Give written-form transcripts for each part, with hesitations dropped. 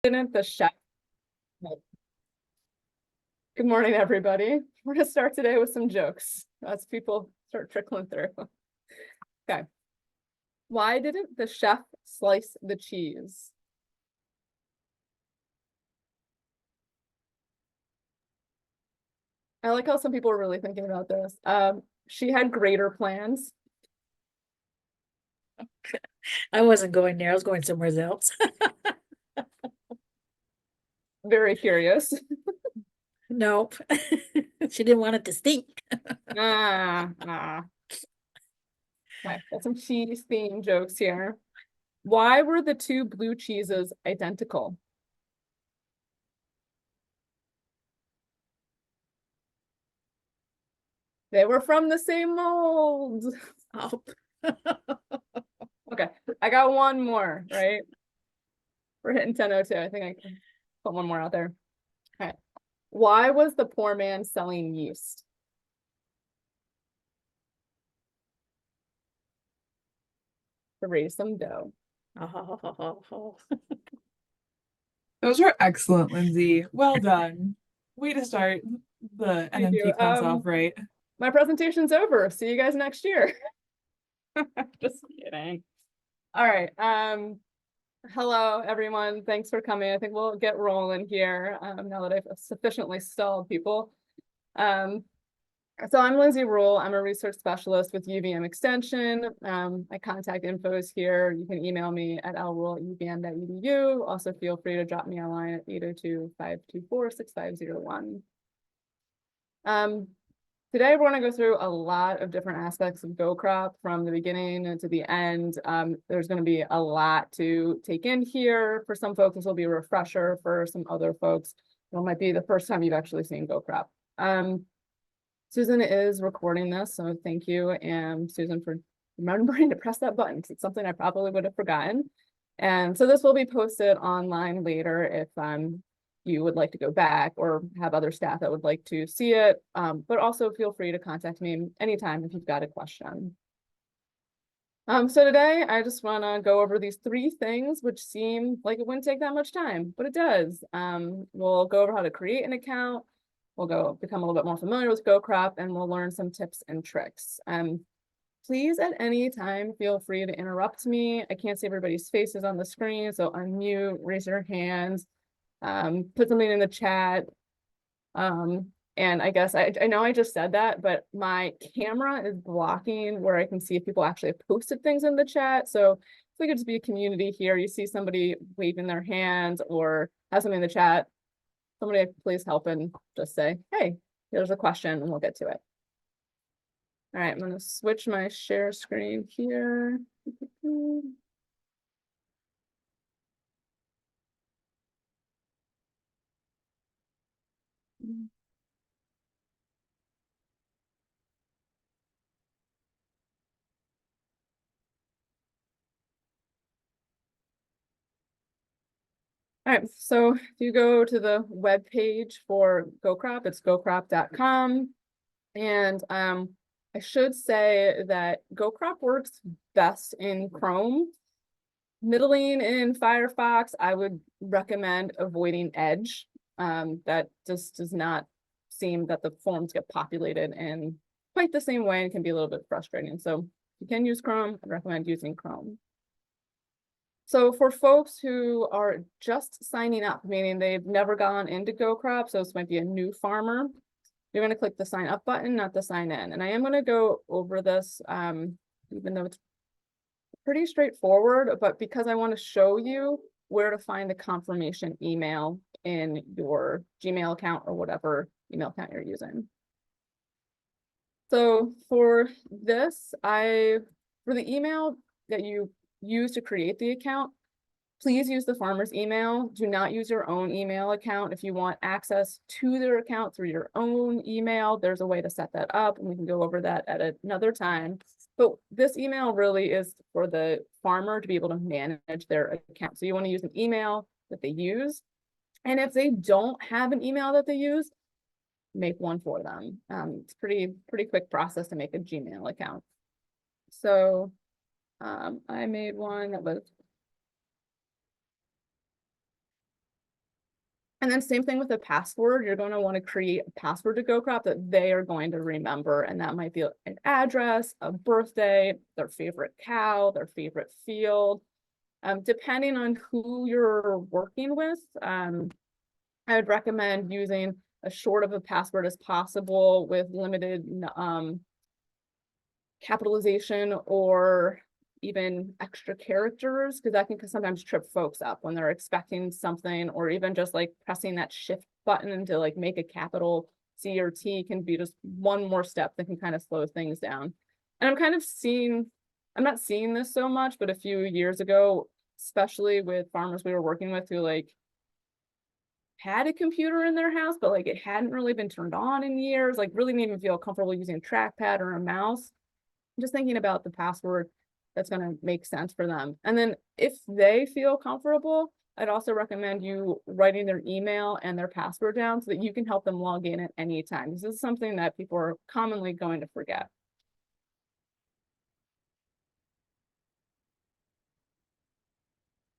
Didn't the chef? Good morning, everybody. We're gonna start today with some jokes as people start trickling through. Okay. Why didn't the chef slice the cheese? I like how some people are really thinking about this. She had greater plans. I wasn't going there. I was going somewhere else. Very curious. Nope. She didn't want it to stink. Ah. Okay, got some cheese themed jokes here. Why were the two blue cheeses identical? They were from the same mold. Oh, Okay, I got one more, right? We're hitting 10:02. I think I can put one more out there. All right. Why was the poor man selling yeast? To raise some dough. oh. Those were excellent, Lindsay. Well done. Way to start the Thank you. NMP class off right. My presentation's over. See you guys next year. Just kidding. All right. Hello, everyone. Thanks for coming. I think we'll get rolling here now that I've sufficiently stalled people. So I'm Lindsey Ruhl. I'm a research specialist with UVM Extension. My contact info is here. You can email me at lruhl@uvm.edu. Also, feel free to drop me a line at 802-524-6501. Today, we're going to go through a lot of different aspects of goCrop from the beginning to the end. There's going to be a lot to take in here. For some folks, this will be a refresher. For some other folks, it might be the first time you've actually seen goCrop. Susan is recording this, so thank you, and Susan, for remembering to press that button, because it's something I probably would have forgotten. And so this will be posted online later if you would like to go back or have other staff that would like to see it. But also feel free to contact me anytime if you've got a question. So today I just want to go over these three things, which seem like it wouldn't take that much time, but it does. We'll go over how to create an account. We'll become a little bit more familiar with goCrop, and we'll learn some tips and tricks. Please, at any time, feel free to interrupt me. I can't see everybody's faces on the screen, so unmute, raise your hands, put something in the chat. And I guess I know I just said that, but my camera is blocking where I can see if people actually have posted things in the chat. So if we could just be a community here, you see somebody waving their hands or have something in the chat, somebody please help and just say, hey, here's a question, and we'll get to it. All right, I'm going to switch my share screen here. All right, so if you go to the web page for goCrop, it's gocrop.com. And I should say that goCrop works best in Chrome. Middling in Firefox, I would recommend avoiding Edge. That just does not seem that the forms get populated in quite the same way and can be a little bit frustrating. So if you can use Chrome, I recommend using Chrome. So for folks who are just signing up, meaning they've never gone into goCrop, so this might be a new farmer, you're going to click the sign up button, not the sign in. And I am going to go over this, even though it's pretty straightforward, but because I want to show you where to find the confirmation email in your Gmail account or whatever email account you're using. So for this, for the email that you use to create the account, please use the farmer's email. Do not use your own email account. If you want access to their account through your own email, there's a way to set that up, and we can go over that at another time. But this email really is for the farmer to be able to manage their account. So you want to use an email that they use. And if they don't have an email that they use, make one for them. It's pretty quick process to make a Gmail account. So I made one that was And then same thing with the password. You're going to want to create a password to goCrop that they are going to remember. And that might be an address, a birthday, their favorite cow, their favorite field. Depending on who you're working with, I would recommend using as short of a password as possible with limited capitalization or even extra characters, because that can sometimes trip folks up when they're expecting something, or even just like pressing that shift button to like make a capital C or T can be just one more step that can kind of slow things down. And I'm not seeing this so much, but a few years ago, especially with farmers we were working with who like had a computer in their house, but like it hadn't really been turned on in years, like really didn't even feel comfortable using a trackpad or a mouse. Just thinking about the password that's going to make sense for them. And then if they feel comfortable, I'd also recommend you writing their email and their password down so that you can help them log in at any time. This is something that people are commonly going to forget.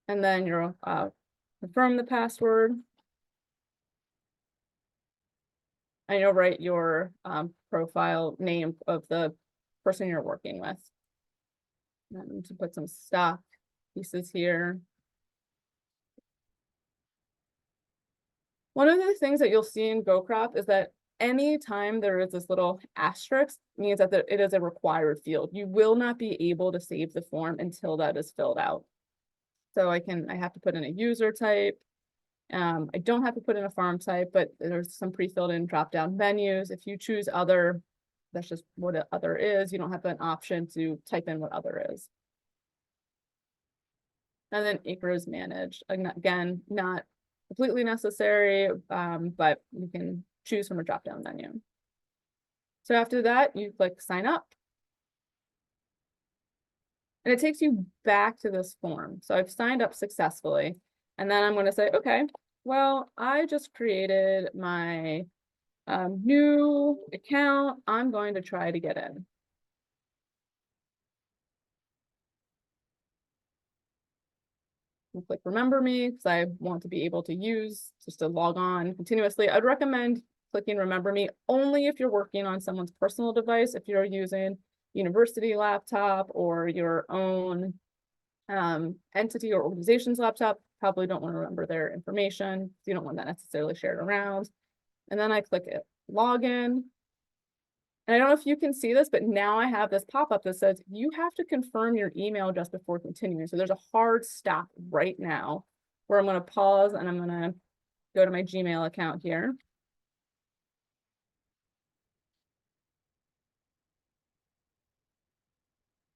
And then you'll confirm the password. And you'll write your profile name of the person you're working with. And to put some stock pieces here. One of the things that you'll see in goCrop is that anytime there is this little asterisk means that it is a required field. You will not be able to save the form until that is filled out. So I have to put in a user type. I don't have to put in a farm type, but there's some pre-filled in drop-down menus. If you choose other, that's just what other is. You don't have an option to type in what other is. And then acres managed. Again, not completely necessary, but you can choose from a drop-down menu. So after that, you click sign up. And it takes you back to this form. So I've signed up successfully. And then I'm going to say, okay, well, I just created my new account. I'm going to try to get in. I'll click remember me because I want to be able to use just to log on continuously. I'd recommend clicking remember me only if you're working on someone's personal device. If you're using university laptop or your own entity or organization's laptop, probably don't want to remember their information. You don't want that necessarily shared around. And then I click it, login. And I don't know if you can see this, but now I have this pop-up that says you have to confirm your email address before continuing. So there's a hard stop right now where I'm going to pause and I'm going to go to my Gmail account here.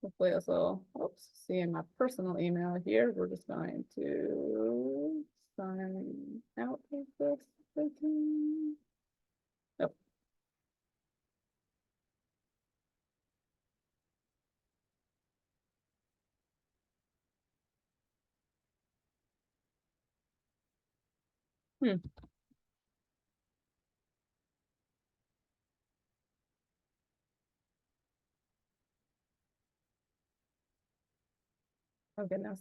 Hopefully this will, oops, see in my personal email here. We're just going to sign out of this. Oh. Oh goodness.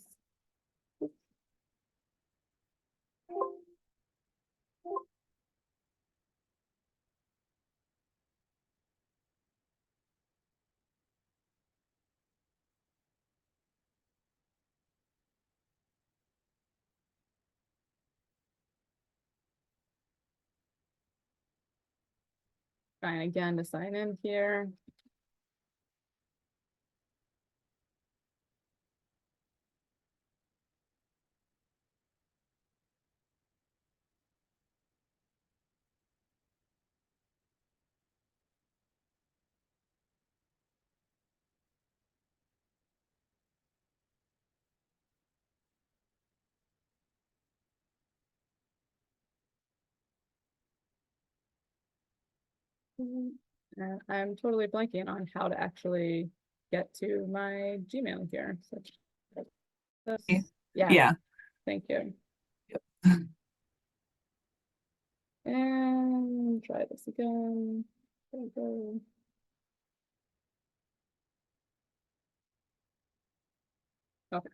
Trying again to sign in here. I'm totally blanking on how to actually get to my Gmail here. So yeah, Yeah. thank you. Yep. And try this again. There we go. Okay,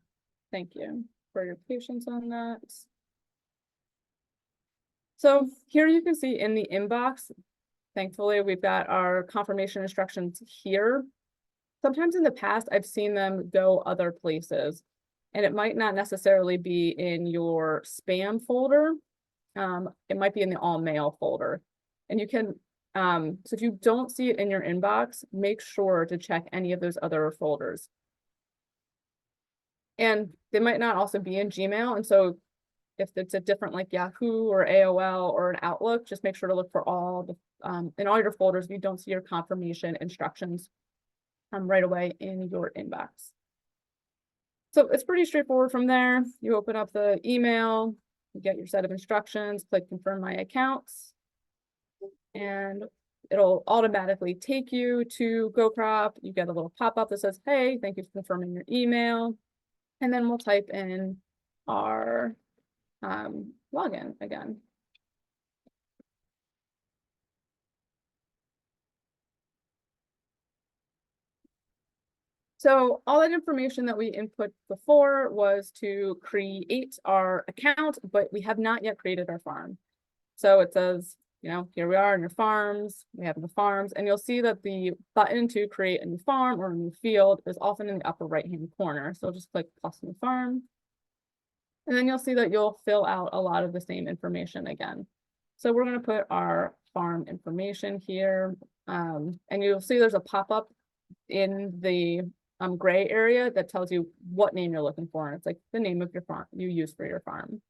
thank you for your patience on that. So here you can see in the inbox, thankfully, we've got our confirmation instructions here. Sometimes in the past, I've seen them go other places, and it might not necessarily be in your spam folder. It might be in the all mail folder. And you can, so if you don't see it in your inbox, make sure to check any of those other folders. And they might not also be in Gmail. And so if it's a different like Yahoo or AOL or an Outlook, just make sure to look for all the, in all your folders if you don't see your confirmation instructions right away in your inbox. So it's pretty straightforward from there. You open up the email, you get your set of instructions, click confirm my accounts, and it'll automatically take you to goCrop. You get a little pop-up that says, hey, thank you for confirming your email. And then we'll type in our login again. So all that information that we input before was to create our account, but we have not yet created our farm. So it says, you know, here we are in your farms, we have the farms, and you'll see that the button to create a new farm or a new field is often in the upper right-hand corner. So just click plus new farm. And then you'll see that you'll fill out a lot of the same information again. So we're going to put our farm information here, and you'll see there's a pop-up in the gray area that tells you what name you're looking for. And it's like the name of your farm you use for your farm.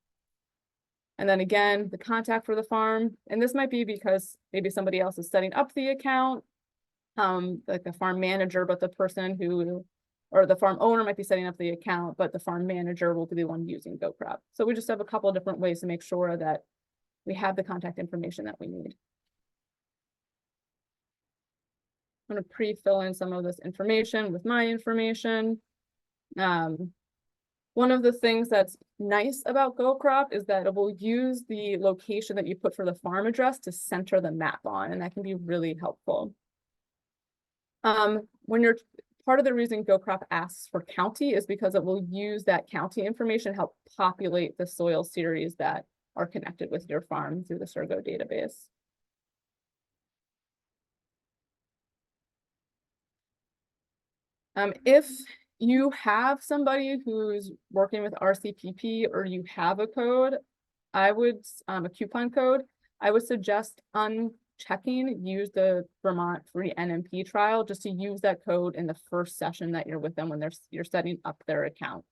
And then again, the contact for the farm. And this might be because maybe somebody else is setting up the account, like the farm manager, but the person who, or the farm owner might be setting up the account, but the farm manager will be the one using goCrop. So we just have a couple of different ways to make sure that we have the contact information that we need. I'm going to pre-fill in some of this information with my information. One of the things that's nice about goCrop is that it will use the location that you put for the farm address to center the map on, and that can be really helpful. When you're part of the reason goCrop asks for county is because it will use that county information to help populate the soil series that are connected with your farm through the Surgo database. If you have somebody who's working with RCPP or you have a code, I would, a coupon code, I would suggest unchecking, use the Vermont free NMP trial just to use that code in the first session that you're with them when you're setting up their account.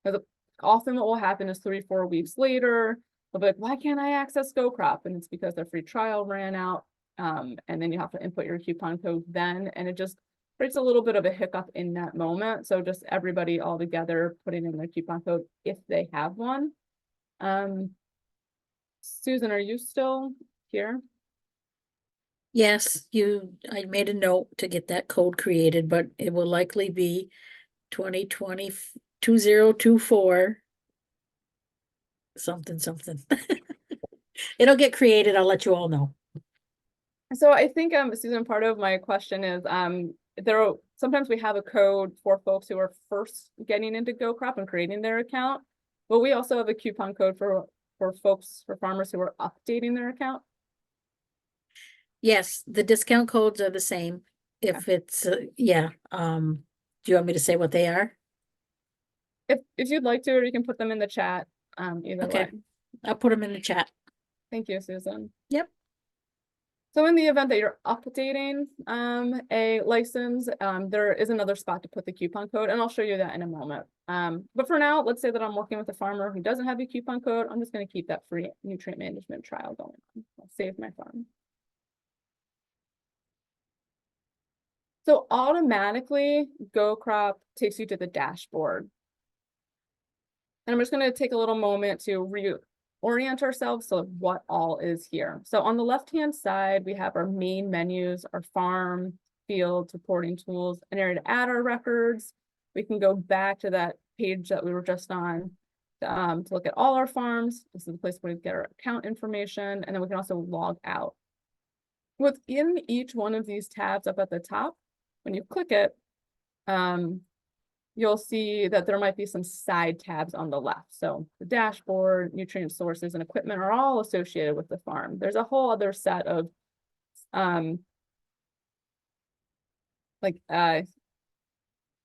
Because often what will happen is 3-4 weeks later, they'll be like, why can't I access goCrop? And it's because their free trial ran out. And then you have to input your coupon code then, and it just creates a little bit of a hiccup in that moment. So just everybody all together putting in their coupon code if they have one. Susan, are you still here? Yes, I made a note to get that code created, but it will likely be 2020 2024 something. It'll get created. I'll let you all know. So I think, Susan, part of my question is, sometimes we have a code for folks who are first getting into goCrop and creating their account, but we also have a coupon code for farmers who are updating their account. Yes, the discount codes are the same. If it's, yeah, do you want me to say what they are? If you'd like to, or you can put them in the chat, either Okay. way. I'll put them in the chat. Thank you, Susan. Yep. So in the event that you're updating a license, there is another spot to put the coupon code, and I'll show you that in a moment. But for now, let's say that I'm working with a farmer who doesn't have a coupon code. I'm just going to keep that free nutrient management trial going on. I'll save my farm. So automatically, goCrop takes you to the dashboard. And I'm just going to take a little moment to reorient ourselves to what all is here. So on the left-hand side, we have our main menus, our farm, fields, reporting tools, an area to add our records. We can go back to that page that we were just on to look at all our farms. This is the place where we get our account information, and then we can also log out. Within each one of these tabs up at the top, when you click it, you'll see that there might be some side tabs on the left. So the dashboard, nutrient sources, and equipment are all associated with the farm. There's a whole other set of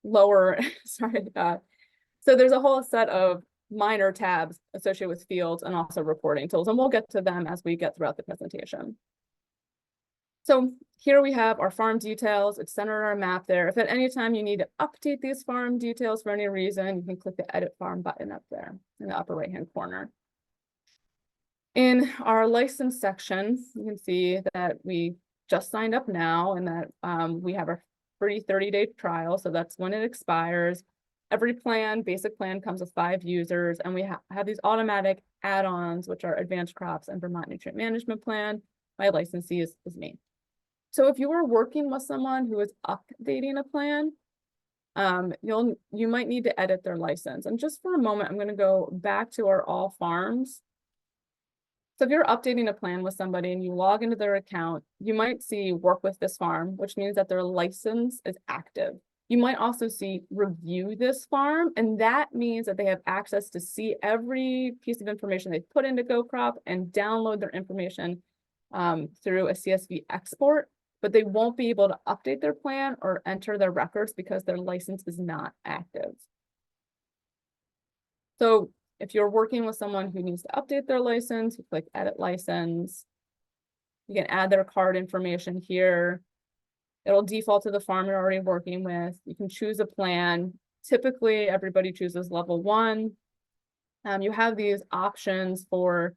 lower, sorry, so there's a whole set of minor tabs associated with fields and also reporting tools, and we'll get to them as we get throughout the presentation. So here we have our farm details. It's centered on our map there. If at any time you need to update these farm details for any reason, you can click the Edit Farm button up there in the upper right-hand corner. In our license section, you can see that we just signed up now and that we have our free 30-day trial. So that's when it expires. Every plan, basic plan, comes with 5 users, and we have these automatic add-ons, which are Advanced Crops and Vermont Nutrient Management Plan. My licensee is me. So if you are working with someone who is updating a plan, you might need to edit their license. And just for a moment, I'm going to go back to our All Farms. So if you're updating a plan with somebody and you log into their account, you might see Work with this farm, which means that their license is active. You might also see Review this farm, and that means that they have access to see every piece of information they put into goCrop and download their information through a CSV export, but they won't be able to update their plan or enter their records because their license is not active. So if you're working with someone who needs to update their license, you click Edit License. You can add their card information here. It'll default to the farm you're already working with. You can choose a plan. Typically, everybody chooses level 1. You have these options for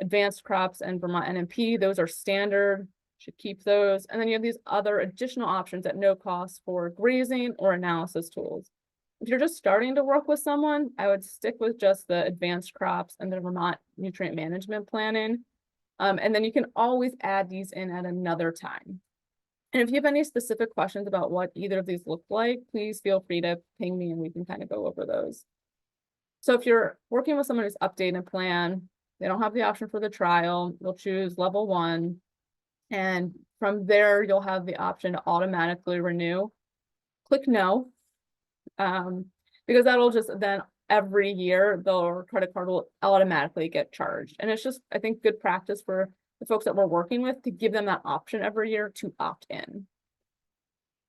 Advanced Crops and Vermont NMP. Those are standard. Should keep those. And then you have these other additional options at no cost for grazing or analysis tools. If you're just starting to work with someone, I would stick with just the Advanced Crops and the Vermont Nutrient Management Planning. And then you can always add these in at another time. And if you have any specific questions about what either of these look like, please feel free to ping me and we can kind of go over those. So if you're working with someone who's updating a plan, they don't have the option for the trial, you'll choose level 1. And from there, you'll have the option to automatically renew. Click no, because that'll just then every year, their credit card will automatically get charged. And it's just, I think, good practice for the folks that we're working with to give them that option every year to opt in.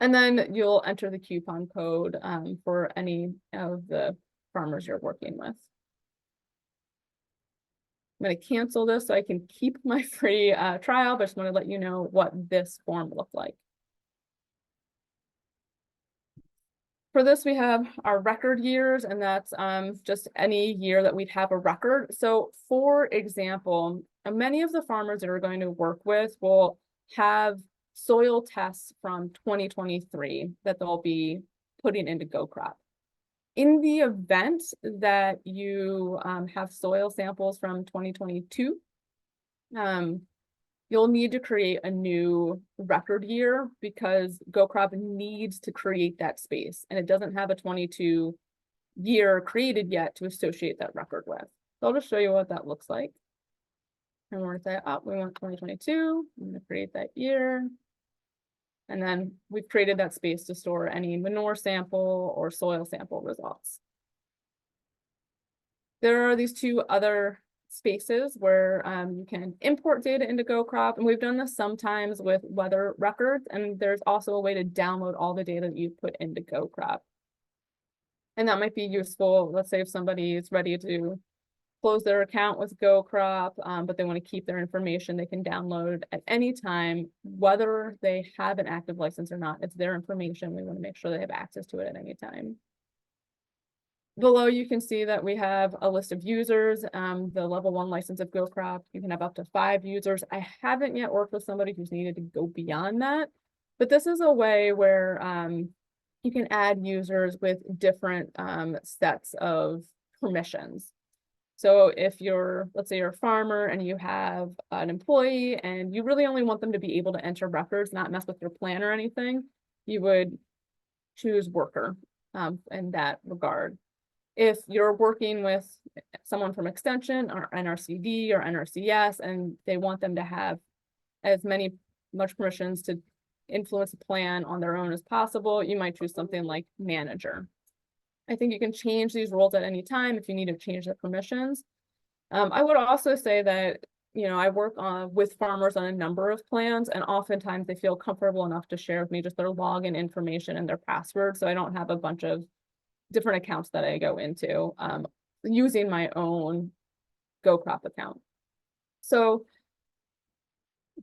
And then you'll enter the coupon code for any of the farmers you're working with. I'm going to cancel this so I can keep my free trial, but just want to let you know what this form looked like. For this, we have our record years, and that's just any year that we'd have a record. So for example, many of the farmers that we're going to work with will have soil tests from 2023 that they'll be putting into goCrop. In the event that you have soil samples from 2022, you'll need to create a new record year because goCrop needs to create that space, and it doesn't have a 22 year created yet to associate that record with. So I'll just show you what that looks like. And we're going to say, oh, we want 2022. I'm going to create that year. And then we've created that space to store any manure sample or soil sample results. There are these 2 other spaces where you can import data into goCrop, and we've done this sometimes with weather records, and there's also a way to download all the data that you put into goCrop. And that might be useful. Let's say if somebody is ready to close their account with goCrop, but they want to keep their information, they can download at any time, whether they have an active license or not. It's their information. We want to make sure they have access to it at any time. Below, you can see that we have a list of users, the level 1 license of goCrop. You can have up to 5 users. I haven't yet worked with somebody who's needed to go beyond that, but this is a way where you can add users with different sets of permissions. So if you're, let's say you're a farmer and you have an employee and you really only want them to be able to enter records, not mess with your plan or anything, you would choose worker in that regard. If you're working with someone from Extension or NRCD or NRCS and they want them to have as much permissions to influence the plan on their own as possible, you might choose something like manager. I think you can change these rules at any time if you need to change the permissions. I would also say that, I work with farmers on a number of plans, and oftentimes they feel comfortable enough to share with me just their login information and their password. So I don't have a bunch of different accounts that I go into, using my own goCrop account. So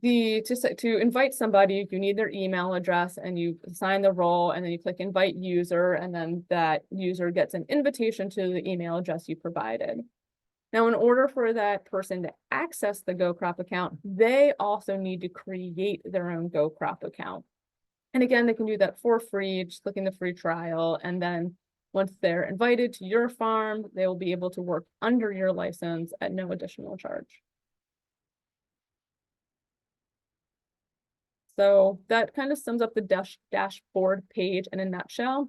to invite somebody, you need their email address, and you assign the role, and then you click invite user, and then that user gets an invitation to the email address you provided. Now, in order for that person to access the goCrop account, they also need to create their own goCrop account. And again, they can do that for free, just clicking the free trial. And then once they're invited to your farm, they will be able to work under your license at no additional charge. So that kind of sums up the dashboard page in a nutshell.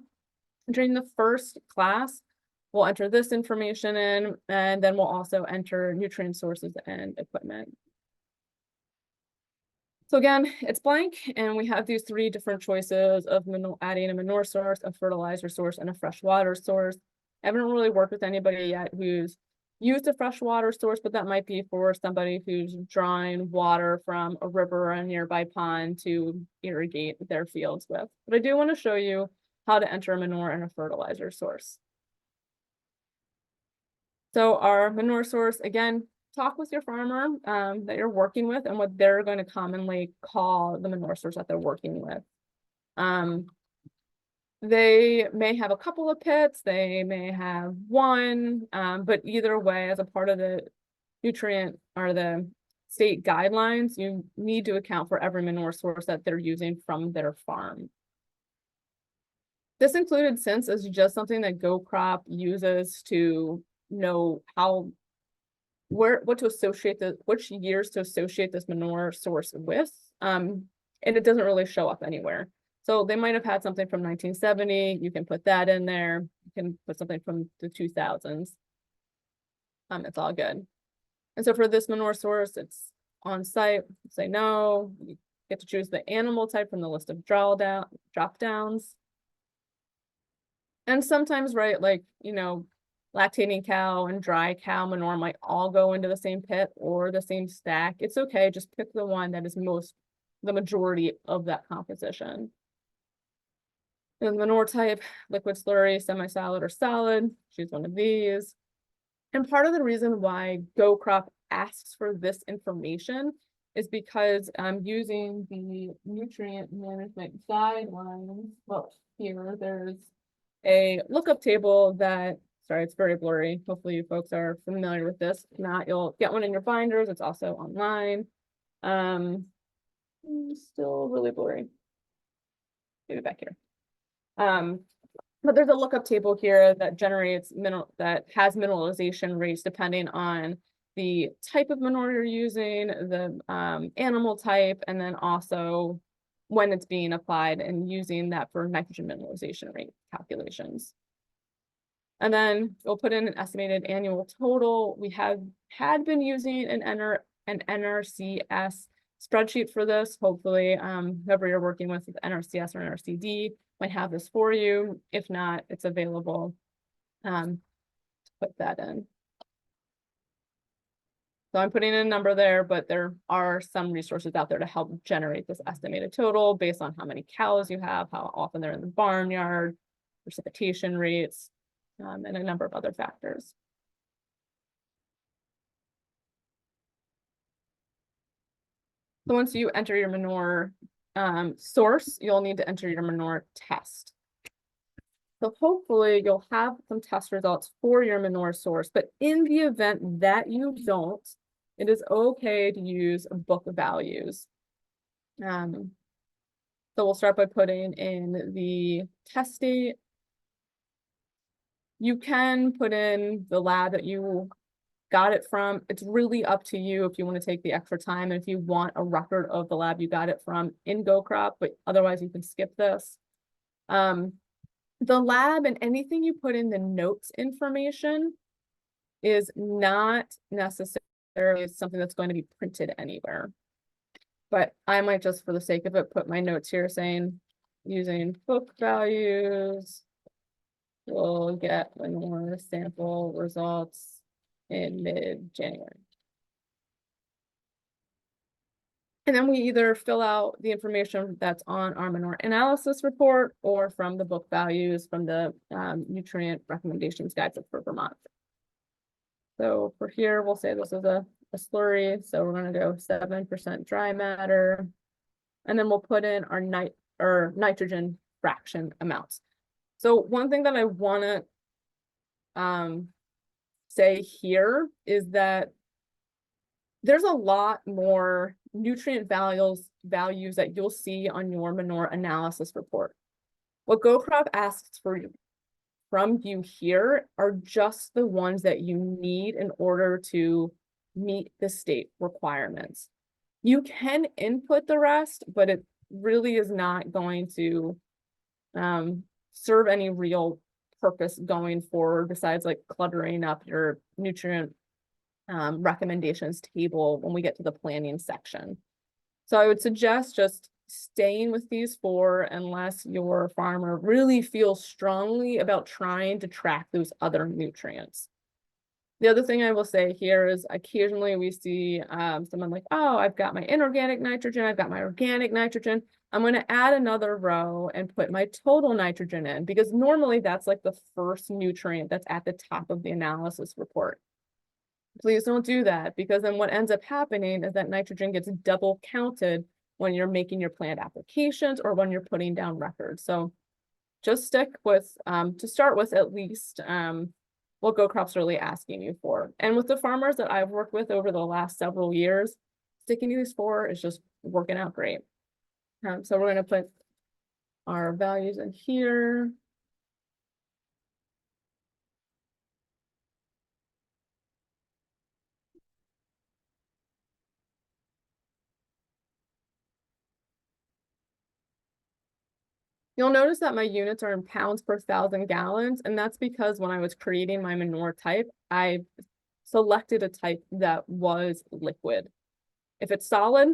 During the first class, we'll enter this information in, and then we'll also enter nutrient sources and equipment. So again, it's blank, and we have these three different choices of adding a manure source, a fertilizer source, and a freshwater source. I haven't really worked with anybody yet who's used a freshwater source, but that might be for somebody who's drawing water from a river or a nearby pond to irrigate their fields with. But I do want to show you how to enter a manure and a fertilizer source. So our manure source, again, talk with your farmer that you're working with and what they're going to commonly call the manure source that they're working with. They may have a couple of pits, they may have one, but either way, as a part of the nutrient or the state guidelines, you need to account for every manure source that they're using from their farm. This included since is just something that goCrop uses to know what to associate which years to associate this manure source with, and it doesn't really show up anywhere. So they might have had something from 1970. You can put that in there. You can put something from the 2000s. It's all good. And so for this manure source, it's on site. Say no. You get to choose the animal type from the list of drop downs. And sometimes, right, like, lactating cow and dry cow manure might all go into the same pit or the same stack. It's okay, just pick the one that is the majority of that composition. And manure type, liquid slurry, semi-solid, or solid, choose one of these. And part of the reason why goCrop asks for this information is because I'm using the nutrient management guidelines. Well, here there's a lookup table that, sorry, it's very blurry. Hopefully you folks are familiar with this. If not, you'll get one in your binders. It's also online. Still really blurry. Maybe back here. But there's a lookup table here that generates that has mineralization rates depending on the type of manure you're using, the animal type, and then also when it's being applied, and using that for nitrogen mineralization rate calculations. And then we'll put in an estimated annual total. We had been using an NRCS spreadsheet for this. Hopefully, whoever you're working with NRCS or NRCD might have this for you. If not, it's available. To put that in. So I'm putting in a number there, but there are some resources out there to help generate this estimated total based on how many cows you have, how often they're in the barnyard, precipitation rates, and a number of other factors. So once you enter your manure source, you'll need to enter your manure test. So hopefully you'll have some test results for your manure source, but in the event that you don't, it is okay to use a book of values. So we'll start by putting in the test date. You can put in the lab that you got it from. It's really up to you if you want to take the extra time and if you want a record of the lab you got it from in goCrop, but otherwise you can skip this. The lab and anything you put in the notes information is not necessarily something that's going to be printed anywhere. But I might just, for the sake of it, put my notes here saying using book values we'll get manure sample results in mid-January. And then we either fill out the information that's on our manure analysis report or from the book values from the nutrient recommendations guides for Vermont. So for here, we'll say this is a slurry. So we're going to go 7% dry matter. And then we'll put in our nitrogen fraction amounts. So one thing that I want to say here is that there's a lot more nutrient values that you'll see on your manure analysis report. What goCrop asks from you here are just the ones that you need in order to meet the state requirements. You can input the rest, but it really is not going to serve any real purpose going forward besides like cluttering up your nutrient recommendations table when we get to the planning section. So I would suggest just staying with these 4 unless your farmer really feels strongly about trying to track those other nutrients. The other thing I will say here is occasionally we see someone like, oh, I've got my inorganic nitrogen, I've got my organic nitrogen. I'm going to add another row and put my total nitrogen in, because normally that's like the first nutrient that's at the top of the analysis report. Please don't do that, because then what ends up happening is that nitrogen gets double counted when you're making your plant applications or when you're putting down records. So just stick with, to start with at least, what goCrop's really asking you for. And with the farmers that I've worked with over the last several years, sticking to these 4 is just working out great. So we're going to put our values in here. You'll notice that my units are in pounds per 1,000 gallons, and that's because when I was creating my manure type, I selected a type that was liquid. If it's solid,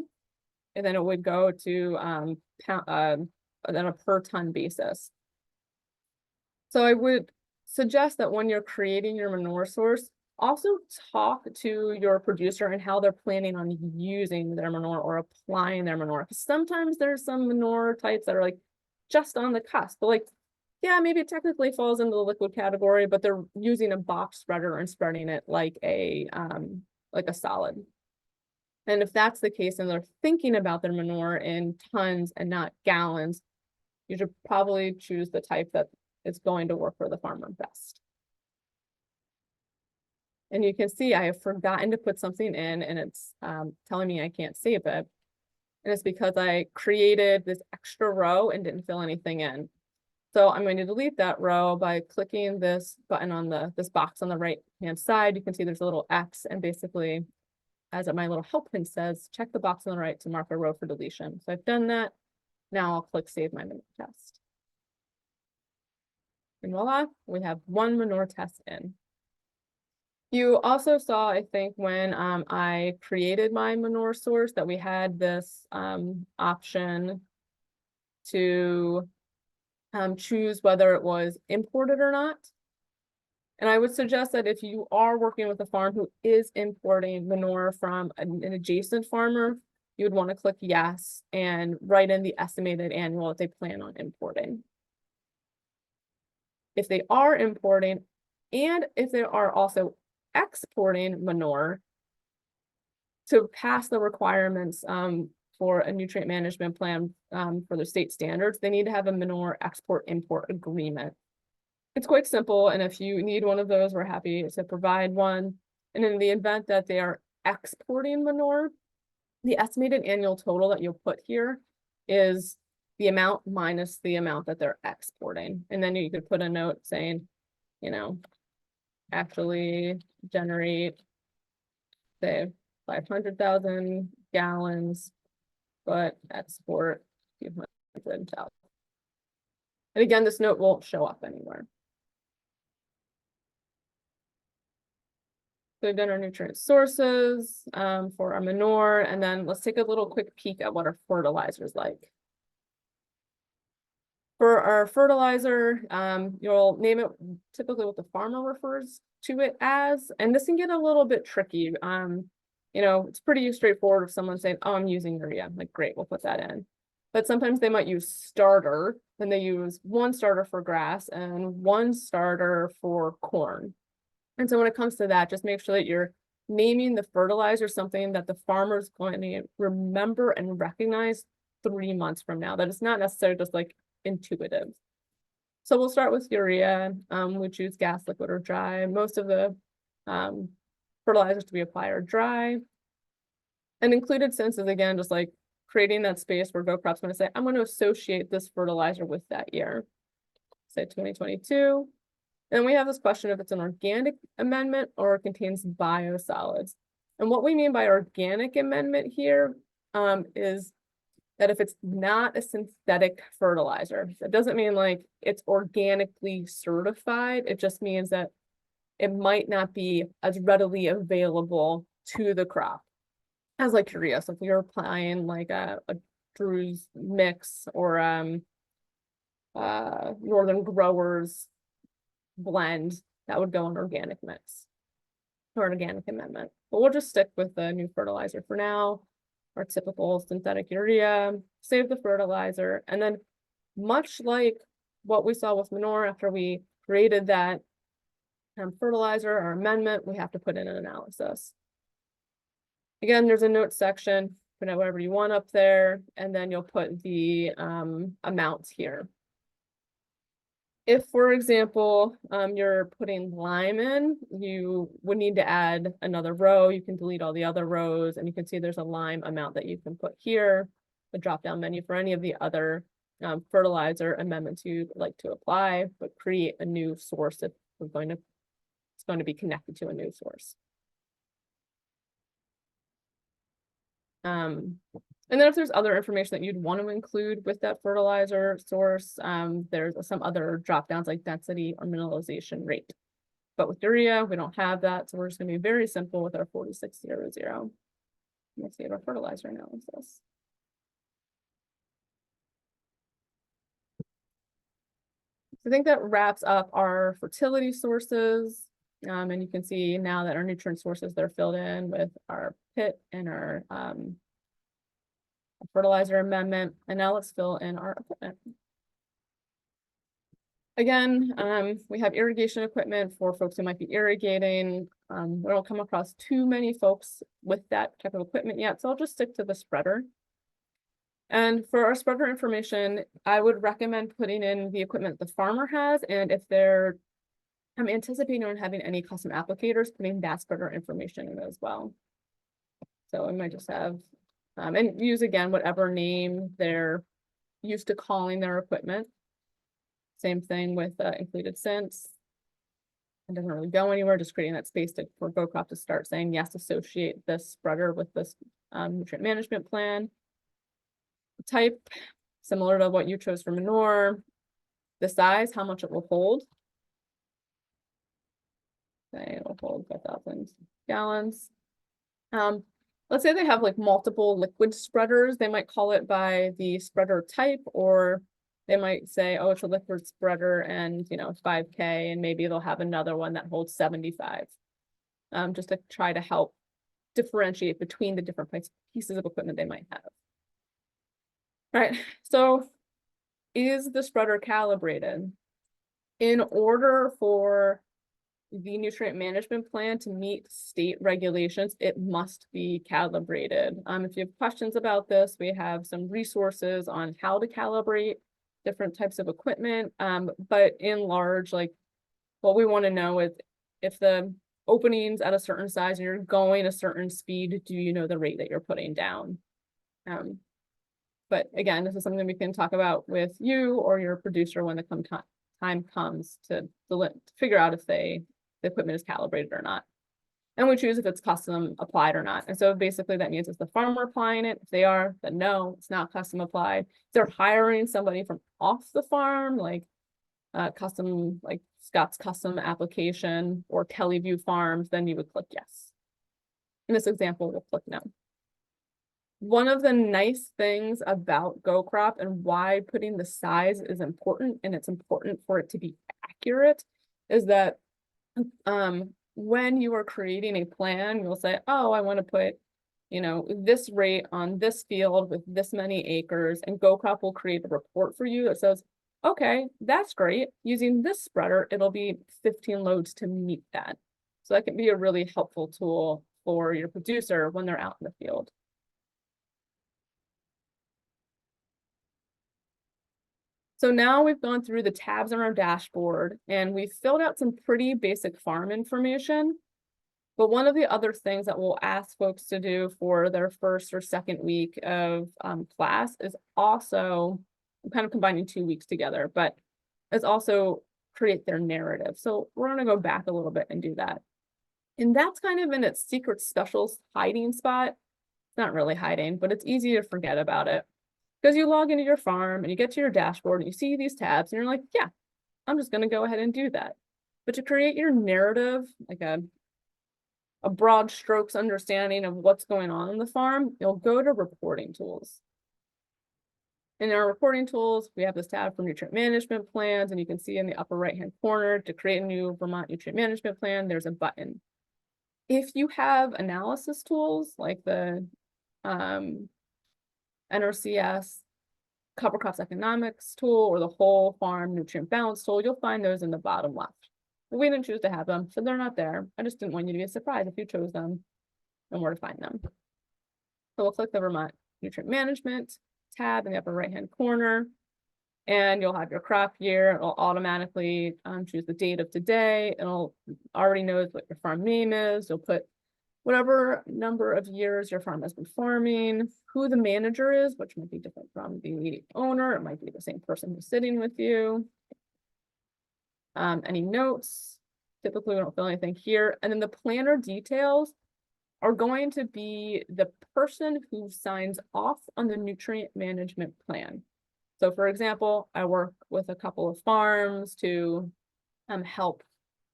and then it would go to then a per ton basis. So I would suggest that when you're creating your manure source, also talk to your producer and how they're planning on using their manure or applying their manure. Because sometimes there's some manure types that are like just on the cusp. But like, yeah, maybe it technically falls into the liquid category, but they're using a box spreader and spreading it like a solid. And if that's the case and they're thinking about their manure in tons and not gallons, you should probably choose the type that is going to work for the farmer best. And you can see I have forgotten to put something in, and it's telling me I can't save it. And it's because I created this extra row and didn't fill anything in. So I'm going to delete that row by clicking this button on this box on the right hand side. You can see there's a little X, and basically, as my little help hint says, check the box on the right to mark a row for deletion. So I've done that. Now I'll click Save My Manure Test. And voila, we have 1 manure test in. You also saw, I think, when I created my manure source that we had this option to choose whether it was imported or not. And I would suggest that if you are working with a farm who is importing manure from an adjacent farmer, you would want to click yes and write in the estimated annual that they plan on importing. If they are importing, and if they are also exporting manure to pass the requirements for a nutrient management plan for the state standards, they need to have a manure export-import agreement. It's quite simple, and if you need one of those, we're happy to provide one. And in the event that they are exporting manure, the estimated annual total that you'll put here is the amount minus the amount that they're exporting. And then you could put a note saying, you know, actually generate, say, 500,000 gallons, but export 200,000. And again, this note won't show up anywhere. So we've done our nutrient sources for our manure, and then let's take a little quick peek at what our fertilizer is like. For our fertilizer, you'll name it typically what the farmer refers to it as, and this can get a little bit tricky. You know, it's pretty straightforward if someone's saying, oh, I'm using urea, like, great, we'll put that in. But sometimes they might use starter, then they use one starter for grass and one starter for corn. And so when it comes to that, just make sure that you're naming the fertilizer something that the farmer's going to remember and recognize 3 months from now. That is not necessarily just like intuitive. So we'll start with urea. We choose gas, liquid, or dry. Most of the fertilizers to be applied are dry. And included sense is, again, just like creating that space where goCrop's going to say, I'm going to associate this fertilizer with that year. Say 2022. And we have this question if it's an organic amendment or it contains biosolids. And what we mean by organic amendment here is that if it's not a synthetic fertilizer, that doesn't mean like it's organically certified. It just means that it might not be as readily available to the crop as like urea. So if you're applying like a Drew's mix or Northern Growers blend, that would go in organic mix or an organic amendment. But we'll just stick with the new fertilizer for now. Our typical synthetic urea, save the fertilizer, and then much like what we saw with manure, after we created that fertilizer or amendment, we have to put in an analysis. Again, there's a notes section, put out whatever you want up there, and then you'll put the amounts here. If, for example, you're putting lime in, you would need to add another row. You can delete all the other rows, and you can see there's a lime amount that you can put here, the drop-down menu for any of the other fertilizer amendments you'd like to apply, but create a new source if it's going to be connected to a new source. And then if there's other information that you'd want to include with that fertilizer source, there's some other drop downs like density or mineralization rate. But with urea, we don't have that. So we're just going to be very simple with our 4600. Let's see our fertilizer analysis. So I think that wraps up our fertility sources. And you can see now that our nutrient sources, they're filled in with our pit and our fertilizer amendment. And now let's fill in our equipment. Again, we have irrigation equipment for folks who might be irrigating. We don't come across too many folks with that type of equipment yet, so I'll just stick to the spreader. And for our spreader information, I would recommend putting in the equipment the farmer has, and if they're anticipating on having any custom applicators, putting that spreader information in as well. So I might just have, and use again whatever name they're used to calling their equipment. Same thing with included sense. It doesn't really go anywhere, just creating that space for goCrop to start saying, yes, associate this spreader with this nutrient management plan. Type, similar to what you chose for manure. The size, how much it will hold. Okay, it'll hold 5,000 gallons. Let's say they have like multiple liquid spreaders. They might call it by the spreader type, or they might say, oh, it's a liquid spreader and, you know, 5K, and maybe they'll have another one that holds 75. Just to try to help differentiate between the different pieces of equipment they might have. All right, so is the spreader calibrated? In order for the nutrient management plan to meet state regulations, it must be calibrated. If you have questions about this, we have some resources on how to calibrate different types of equipment. But in large, like what we want to know is if the opening's at a certain size and you're going a certain speed, do you know the rate that you're putting down? But again, this is something we can talk about with you or your producer when the time comes to figure out if the equipment is calibrated or not. And we choose if it's custom applied or not. And so basically that means it's the farmer applying it. If they are, then no, it's not custom applied. If they're hiring somebody from off the farm, like custom, like Scott's custom application or Kelly View Farms, then you would click yes. In this example, we'll click no. One of the nice things about goCrop and why putting the size is important, and it's important for it to be accurate, is that when you are creating a plan, you'll say, oh, I want to put, you know, this rate on this field with this many acres, and goCrop will create a report for you that says, okay, that's great. Using this spreader, it'll be 15 loads to meet that. So that can be a really helpful tool for your producer when they're out in the field. So now we've gone through the tabs on our dashboard and we've filled out some pretty basic farm information. But one of the other things that we'll ask folks to do for their first or second week of class is also, I'm kind of combining 2 weeks together, but is also create their narrative. So we're going to go back a little bit and do that. And that's kind of in its secret special hiding spot. It's not really hiding, but it's easy to forget about it. Because you log into your farm and you get to your dashboard and you see these tabs and you're like, yeah, I'm just going to go ahead and do that. But to create your narrative, like a broad strokes understanding of what's going on in the farm, you'll go to reporting tools. In our reporting tools, we have this tab for nutrient management plans, and you can see in the upper right-hand corner to create a new Vermont nutrient management plan, there's a button. If you have analysis tools like the NRCS cover crops economics tool or the whole farm nutrient balance tool, you'll find those in the bottom left. But we didn't choose to have them, so they're not there. I just didn't want you to be surprised if you chose them and where to find them. So we'll click the Vermont nutrient management tab in the upper right-hand corner, and you'll have your crop year. It'll automatically choose the date of today. It'll already knows what your farm name is. You'll put whatever number of years your farm has been farming, who the manager is, which might be different from the owner. It might be the same person who's sitting with you. Any notes, typically we don't fill anything here. And then the planner details are going to be the person who signs off on the nutrient management plan. So for example, I work with a couple of farms to help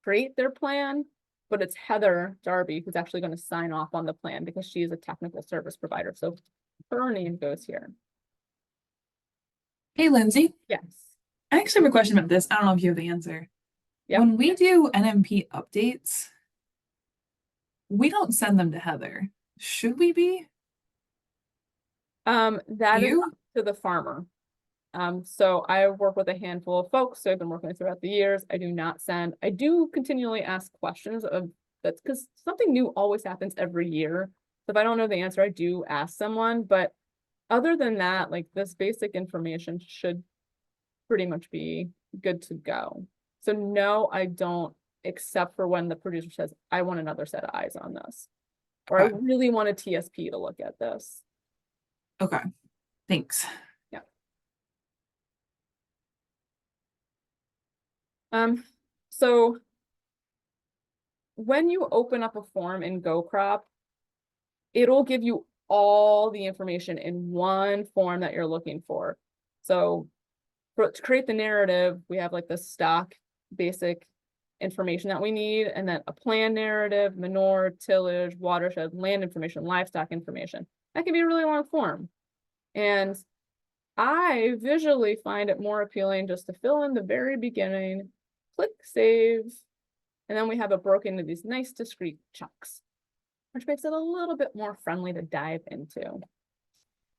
create their plan, but it's Heather Darby who's actually going to sign off on the plan because she is a technical service provider. So her name goes here. Hey, Lindsay, Yes. I actually have a question about this. I don't know if you have the answer. Yep. When we do NMP updates, we don't send them to Heather. Should we be? That is You? up to the farmer. So I work with a handful of folks, so I've been working with throughout the years. I do not send, I do continually ask questions of that's because something new always happens every year. So if I don't know the answer, I do ask someone, but other than that, like this basic information should pretty much be good to go. So no, I don't, except for when the producer says, I want another set of eyes on this. Or I Okay. really want a TSP to look at this. Okay, thanks. So when you open up a form in goCrop, it'll give you all the information in one form that you're looking for. So to create the narrative, we have like the stock basic information that we need, and then a plan narrative, manure, tillage, watershed, land information, livestock information. That can be a really long form. And I visually find it more appealing just to fill in the very beginning, click save, and then we have it broken into these nice discrete chunks, which makes it a little bit more friendly to dive into.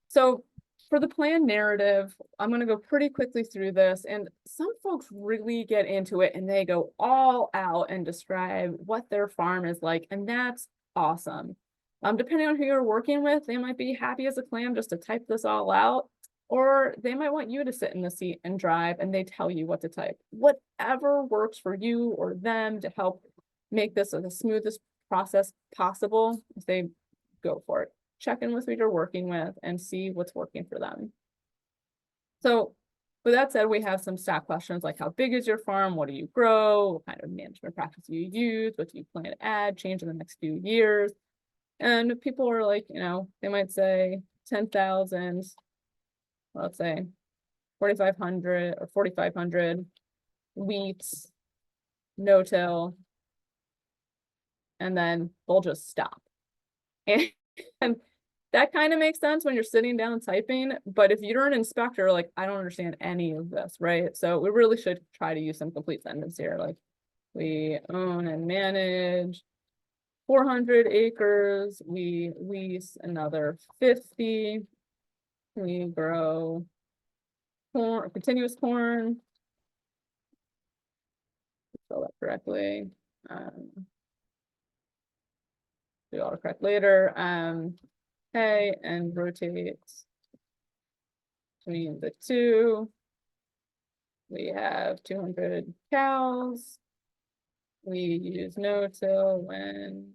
So for the plan narrative, I'm going to go pretty quickly through this, and some folks really get into it and they go all out and describe what their farm is like, and that's awesome. Depending on who you're working with, they might be happy as a clam just to type this all out, or they might want you to sit in the seat and drive and they tell you what to type. Whatever works for you or them to help make this the smoothest process possible, they go for it. Check in with who you're working with and see what's working for them. So with that said, we have some stock questions like how big is your farm? What do you grow? What kind of management practice do you use? What do you plan to add, change in the next few years? And people are like, you know, they might say 10,000, let's say 4,500 or 4,500 wheat, no-till, and then they'll just stop. And that kind of makes sense when you're sitting down typing, but if you're an inspector, like, I don't understand any of this, right? So we really should try to use some complete sentence here, like, we own and manage 400 acres, we lease another 50, we grow corn, continuous corn. Spell that correctly. Do autocorrect later. Okay, and rotate between the two. We have 200 cows. We use no-till when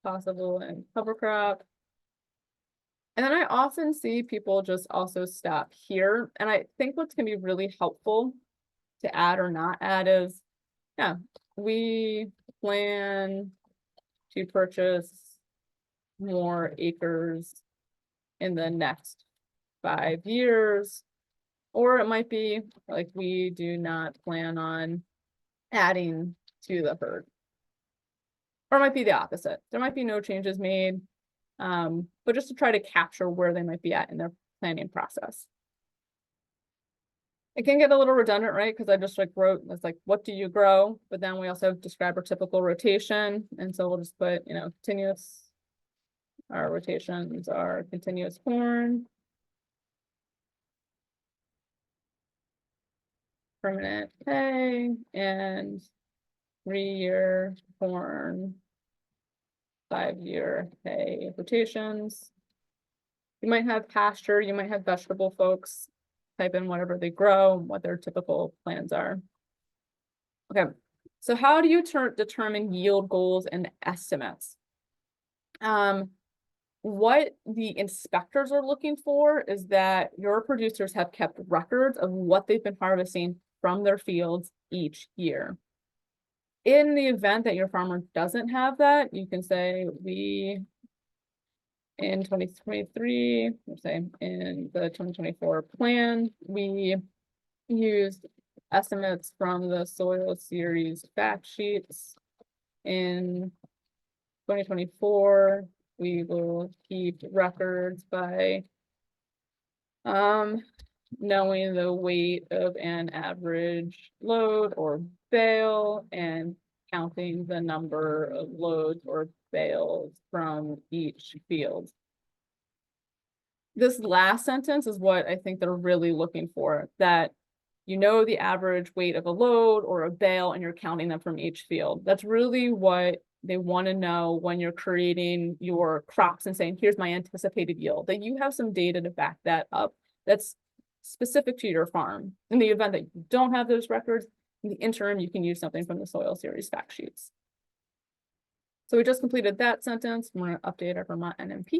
possible and cover crop. And then I often see people just also stop here. And I think what's gonna be really helpful to add or not add is, yeah, we plan to purchase more acres in the next 5 years. Or it might be like, we do not plan on adding to the herd. Or it might be the opposite. There might be no changes made, but just to try to capture where they might be at in their planning process. It can get a little redundant, right? Because I just like wrote, it's like, what do you grow? But then we also describe our typical rotation. And so we'll just put, you know, continuous, our rotations are continuous corn, permanent hay, and 3-year corn, 5-year hay rotations. You might have pasture, you might have vegetable folks. Type in whatever they grow, what their typical plans are. Okay, so how do you determine yield goals and estimates? What the inspectors are looking for is that your producers have kept records of what they've been harvesting from their fields each year. In the event that your farmer doesn't have that, you can say, we in 2023, let's say in the 2024 plan, we used estimates from the soil series fact sheets. In 2024, we will keep records by knowing the weight of an average load or bale and counting the number of loads or bales from each field. This last sentence is what I think they're really looking for, that you know the average weight of a load or a bale and you're counting them from each field. That's really what they want to know when you're creating your crops and saying, here's my anticipated yield, that you have some data to back that up that's specific to your farm. In the event that you don't have those records, in the interim, you can use something from the soil series fact sheets. So we just completed that sentence. We're going to update our Vermont NMP.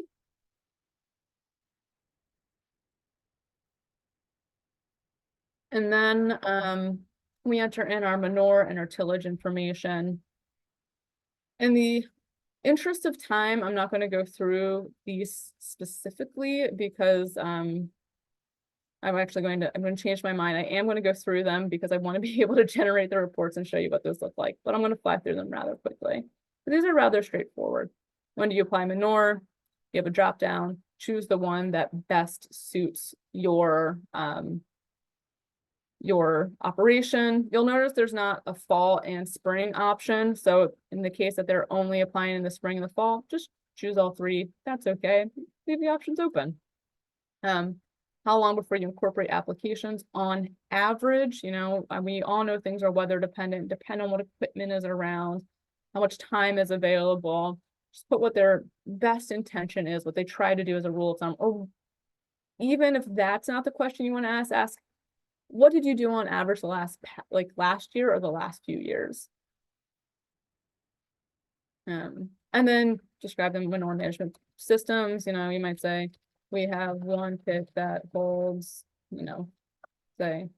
And then we enter in our manure and our tillage information. In the interest of time, I'm not going to go through these specifically because I'm going to change my mind. I am going to go through them because I want to be able to generate the reports and show you what those look like, but I'm going to fly through them rather quickly. But these are rather straightforward. When do you apply manure? You have a drop down, choose the one that best suits your operation. You'll notice there's not a fall and spring option. So in the case that they're only applying in the spring and the fall, just choose all three. That's okay. Leave the options open. How long before you incorporate applications? On average, you know, we all know things are weather dependent, depend on what equipment is around, how much time is available. Just put what their best intention is, what they try to do as a rule of thumb. Or even if that's not the question you want to ask, what did you do on average the last year or the last few years? And then describe them manure management systems. You know, you might say, we have one pit that holds, you know, say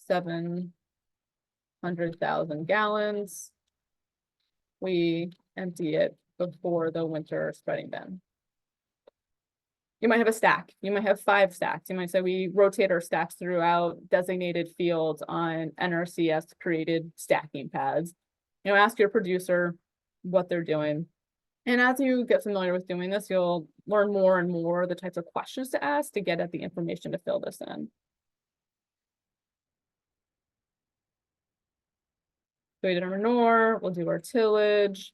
700,000 gallons. We empty it before the winter spreading bin. You might have a stack. You might have 5 stacks. You might say we rotate our stacks throughout designated fields on NRCS created stacking pads. You know, ask your producer what they're doing. And as you get familiar with doing this, you'll learn more and more the types of questions to ask to get at the information to fill this in. So we did our manure, we'll do our tillage.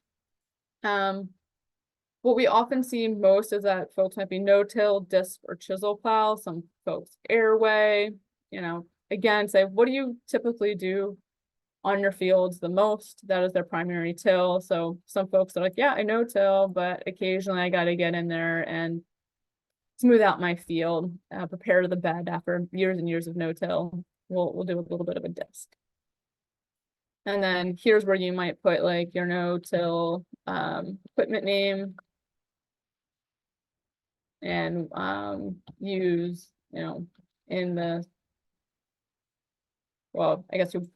What we often see most is that folks might be no-till, disc, or chisel plow. Some folks airway, again, say, what do you typically do on your fields the most? That is their primary till. So some folks are like, yeah, I no-till, but occasionally I got to get in there and smooth out my field, prepare the bed after years and years of no-till. We'll do a little bit of a disc. And then here's where you might put like your no-till equipment name, and use, in the, well, I guess you're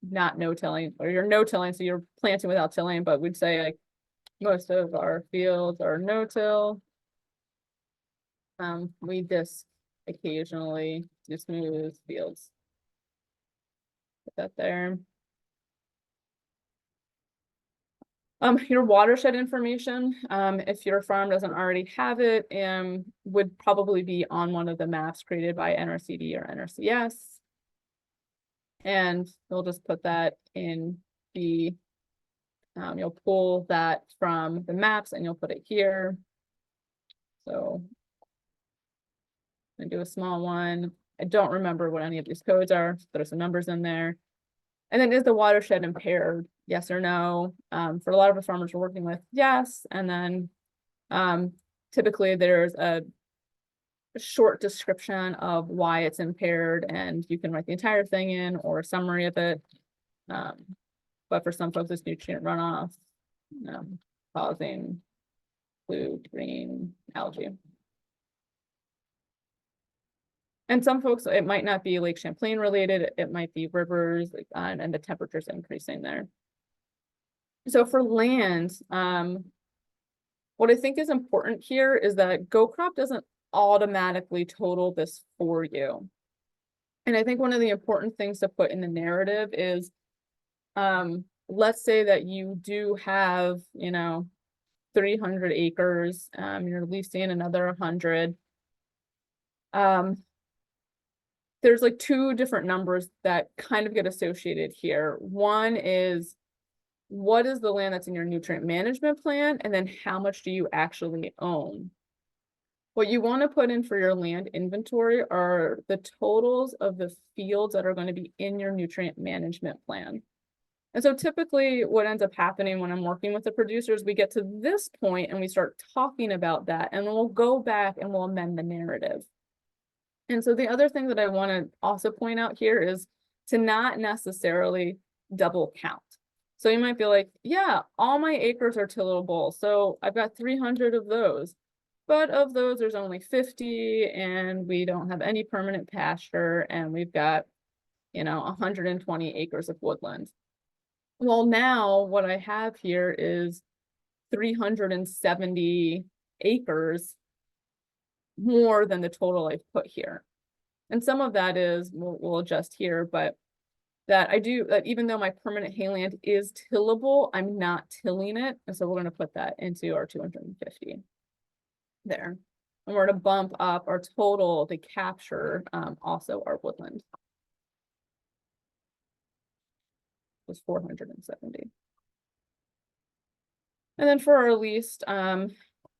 not no-tilling, or you're no-tilling, so you're planting without tilling, but we'd say like most of our fields are no-till. We disc occasionally to smooth fields. Put that there. Your watershed information, if your farm doesn't already have it, would probably be on one of the maps created by NRCD or NRCS. And you'll just put that in the, you'll pull that from the maps and you'll put it here. So I'm gonna do a small one. I don't remember what any of these codes are. There's some numbers in there. And then is the watershed impaired? Yes or no? For a lot of the farmers we're working with, yes. And then typically there's a short description of why it's impaired, and you can write the entire thing in or a summary of it. But for some folks, it's nutrient runoff, causing blue, green algae. And some folks, it might not be Lake Champlain related, it might be rivers, and the temperature's increasing there. So for land, what I think is important here is that goCrop doesn't automatically total this for you. And I think one of the important things to put in the narrative is, let's say that you do have, 300 acres, you're leasing another 100. There's like two different numbers that kind of get associated here. One is, what is the land that's in your nutrient management plan? And then how much do you actually own? What you want to put in for your land inventory are the totals of the fields that are going to be in your nutrient management plan. And so typically what ends up happening when I'm working with the producers, we get to this point and we start talking about that, and then we'll go back and we'll amend the narrative. And so the other thing that I want to also point out here is to not necessarily double count. So you might be like, yeah, all my acres are tillable, so I've got 300 of those. But of those, there's only 50, and we don't have any permanent pasture, and we've got, 120 acres of woodland. Well, now what I have here is 370 acres more than the total I've put here. And some of that is, we'll adjust here, but that even though my permanent hayland is tillable, I'm not tilling it. And so we're going to put that into our 250 there. And we're going to bump up our total to capture also our woodland. It was 470. And then for our leased,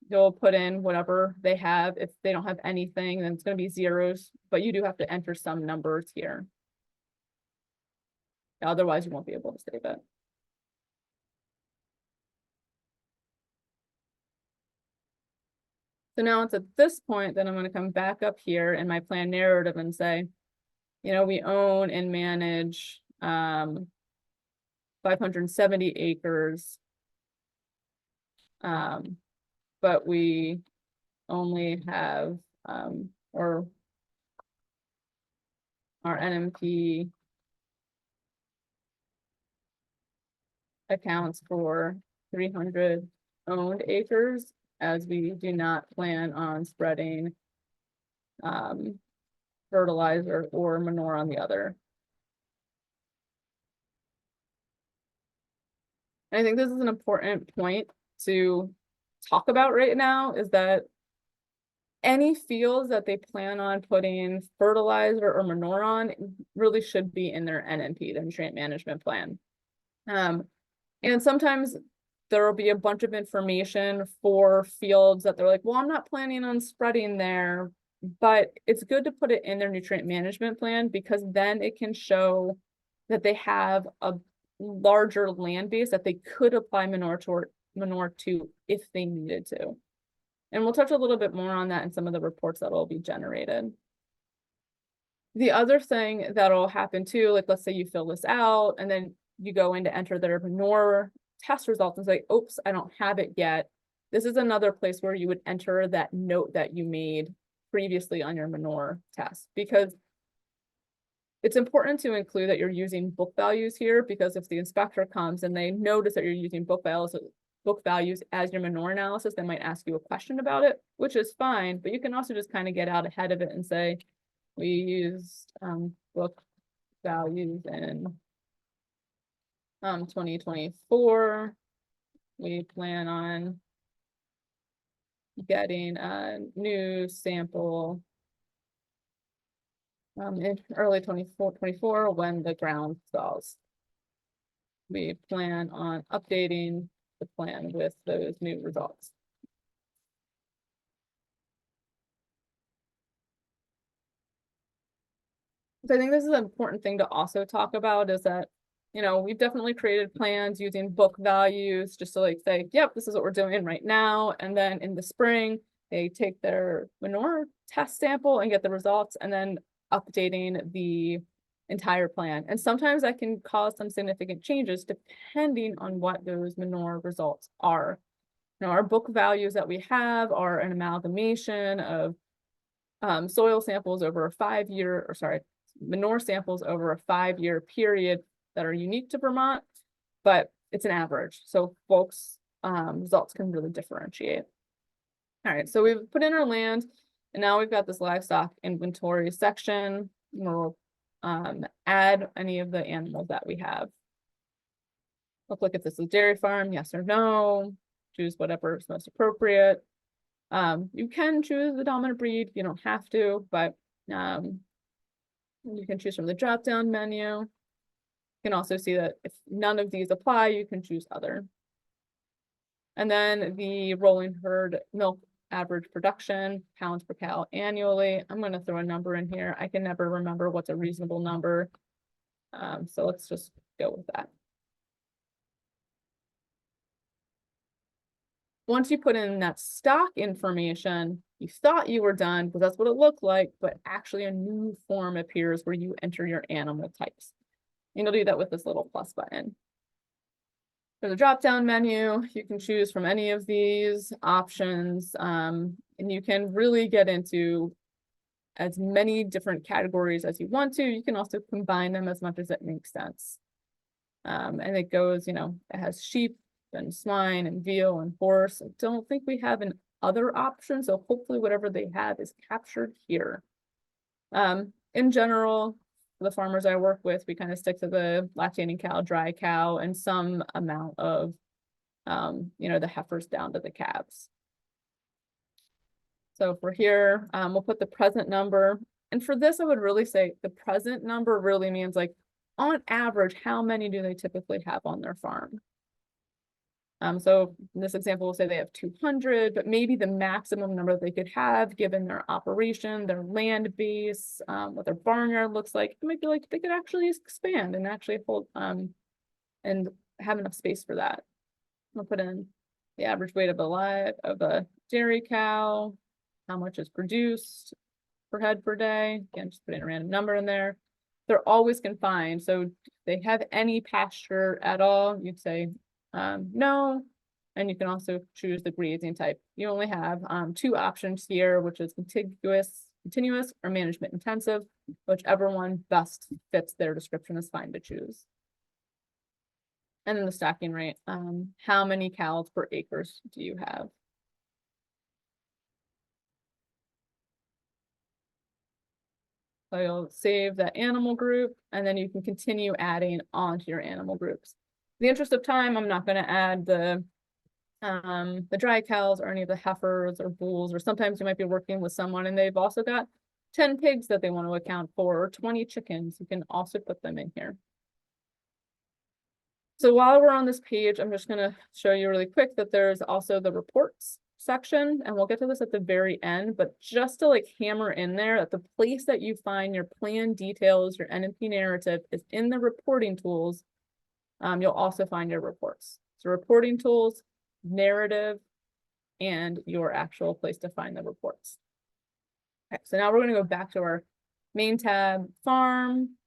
you'll put in whatever they have. If they don't have anything, then it's going to be zeros, but you do have to enter some numbers here. Otherwise, you won't be able to save it. So now it's at this point that I'm going to come back up here in my plan narrative and say, we own and manage 570 acres. But we only have, or our NMP accounts for 300 owned acres, as we do not plan on spreading fertilizer or manure on the other. And I think this is an important point to talk about right now is that any fields that they plan on putting fertilizer or manure on really should be in their NMP, their nutrient management plan. And sometimes there will be a bunch of information for fields that they're like, well, I'm not planning on spreading there, but it's good to put it in their nutrient management plan because then it can show that they have a larger land base that they could apply manure to if they needed to. And we'll touch a little bit more on that in some of the reports that will be generated. The other thing that'll happen too, like let's say you fill this out and then you go in to enter their manure test results and say, oops, I don't have it yet. This is another place where you would enter that note that you made previously on your manure test, because it's important to include that you're using book values here, because if the inspector comes and they notice that you're using book values as your manure analysis, they might ask you a question about it, which is fine, but you can also just kind of get out ahead of it and say, we used book values in 2024. We plan on getting a new sample in early 24 when the ground thaws. We plan on updating the plan with those new results. So I think this is an important thing to also talk about is that, you know, we've definitely created plans using book values just to like say, yep, this is what we're doing right now. And then in the spring, they take their manure test sample and get the results and then updating the entire plan. And sometimes that can cause some significant changes depending on what those manure results are. Now, our book values that we have are an amalgamation of soil samples over a 5-year, or sorry, manure samples over a 5-year period that are unique to Vermont, but it's an average. So folks' results can really differentiate. All right, so we've put in our land, and now we've got this livestock inventory section where we'll add any of the animals that we have. Let's look at this as dairy farm, yes or no, choose whatever is most appropriate. You can choose the dominant breed, you don't have to, but you can choose from the drop-down menu. You can also see that if none of these apply, you can choose other. And then the rolling herd milk average production, pounds per cow annually. I'm going to throw a number in here. I can never remember what's a reasonable number. So let's just go with that. Once you put in that stock information, you thought you were done because that's what it looked like, but actually a new form appears where you enter your animal types. And you'll do that with this little plus button. There's a drop-down menu. You can choose from any of these options, and you can really get into as many different categories as you want to. You can also combine them as much as it makes sense. And it goes, you know, it has sheep and swine and veal and horse. I don't think we have an other option, so hopefully whatever they have is captured here. In general, the farmers I work with, we kind of stick to the lactating cow, dry cow, and some amount of, you know, the heifers down to the calves. So for here, we'll put the present number. And for this, I would really say the present number really means like, on average, how many do they typically have on their farm? So in this example, we'll say they have 200, but maybe the maximum number they could have given their operation, their land base, what their barnyard looks like, it might be like they could actually expand and actually hold and have enough space for that. We'll put in the average weight of a dairy cow, how much is produced per head per day. Again, just put in a random number in there. They're always confined, so if they have any pasture at all, you'd say no, and you can also choose the grazing type. You only have 2 options here, which is continuous or management intensive. Whichever one best fits their description is fine to choose. And then the stocking rate, how many cows per acres do you have? So you'll save that animal group, and then you can continue adding onto your animal groups. In the interest of time, I'm not going to add the the dry cows or any of the heifers or bulls, or sometimes you might be working with someone and they've also got 10 pigs that they want to account for, or 20 chickens. You can also put them in here. So while we're on this page, I'm just gonna show you really quick that there's also the reports section, and we'll get to this at the very end, but just to like hammer in there that the place that you find your plan details, your NMP narrative is in the reporting tools. You'll also find your reports. So reporting tools, narrative, and your actual place to find the reports. Okay, so now we're gonna go back to our main tab, farm.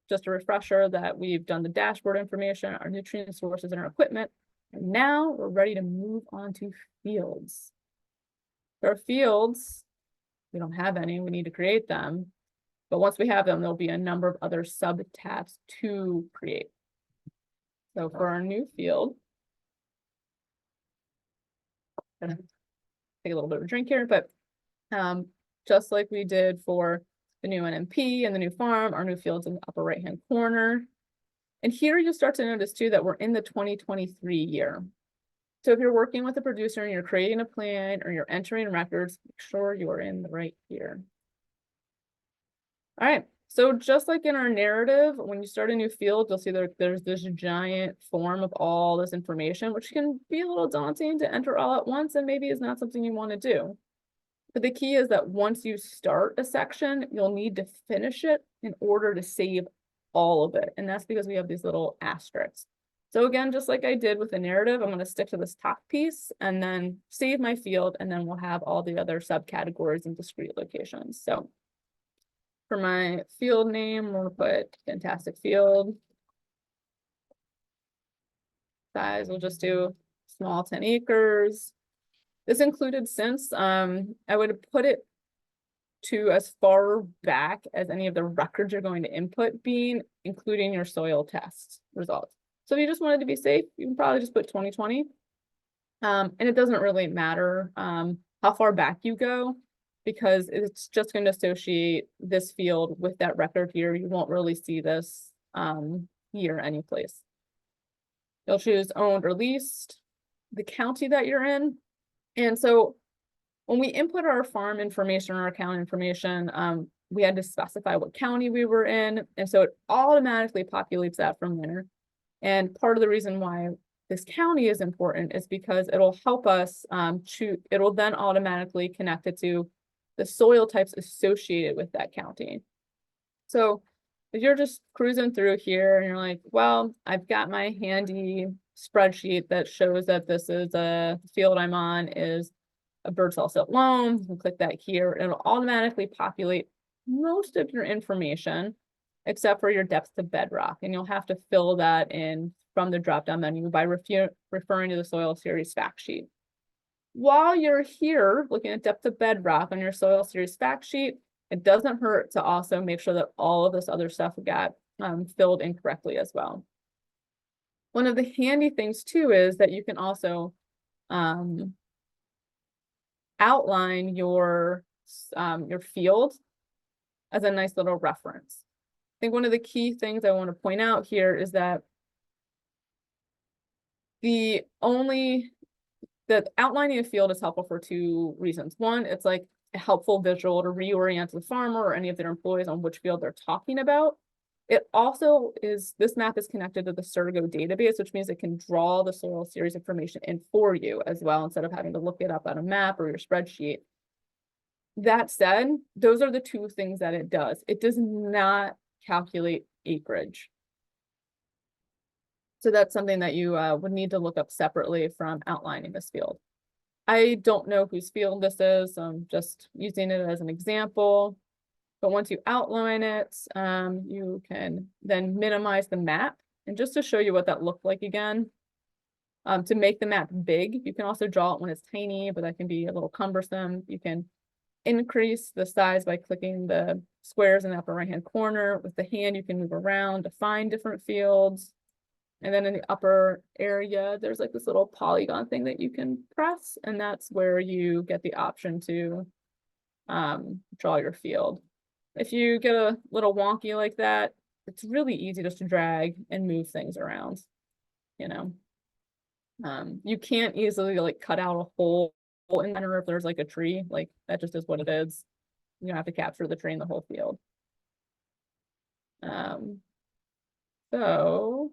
Just a refresher that we've done the dashboard information, our nutrient sources, and our equipment. And now we're ready to move on to fields. Our fields, we don't have any, we need to create them. But once we have them, there'll be a number of other sub tabs to create. So for our new field, gonna take a little bit of a drink here, but just like we did for the new NMP and the new farm, our new field's in the upper right-hand corner. And here you start to notice too that we're in the 2023 year. So if you're working with a producer and you're creating a plan or you're entering records, make sure you are in the right year. All right, so just like in our narrative, when you start a new field, you'll see there's this giant form of all this information, which can be a little daunting to enter all at once and maybe is not something you want to do. But the key is that once you start a section, you'll need to finish it in order to save all of it. And that's because we have these little asterisks. So again, just like I did with the narrative, I'm going to stick to this top piece and then save my field, and then we'll have all the other subcategories in discrete locations. So for my field name, we're going to put fantastic field. Size, we'll just do small 10 acres. This included since, I would put it to as far back as any of the records you're going to input being, including your soil test results. So if you just wanted to be safe, you can probably just put 2020. And it doesn't really matter how far back you go, because it's just going to associate this field with that record here. You won't really see this year anyplace. You'll choose owned or leased, the county that you're in. And so when we input our farm information or account information, we had to specify what county we were in. And so it automatically populates that from there. And part of the reason why this county is important is because it'll help us it'll then automatically connect it to the soil types associated with that county. So if you're just cruising through here and you're like, well, I've got my handy spreadsheet that shows that this is a field I'm on is a bird cell silt loam. You can click that here. It'll automatically populate most of your information except for your depth to bedrock. And you'll have to fill that in from the drop-down menu by referring to the soil series fact sheet. While you're here looking at depth to bedrock on your soil series fact sheet, it doesn't hurt to also make sure that all of this other stuff got filled in correctly as well. One of the handy things too is that you can also outline your field as a nice little reference. I think one of the key things I want to point out here is that outlining a field is helpful for two reasons. One, it's like a helpful visual to reorient the farmer or any of their employees on which field they're talking about. It also is, this map is connected to the Surgo database, which means it can draw the soil series information in for you as well, instead of having to look it up on a map or your spreadsheet. That said, those are the two things that it does. It does not calculate acreage. So that's something that you would need to look up separately from outlining this field. I don't know whose field this is, so I'm just using it as an example. But once you outline it, you can then minimize the map. And just to show you what that looked like again, to make the map big, you can also draw it when it's tiny, but that can be a little cumbersome. You can increase the size by clicking the squares in the upper right-hand corner. With the hand, you can move around to find different fields. And then in the upper area, there's like this little polygon thing that you can press, and that's where you get the option to draw your field. If you get a little wonky like that, it's really easy just to drag and move things around, you know. You can't easily like cut out a hole in center if there's like a tree, like that just is what it is. You don't have to capture the tree in the whole field. So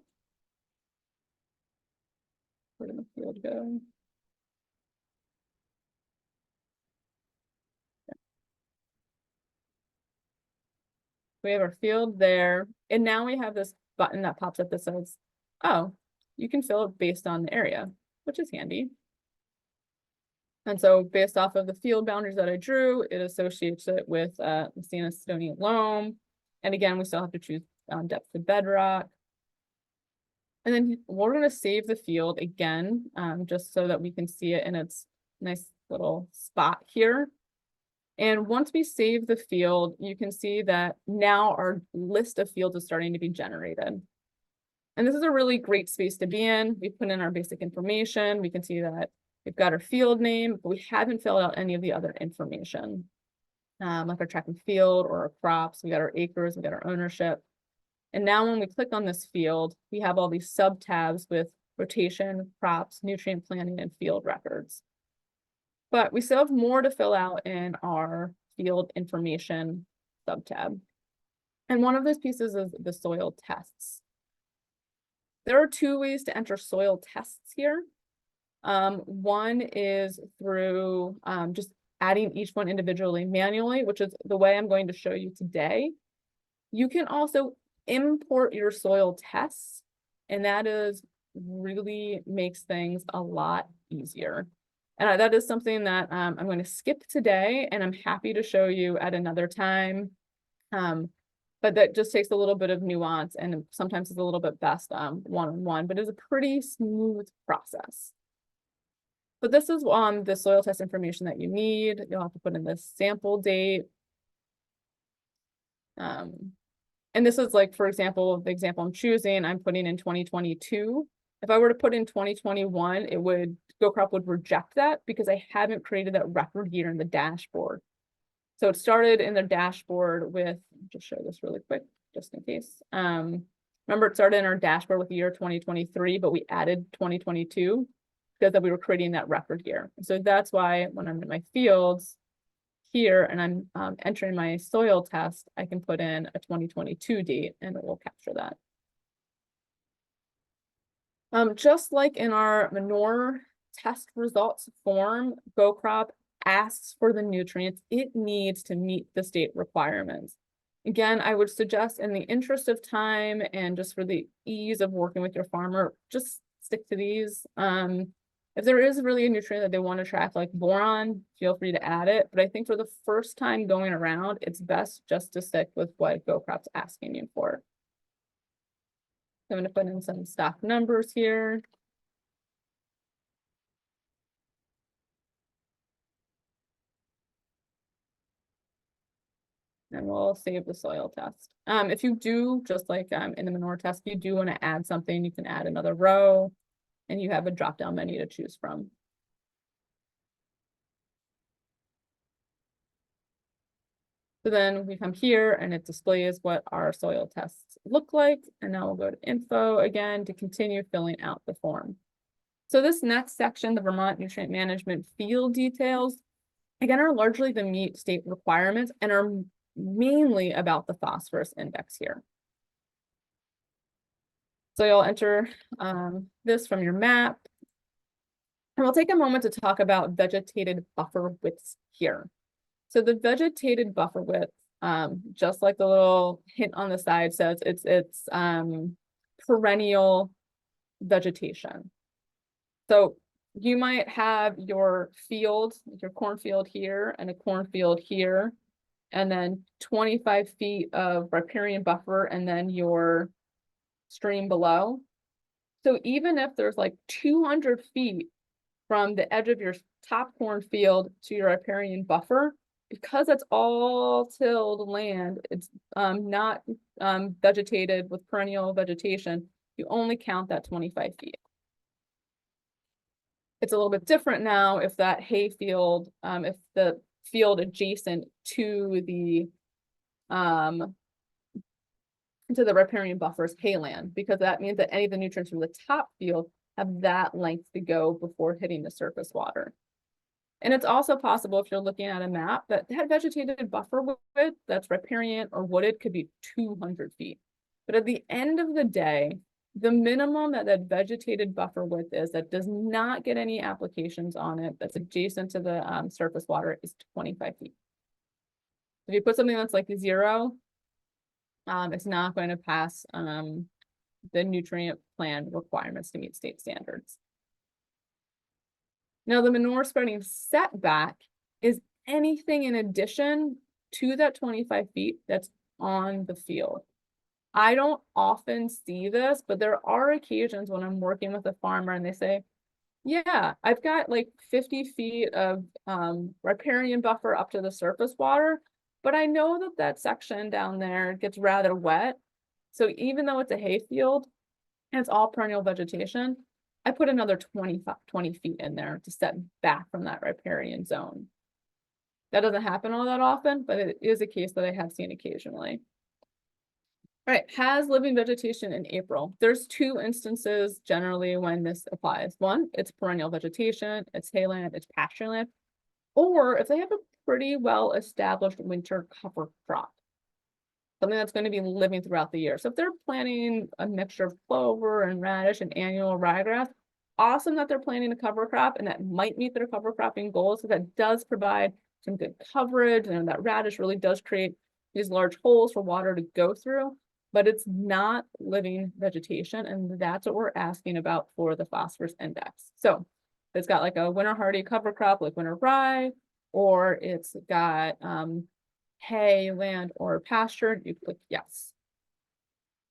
where did the field go? We have our field there, and now we have this button that pops up that says, oh, you can fill it based on the area, which is handy. And so based off of the field boundaries that I drew, it associates it with Messina stony loam. And again, we still have to choose depth to bedrock. And then we're going to save the field again, just so that we can see it in its nice little spot here. And once we save the field, you can see that now our list of fields is starting to be generated. And this is a really great space to be in. We put in our basic information. We can see that we've got our field name, but we haven't filled out any of the other information, like our track and field or our crops. We got our acres, we got our ownership. And now when we click on this field, we have all these sub tabs with rotation, crops, nutrient planning, and field records. But we still have more to fill out in our field information sub tab. And one of those pieces is the soil tests. There are two ways to enter soil tests here. One is through just adding each one individually manually, which is the way I'm going to show you today. You can also import your soil tests, and that is really makes things a lot easier. And that is something that I'm going to skip today, and I'm happy to show you at another time. But that just takes a little bit of nuance, and sometimes it's a little bit best one-on-one, but it's a pretty smooth process. But this is the soil test information that you need. You'll have to put in the sample date. And this is like, for example, the example I'm choosing, I'm putting in 2022. If I were to put in 2021, goCrop would reject that because I haven't created that record year in the dashboard. So it started in the dashboard with, just show this really quick, just in case. Remember, it started in our dashboard with the year 2023, but we added 2022 because that we were creating that record year. So that's why when I'm in my fields here and I'm entering my soil test, I can put in a 2022 date and it will capture that. Just like in our manure test results form, goCrop asks for the nutrients it needs to meet the state requirements. Again, I would suggest in the interest of time and just for the ease of working with your farmer, just stick to these. If there is really a nutrient that they want to track, like boron, feel free to add it. But I think for the first time going around, it's best just to stick with what goCrop's asking you for. I'm going to put in some stock numbers here. And we'll save the soil test. If you do, just like in the manure test, if you do want to add something, you can add another row and you have a drop-down menu to choose from. So then we come here and it displays what our soil tests look like. And now we'll go to info again to continue filling out the form. So this next section, the Vermont Nutrient Management field details, again, are largely to meet state requirements and are mainly about the phosphorus index here. So you'll enter this from your map. And we'll take a moment to talk about vegetated buffer widths here. So the vegetated buffer width, just like the little hint on the side says, it's perennial vegetation. So you might have your field, your cornfield here and a cornfield here, and then 25 feet of riparian buffer, and then your stream below. So even if there's like 200 feet from the edge of your top cornfield to your riparian buffer, because it's all tilled land, it's not vegetated with perennial vegetation, you only count that 25 feet. It's a little bit different now if that hay field, if the field adjacent to the riparian buffer is hayland, because that means that any of the nutrients from the top field have that length to go before hitting the surface water. And it's also possible, if you're looking at a map, that that vegetated buffer width that's riparian or wooded could be 200 feet. But at the end of the day, the minimum that that vegetated buffer width is that does not get any applications on it, that's adjacent to the surface water, is 25 feet. If you put something that's like 0, it's not going to pass the nutrient plan requirements to meet state standards. Now, the manure spreading setback is anything in addition to that 25 feet that's on the field. I don't often see this, but there are occasions when I'm working with a farmer and they say, yeah, I've got like 50 feet of riparian buffer up to the surface water, but I know that that section down there gets rather wet. So even though it's a hay field and it's all perennial vegetation, I put another 20 feet in there to set back from that riparian zone. That doesn't happen all that often, but it is a case that I have seen occasionally. All right, has living vegetation in April. There's 2 instances generally when this applies. One, it's perennial vegetation, it's hayland, it's pastureland, or if they have a pretty well-established winter cover crop, something that's going to be living throughout the year. So if they're planting a mixture of clover and radish and annual ryegrass, awesome that they're planting a cover crop, and that might meet their cover cropping goals. So that does provide some good coverage, and that radish really does create these large holes for water to go through, but it's not living vegetation, and that's what we're asking about for the phosphorus index. So it's got like a winter hardy cover crop like winter rye, or it's got hay, land, or pasture, you click yes.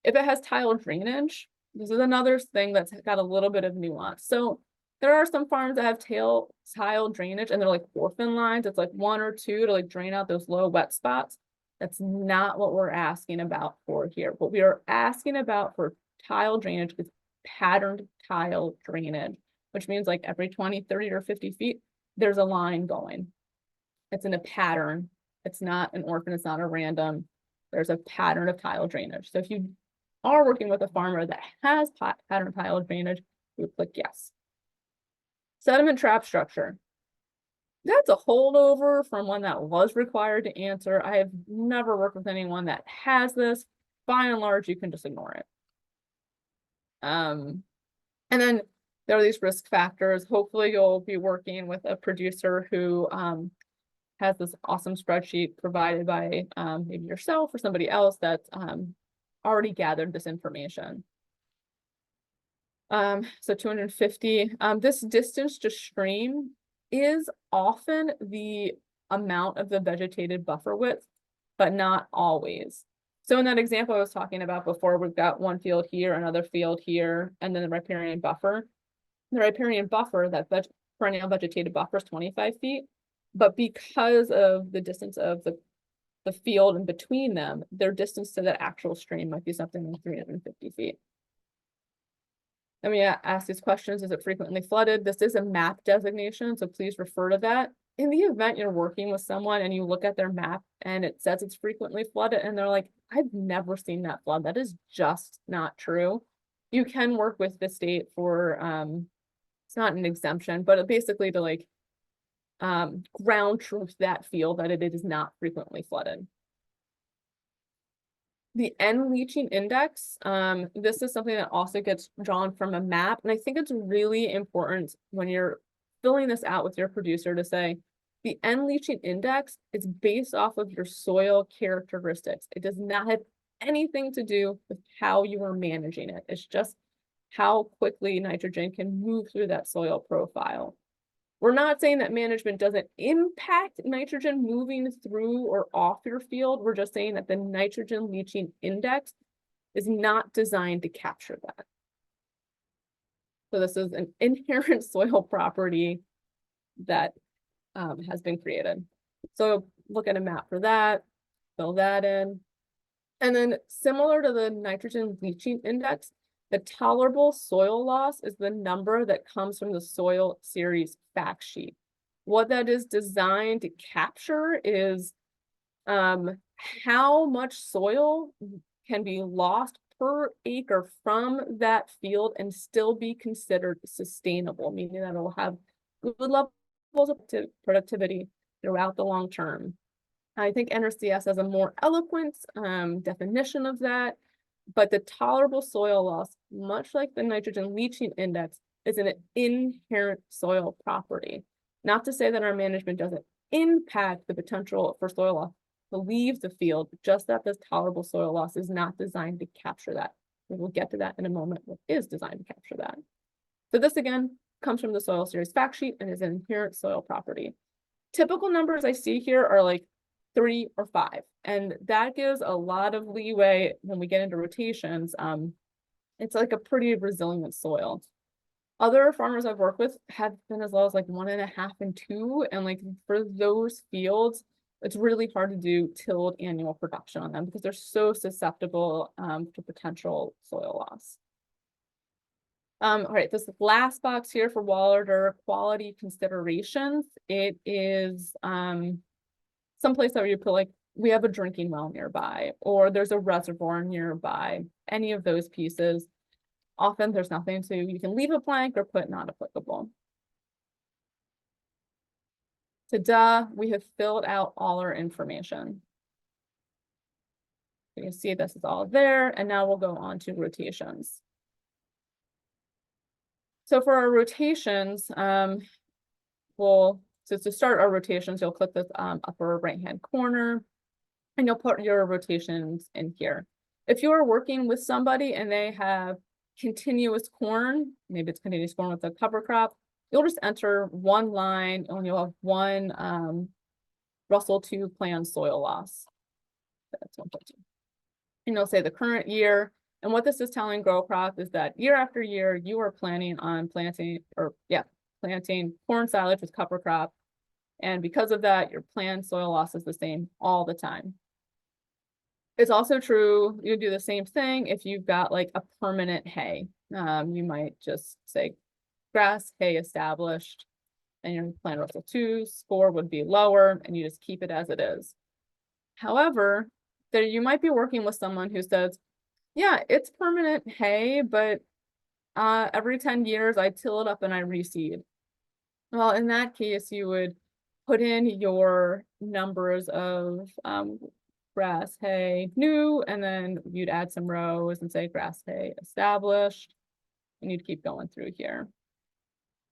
If it has tile drainage, this is another thing that's got a little bit of nuance. So there are some farms that have tile drainage, and they're like orphan lines. It's like 1 or 2 to like drain out those low wet spots. That's not what we're asking about for here. What we are asking about for tile drainage is patterned tile drainage, which means like every 20, 30, or 50 feet, there's a line going. It's in a pattern. It's not an orphan, it's not a random. There's a pattern of tile drainage. So if you are working with a farmer that has pattern tile drainage, you click yes. Sediment trap structure. That's a holdover from one that was required to answer. I have never worked with anyone that has this. By and large, you can just ignore it. And then there are these risk factors. Hopefully you'll be working with a producer who has this awesome spreadsheet provided by maybe yourself or somebody else that's already gathered this information. So 250, this distance to stream is often the amount of the vegetated buffer width, but not always. So in that example I was talking about before, we've got one field here, another field here, and then the riparian buffer. The riparian buffer, that perennial vegetated buffer, is 25 feet. But because of the distance of the field in between them, their distance to the actual stream might be something like 350 feet. Let me ask these questions. Is it frequently flooded? This is a map designation, so please refer to that. In the event you're working with someone and you look at their map and it says it's frequently flooded and they're like, I've never seen that flood, that is just not true. You can work with the state for, it's not an exemption, but basically to like ground truth that field that it is not frequently flooded. The N leaching index, this is something that also gets drawn from a map. And I think it's really important when you're filling this out with your producer to say, the N leaching index is based off of your soil characteristics. It does not have anything to do with how you are managing it. It's just how quickly nitrogen can move through that soil profile. We're not saying that management doesn't impact nitrogen moving through or off your field. We're just saying that the nitrogen leaching index is not designed to capture that. So this is an inherent soil property that has been created. So look at a map for that, fill that in. And then similar to the nitrogen leaching index, the tolerable soil loss is the number that comes from the soil series fact sheet. What that is designed to capture is how much soil can be lost per acre from that field and still be considered sustainable, meaning that it'll have good levels of productivity throughout the long term. I think NRCS has a more eloquent definition of that, but the tolerable soil loss, much like the nitrogen leaching index, is an inherent soil property. Not to say that our management doesn't impact the potential for soil loss to leave the field, just that this tolerable soil loss is not designed to capture that. We will get to that in a moment. What is designed to capture that? So this again comes from the soil series fact sheet and is an inherent soil property. Typical numbers I see here are like 3 or 5, and that gives a lot of leeway when we get into rotations. It's like a pretty resilient soil. Other farmers I've worked with have been as low as like 1.5 and 2, and like for those fields, it's really hard to do tilled annual production on them because they're so susceptible to potential soil loss. All right, this last box here for water quality considerations. It is someplace that you put like, we have a drinking well nearby, or there's a reservoir nearby, any of those pieces. Often there's nothing to, you can leave a blank or put not applicable. Ta-da, we have filled out all our information. You can see this is all there, and now we'll go on to rotations. So for our rotations, to start our rotations, you'll click this upper right-hand corner, and you'll put your rotations in here. If you're working with somebody and they have continuous corn, maybe it's continuous corn with a cover crop, you'll just enter one line and you'll have one Russell 2 planned soil loss. That's 1.2. And you'll say the current year. And what this is telling goCrop is that year after year, you are planning on planting corn silage with cover crop. And because of that, your planned soil loss is the same all the time. It's also true, you do the same thing if you've got like a permanent hay. You might just say grass, hay established, and your plant Russell 2 score would be lower, and you just keep it as it is. However, there you might be working with someone who says, yeah, it's permanent hay, but every 10 years I till it up and I reseed. Well, in that case, you would put in your numbers of grass, hay, new, and then you'd add some rows and say grass, hay, established, and you'd keep going through here.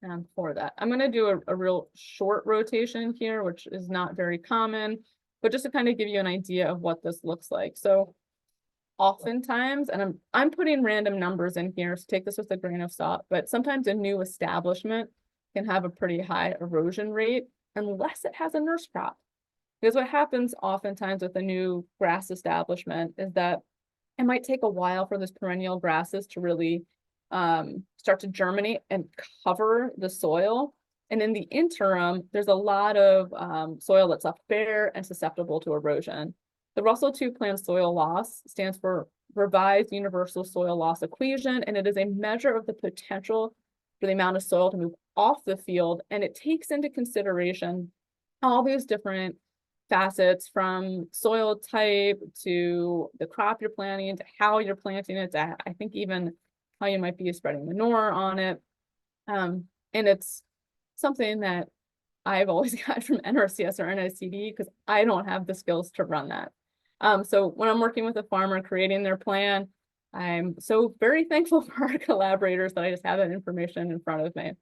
And for that, I'm going to do a real short rotation here, which is not very common, but just to kind of give you an idea of what this looks like. So oftentimes, and I'm putting random numbers in here, so take this with a grain of salt, but sometimes a new establishment can have a pretty high erosion rate unless it has a nurse crop. Because what happens oftentimes with a new grass establishment is that it might take a while for those perennial grasses to really start to germinate and cover the soil. And in the interim, there's a lot of soil that's left bare and susceptible to erosion. The Russell 2 planned soil loss stands for Revised Universal Soil Loss Equation, and it is a measure of the potential for the amount of soil to move off the field, and it takes into consideration all these different facets from soil type to the crop you're planting to how you're planting it to I think even how you might be spreading manure on it. And it's something that I've always got from NRCS or NICD because I don't have the skills to run that. So when I'm working with a farmer creating their plan, I'm so very thankful for our collaborators that I just have that information in front of me.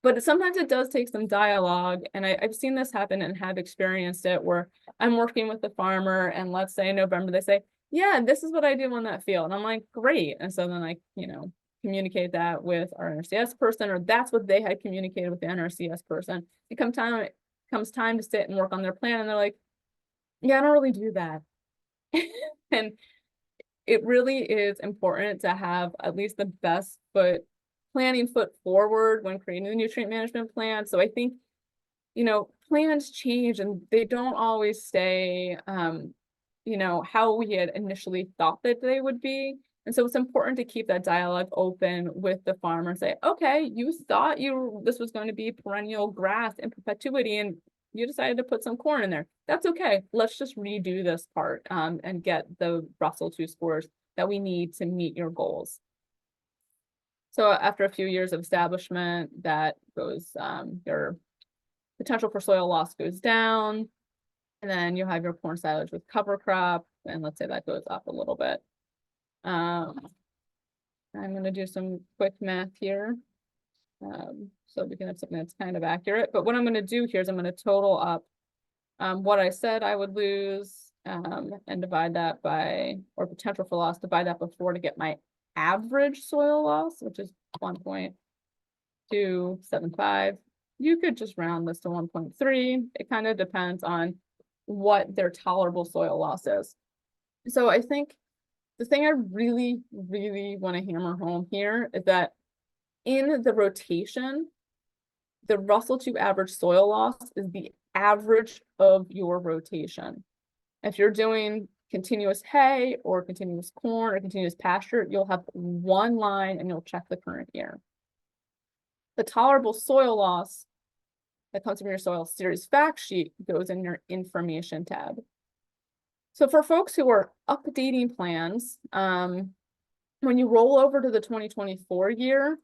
But sometimes it does take some dialogue, and I've seen this happen and have experienced it where I'm working with the farmer, and let's say in November they say, yeah, this is what I do on that field. And I'm like, great. And so then I, communicate that with our NRCS person, or that's what they had communicated with the NRCS person. It comes time to sit and work on their plan, and they're like, yeah, I don't really do that. And it really is important to have at least the best planning foot forward when creating the nutrient management plan. So I think, plans change and they don't always stay, how we had initially thought that they would be. And so it's important to keep that dialogue open with the farmer and say, okay, you thought this was going to be perennial grass in perpetuity and you decided to put some corn in there. That's okay. Let's just redo this part and get the Russell 2 scores that we need to meet your goals. So after a few years of establishment, that goes, your potential for soil loss goes down. And then you have your corn silage with cover crop, and let's say that goes up a little bit. I'm gonna do some quick math here. So we can have something that's kind of accurate, but what I'm gonna do here is I'm gonna total up what I said I would lose, and divide that by, or potential for loss, divide that before to get my average soil loss, which is 1.275. You could just round this to 1.3. It kind of depends on what their tolerable soil loss is. So I think the thing I really, really want to hammer home here is that in the rotation, the Russell 2 average soil loss is the average of your rotation. If you're doing continuous hay or continuous corn or continuous pasture, you'll have one line and you'll check the current year. The tolerable soil loss that comes from your soil series fact sheet goes in your information tab. So for folks who are updating plans, when you roll over to the 2024 year,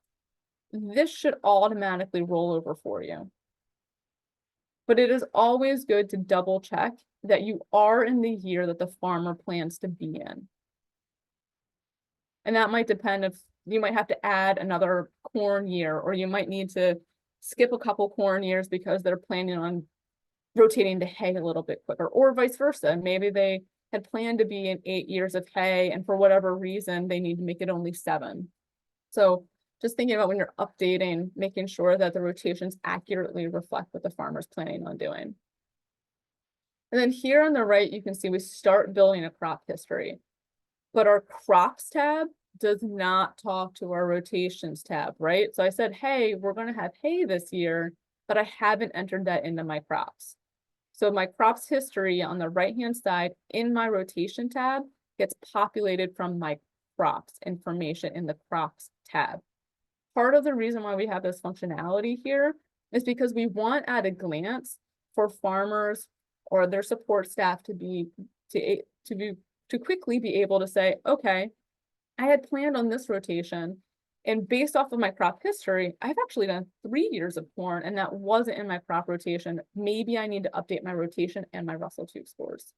this should automatically roll over for you. But it is always good to double check that you are in the year that the farmer plans to be in. And that might depend if you might have to add another corn year, or you might need to skip a couple corn years because they're planning on rotating to hay a little bit quicker, or vice versa. Maybe they had planned to be in 8 years of hay, and for whatever reason, they need to make it only 7. So just thinking about when you're updating, making sure that the rotations accurately reflect what the farmer's planning on doing. And then here on the right, you can see we start building a crop history, but our crops tab does not talk to our rotations tab, right? So I said, hey, we're going to have hay this year, but I haven't entered that into my crops. So my crops history on the right-hand side in my rotation tab gets populated from my crops information in the crops tab. Part of the reason why we have this functionality here is because we want at a glance for farmers or their support staff to quickly be able to say, okay, I had planned on this rotation, and based off of my crop history, I've actually done 3 years of corn, and that wasn't in my crop rotation. Maybe I need to update my rotation and my Russell 2 scores.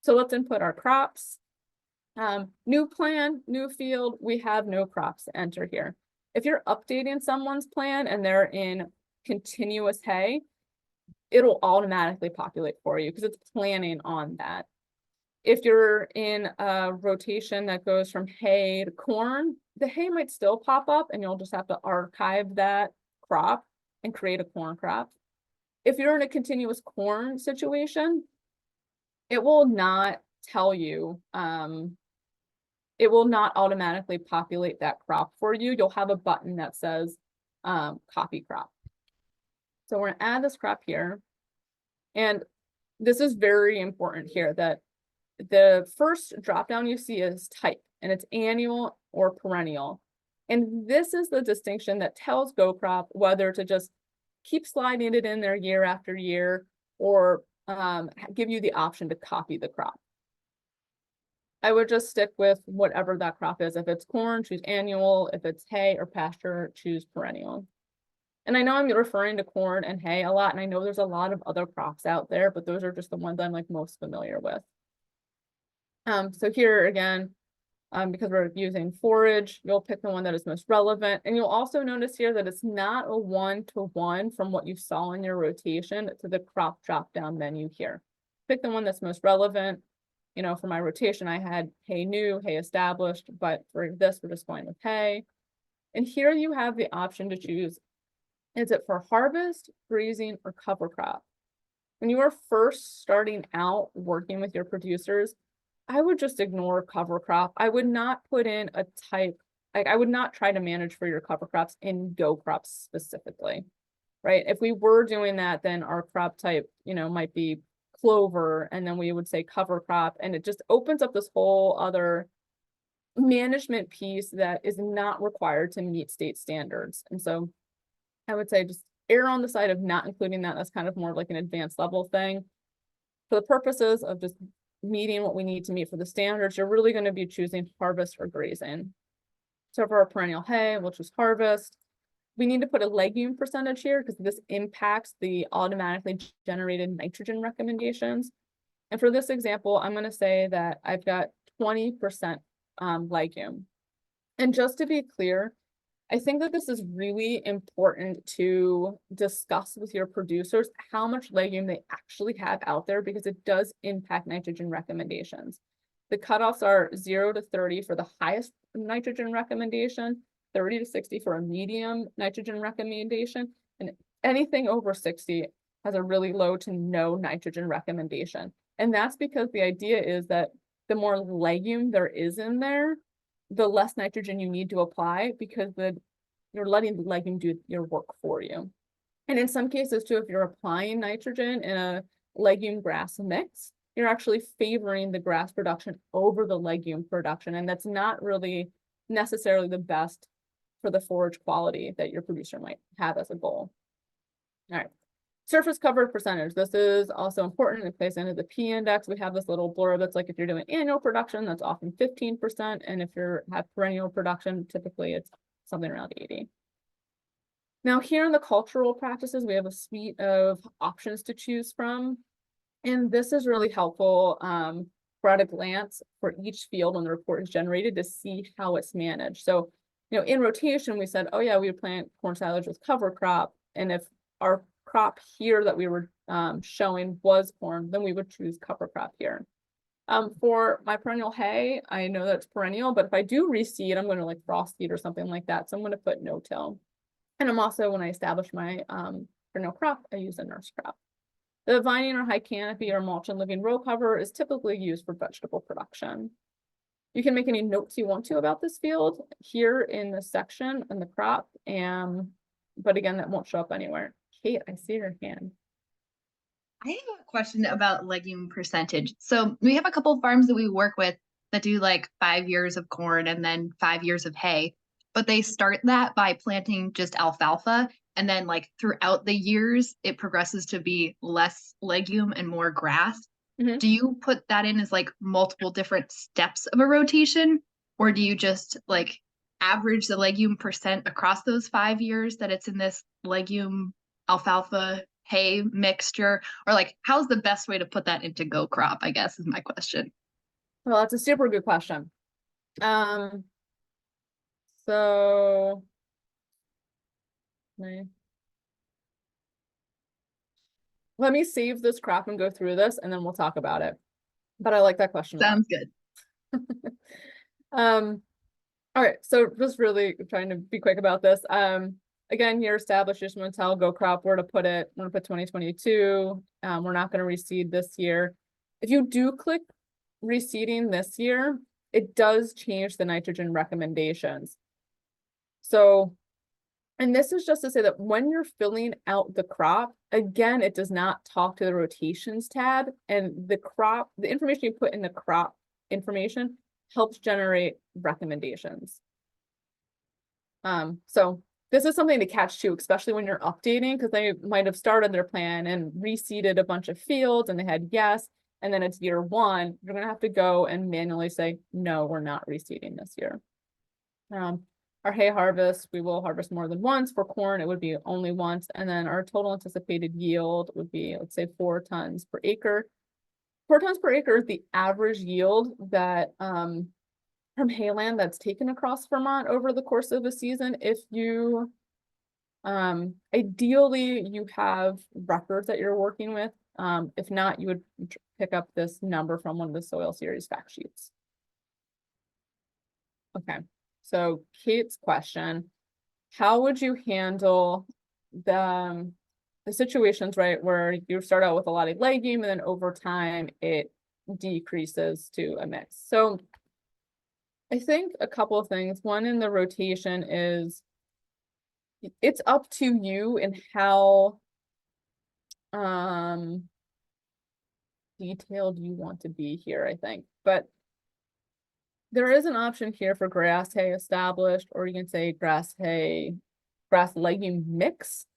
So let's input our crops. New plan, new field, we have no crops to enter here. If you're updating someone's plan and they're in continuous hay, it'll automatically populate for you because it's planning on that. If you're in a rotation that goes from hay to corn, the hay might still pop up and you'll just have to archive that crop and create a corn crop. If you're in a continuous corn situation, it will not tell you, it will not automatically populate that crop for you. You'll have a button that says copy crop. So we're gonna add this crop here. And this is very important here, that the first dropdown you see is type, and it's annual or perennial. And this is the distinction that tells goCrop whether to just keep sliding it in there year after year, or give you the option to copy the crop. I would just stick with whatever that crop is. If it's corn, choose annual. If it's hay or pasture, choose perennial. And I know I'm referring to corn and hay a lot, and I know there's a lot of other crops out there, but those are just the ones I'm like most familiar with. So here again, because we're using forage, you'll pick the one that is most relevant. And you'll also notice here that it's not a 1-to-1 from what you saw in your rotation to the crop drop-down menu here. Pick the one that's most relevant. You know, for my rotation, I had hay new, hay established, but for this, we're just going with hay. And here you have the option to choose, is it for harvest, grazing, or cover crop? When you are first starting out working with your producers, I would just ignore cover crop. I would not put in a type, like I would not try to manage for your cover crops in goCrop specifically, right? If we were doing that, then our crop type, you know, might be clover, and then we would say cover crop, and it just opens up this whole other management piece that is not required to meet state standards. And so I would say just err on the side of not including that. That's kind of more like an advanced level thing. For the purposes of just meeting what we need to meet for the standards, you're really going to be choosing harvest or grazing. So for our perennial hay, we'll choose harvest. We need to put a legume percentage here because this impacts the automatically generated nitrogen recommendations. And for this example, I'm going to say that I've got 20% legume. And just to be clear, I think that this is really important to discuss with your producers how much legume they actually have out there, because it does impact nitrogen recommendations. The cutoffs are 0 to 30 for the highest nitrogen recommendation, 30 to 60 for a medium nitrogen recommendation, and anything over 60 has a really low to no nitrogen recommendation. And that's because the idea is that the more legume there is in there, the less nitrogen you need to apply, because you're letting the legume do your work for you. And in some cases too, if you're applying nitrogen in a legume grass mix, you're actually favoring the grass production over the legume production. And that's not really necessarily the best for the forage quality that your producer might have as a goal. All right. Surface covered percentage. This is also important. It plays into the P index. We have this little blurb that's like, if you're doing annual production, that's often 15%. And if you have perennial production, typically it's something around 80. Now here in the cultural practices, we have a suite of options to choose from. And this is really helpful for at a glance for each field when the report is generated to see how it's managed. So, in rotation, we said, oh yeah, we would plant corn silage with cover crop. And if our crop here that we were showing was corn, then we would choose cover crop here. For my perennial hay, I know that's perennial, but if I do reseed, I'm going to like frost seed or something like that. So I'm going to put no-till. And I'm also, when I establish my perennial crop, I use a nurse crop. The vining or high canopy or mulch and living row cover is typically used for vegetable production. You can make any notes you want to about this field here in this section in the crop, but again, that won't show up anywhere. Kate, I see your hand. I have a question about legume percentage. So we have a couple of farms that we work with that do like 5 years of corn and then 5 years of hay, but they start that by planting just alfalfa. And then like throughout the years, it progresses to be less legume and more grass. Mhm. Do you put that in as like multiple different steps of a rotation? Or do you just like average the legume percent across those 5 years that it's in this legume alfalfa hay mixture? Or like, how's the best way to put that into goCrop, I guess is my question. Well, that's a super good question. So let me save this crop and go through this, and then we'll talk about it. But I like that question a lot. Sounds good. All right, so just really trying to be quick about this. Again, here established, just want to tell goCrop where to put it. I'm going to put 2022. We're not going to reseed this year. If you do click reseeding this year, it does change the nitrogen recommendations. So, and this is just to say that when you're filling out the crop, again, it does not talk to the rotations tab, and the information you put in the crop information helps generate recommendations. So this is something to catch too, especially when you're updating, because they might have started their plan and reseeded a bunch of fields and they had yes, and then it's year one. You're gonna have to go and manually say, no, we're not reseeding this year. Our hay harvest, we will harvest more than once. For corn, it would be only once. And then our total anticipated yield would be, let's say, 4 tons per acre. 4 tons per acre is the average yield that from hayland that's taken across Vermont over the course of a season. If you ideally you have records that you're working with. If not, you would pick up this number from one of the soil series fact sheets. Okay, so Kate's question, how would you handle the situations, right, where you start out with a lot of legume and then over time it decreases to a mix? So I think a couple of things. One, in the rotation is it's up to you and how detailed you want to be here, I think. But there is an option here for grass hay established, or you can say grass legume mix.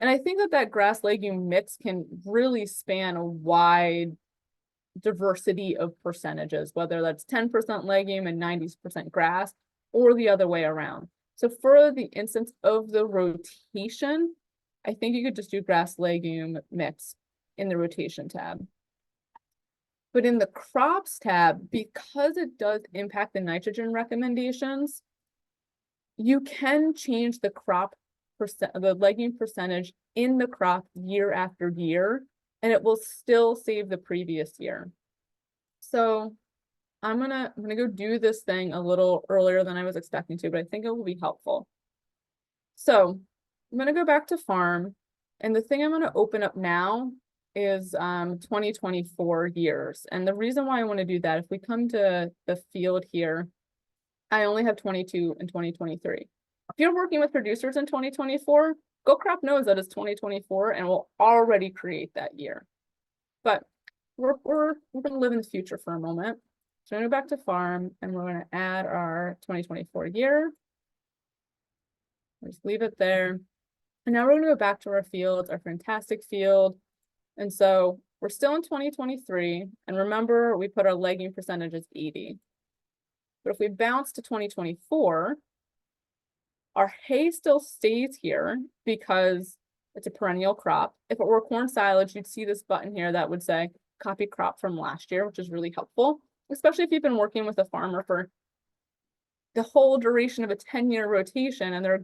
And I think that grass legume mix can really span a wide diversity of percentages, whether that's 10% legume and 90% grass, or the other way around. So for the instance of the rotation, I think you could just do grass legume mix in the rotation tab. But in the crops tab, because it does impact the nitrogen recommendations, you can change the the legume percentage in the crop year after year, and it will still save the previous year. So I'm gonna go do this thing a little earlier than I was expecting to, but I think it will be helpful. So I'm gonna go back to farm, and the thing I'm gonna open up now is 2024 years. And the reason why I want to do that, if we come to the field here, I only have 22 and 2023. If you're working with producers in 2024, goCrop knows that it's 2024 and will already create that year. But we're gonna live in the future for a moment. So I'm gonna go back to farm, and we're gonna add our 2024 year. Just leave it there. And now we're gonna go back to our fields, our fantastic field. And so we're still in 2023. And remember, we put our legume percentage as 80. But if we bounce to 2024, our hay still stays here because it's a perennial crop. If it were corn silage, you'd see this button here that would say copy crop from last year, which is really helpful, especially if you've been working with a farmer for the whole duration of a 10-year rotation and they're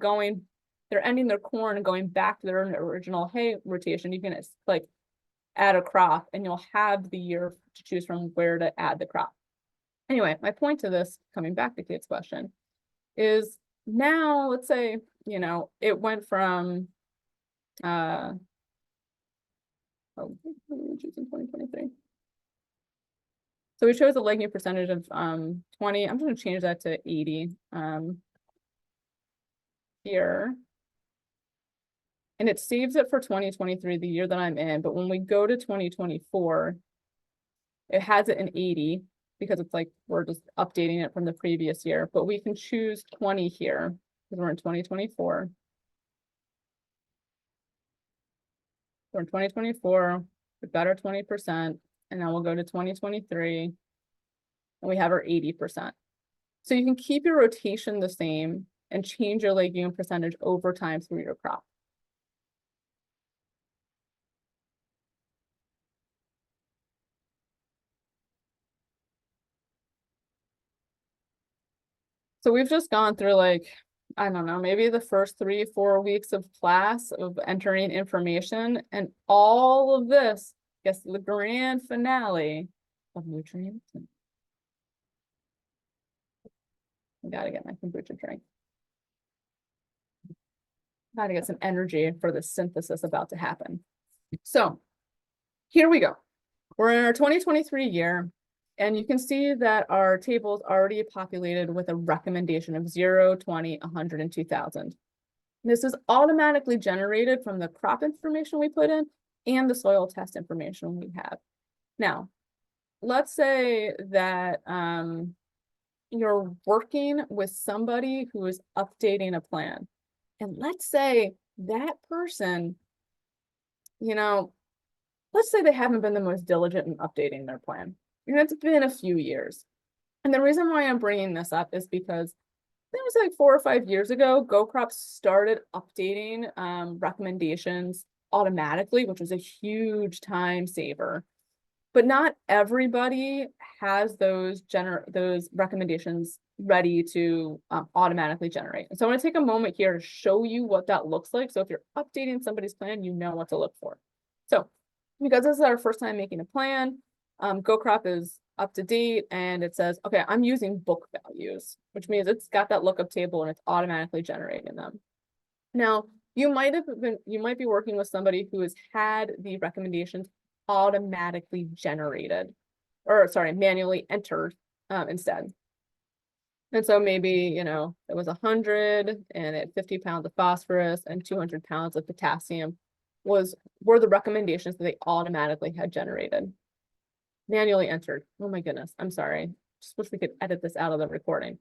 ending their corn and going back to their original hay rotation. You can like add a crop and you'll have the year to choose from where to add the crop. Anyway, my point to this, coming back to Kate's question, is now let's say, you know, it went from choosing 2023. So we chose a legume percentage of 20. I'm going to change that to 80 here. And it saves it for 2023, the year that I'm in. But when we go to 2024, it has it in 80 because it's like we're just updating it from the previous year. But we can choose 20 here because we're in 2024. We're in 2024, we've got our 20%, and now we'll go to 2023, and we have our 80%. So you can keep your rotation the same and change your legume percentage over time through your crop. So we've just gone through, like, I don't know, maybe the first 3-4 weeks of class of entering information, and all of this gets to the grand finale of nutrients. I gotta get my kombucha drink. Gotta get some energy for the synthesis about to happen. So here we go. We're in our 2023 year. And you can see that our table is already populated with a recommendation of 0, 20, 100, and 2000. This is automatically generated from the crop information we put in and the soil test information we have. Now, let's say that you're working with somebody who is updating a plan. And let's say that person, you know, let's say they haven't been the most diligent in updating their plan. And it's been a few years. And the reason why I'm bringing this up is because it was like 4 or 5 years ago, goCrop started updating recommendations automatically, which was a huge time saver. But not everybody has those recommendations ready to automatically generate. And so I want to take a moment here to show you what that looks like. So if you're updating somebody's plan, you know what to look for. So because this is our first time making a plan, goCrop is up to date and it says, okay, I'm using book values, which means it's got that lookup table and it's automatically generating them. Now, you might be working with somebody who has had the recommendations automatically generated, or sorry, manually entered instead. And so maybe, you know, it was 100 and at 50 pounds of phosphorus and 200 pounds of potassium were the recommendations that they automatically had generated. Manually entered. Oh my goodness, I'm sorry. Just wish we could edit this out of the recording.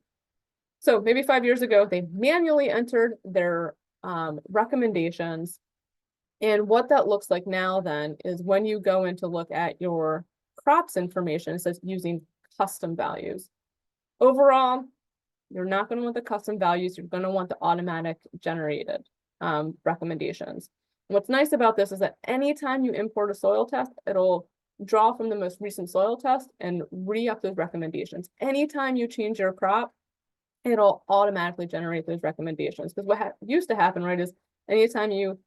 So maybe 5 years ago, they manually entered their recommendations. And what that looks like now then is when you go in to look at your crops information, it says using custom values. Overall, you're not going to want the custom values. You're going to want the automatic generated recommendations. What's nice about this is that anytime you import a soil test, it'll draw from the most recent soil test and re-up those recommendations. Anytime you change your crop, it'll automatically generate those recommendations. Because what used to happen, right, is anytime you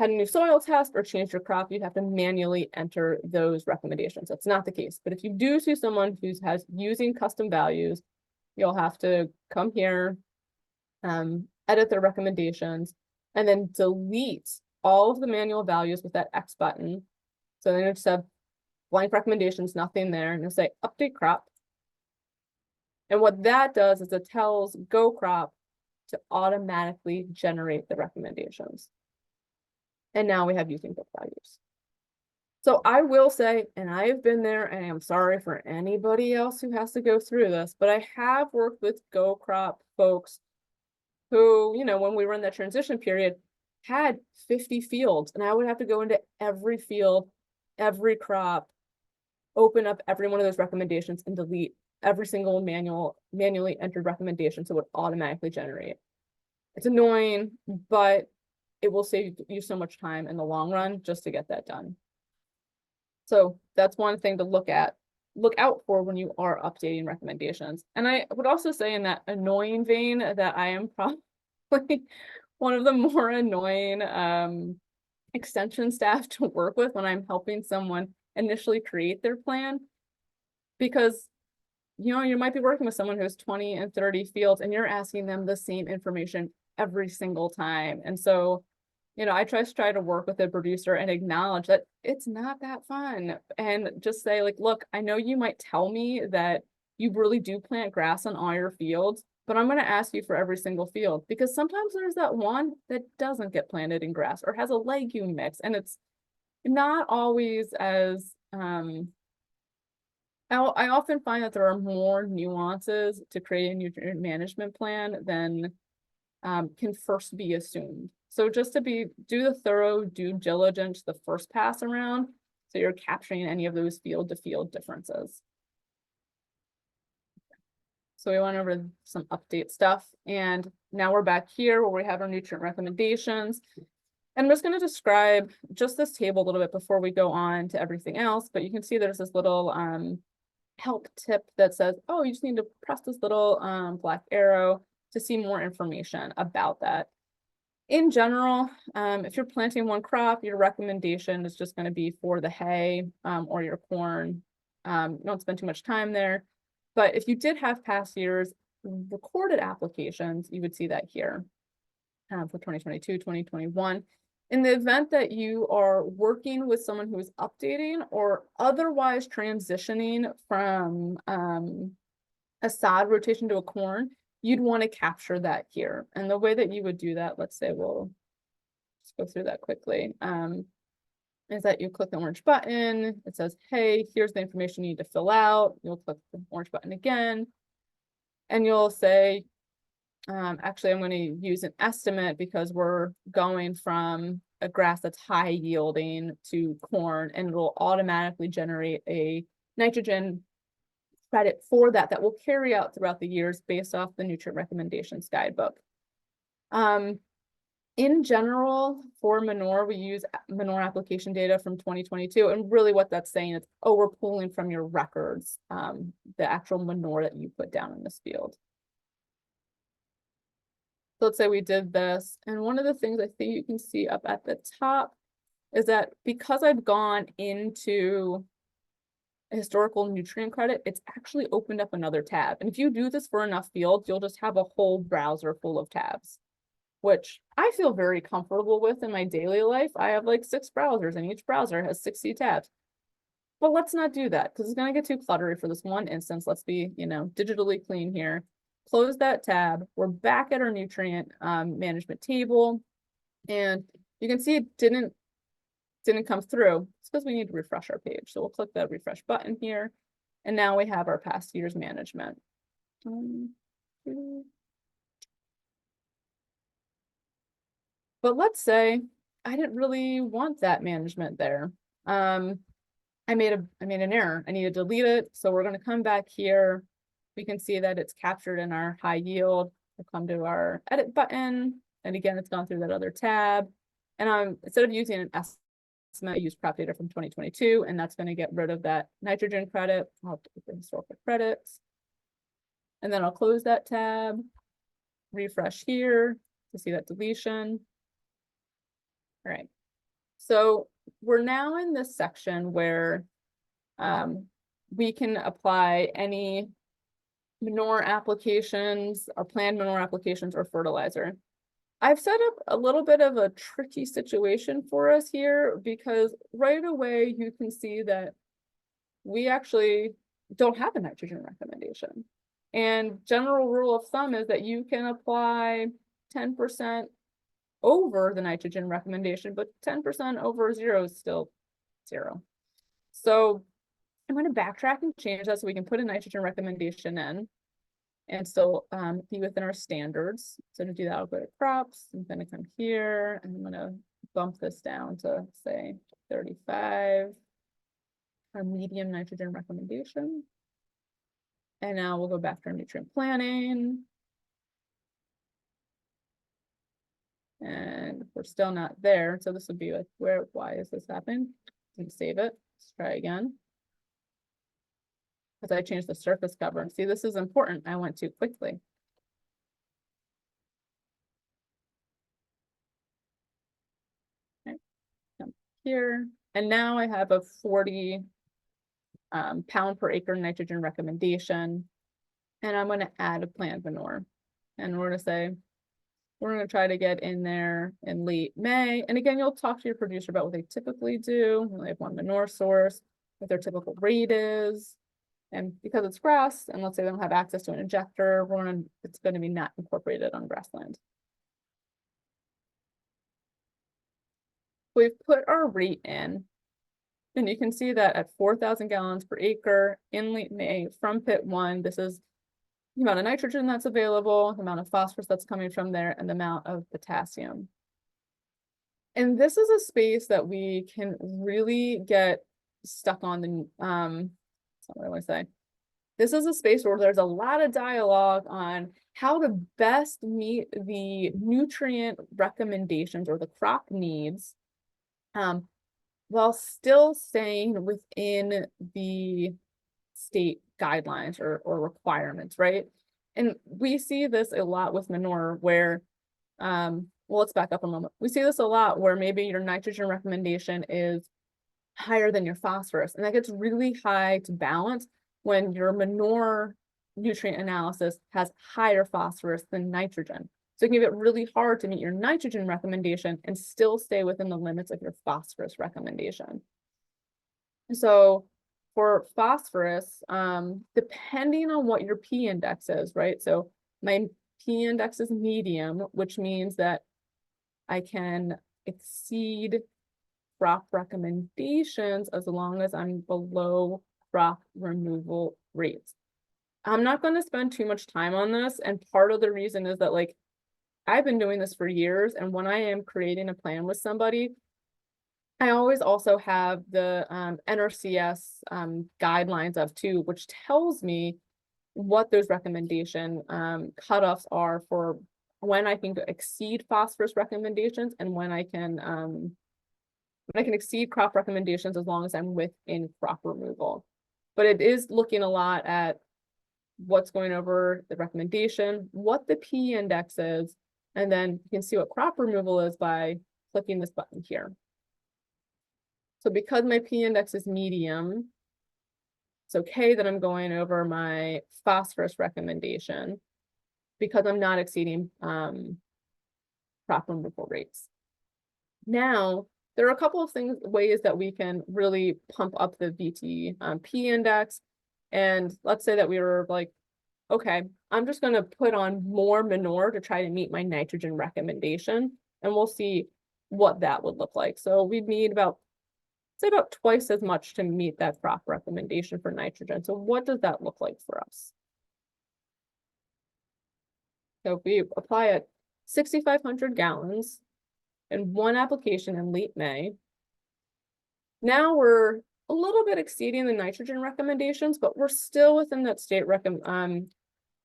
had a new soil test or changed your crop, you'd have to manually enter those recommendations. That's not the case. But if you do see someone who has using custom values, you'll have to come here, edit their recommendations, and then delete all of the manual values with that X button. So then you just have blank recommendations, nothing there, and you'll say update crop. And what that does is it tells goCrop to automatically generate the recommendations. And now we have using book values. So I will say, and I have been there, and I'm sorry for anybody else who has to go through this, but I have worked with goCrop folks who, you know, when we were in that transition period, had 50 fields, and I would have to go into every field, every crop, open up every one of those recommendations and delete every single manually entered recommendation so it would automatically generate. It's annoying, but it will save you so much time in the long run just to get that done. So that's one thing to look out for when you are updating recommendations. And I would also say in that annoying vein that I am probably one of the more annoying extension staff to work with when I'm helping someone initially create their plan. Because, you know, you might be working with someone who has 20 and 30 fields and you're asking them the same information every single time. And so, you know, I try to work with a producer and acknowledge that it's not that fun, and just say like, look, I know you might tell me that you really do plant grass on all your fields, but I'm going to ask you for every single field, because sometimes there's that one that doesn't get planted in grass or has a legume mix, and it's not always as, I often find that there are more nuances to create a nutrient management plan than can first be assumed. So just to do the thorough due diligence the first pass around, so you're capturing any of those field to field differences. So we went over some update stuff, and now we're back here where we have our nutrient recommendations. And I'm just going to describe just this table a little bit before we go on to everything else, but you can see there's this little help tip that says, oh, you just need to press this little black arrow to see more information about that. In general, if you're planting one crop, your recommendation is just going to be for the hay or your corn. Don't spend too much time there. But if you did have past years recorded applications, you would see that here for 2022, 2021. In the event that you are working with someone who is updating or otherwise transitioning from a sod rotation to a corn, you'd want to capture that here. And the way that you would do that, let's say we'll just go through that quickly, is that you click the orange button. It says, hey, here's the information you need to fill out. You'll click the orange button again, and you'll say, actually, I'm going to use an estimate because we're going from a grass that's high yielding to corn, and it'll automatically generate a nitrogen credit for that will carry out throughout the years based off the nutrient recommendations guidebook. In general, for manure, we use manure application data from 2022, and really what that's saying is, oh, we're pulling from your records, the actual manure that you put down in this field. So let's say we did this, and one of the things I think you can see up at the top is that because I've gone into a historical nutrient credit, it's actually opened up another tab. And if you do this for enough fields, you'll just have a whole browser full of tabs, which I feel very comfortable with in my daily life. I have like 6 browsers, and each browser has 60 tabs. But let's not do that, because it's going to get too cluttery for this one instance. Let's be, you know, digitally clean here. Close that tab. We're back at our nutrient management table, and you can see it didn't come through. It's because we need to refresh our page. So we'll click that refresh button here, and now we have our past year's management. But let's say I didn't really want that management there. I made an error. I need to delete it. So we're going to come back here. We can see that it's captured in our high yield. We'll come to our edit button. And again, it's gone through that other tab. And instead of using an estimate, I use crop data from 2022, and that's going to get rid of that nitrogen credit. I'll have to put the historical credits. And then I'll close that tab, refresh here to see that deletion. All right. So we're now in this section where we can apply any manure applications or planned manure applications or fertilizer. I've set up a little bit of a tricky situation for us here because right away you can see that we actually don't have a nitrogen recommendation. And general rule of thumb is that you can apply 10% over the nitrogen recommendation, but 10% over 0 is still 0. So I'm going to backtrack and change that so we can put a nitrogen recommendation in and still be within our standards. So to do that, I'll go to crops. I'm going to come here and I'm going to bump this down to say 35, our medium nitrogen recommendation. And now we'll go back to our nutrient planning. And we're still not there. So this would be like, why is this happening? Didn't save it. Let's try again. Because I changed the surface cover. And see, this is important. I went too quickly. Okay. Come here. And now I have a 40 pound per acre nitrogen recommendation. And I'm going to add a plant manure. And we're going to say, we're going to try to get in there in late May. And again, you'll talk to your producer about what they typically do. They have one manure source, what their typical rate is. And because it's grass, and let's say they don't have access to an injector, it's going to be not incorporated on grassland. We've put our rate in, and you can see that at 4,000 gallons per acre in late May from pit 1, this is the amount of nitrogen that's available, the amount of phosphorus that's coming from there, and the amount of potassium. And this is a space that we can really get stuck on the, that's not what I want to say. This is a space where there's a lot of dialogue on how to best meet the nutrient recommendations or the crop needs, while still staying within the state guidelines or requirements, right? And we see this a lot with manure where, well, let's back up a moment. We see this a lot where maybe your nitrogen recommendation is higher than your phosphorus, and that gets really high to balance when your manure nutrient analysis has higher phosphorus than nitrogen. So it can get really hard to meet your nitrogen recommendation and still stay within the limits of your phosphorus recommendation. So for phosphorus, depending on what your P index is, right? So my P index is medium, which means that I can exceed crop recommendations as long as I'm below crop removal rates. I'm not going to spend too much time on this, and part of the reason is that, like, I've been doing this for years, and when I am creating a plan with somebody, I always also have the NRCS guidelines of too, which tells me what those recommendation cutoffs are for when I can exceed phosphorus recommendations and when I can exceed crop recommendations as long as I'm within crop removal. But it is looking a lot at what's going over the recommendation, what the P index is, and then you can see what crop removal is by clicking this button here. So because my P index is medium, it's okay that I'm going over my phosphorus recommendation because I'm not exceeding crop removal rates. Now, there are a couple of ways that we can really pump up the VT P index. And let's say that we were like, okay, I'm just going to put on more manure to try to meet my nitrogen recommendation, and we'll see what that would look like. So we'd need about twice as much to meet that crop recommendation for nitrogen. So what does that look like for us? So if we apply at 6,500 gallons in one application in late May, now we're a little bit exceeding the nitrogen recommendations, but we're still within that state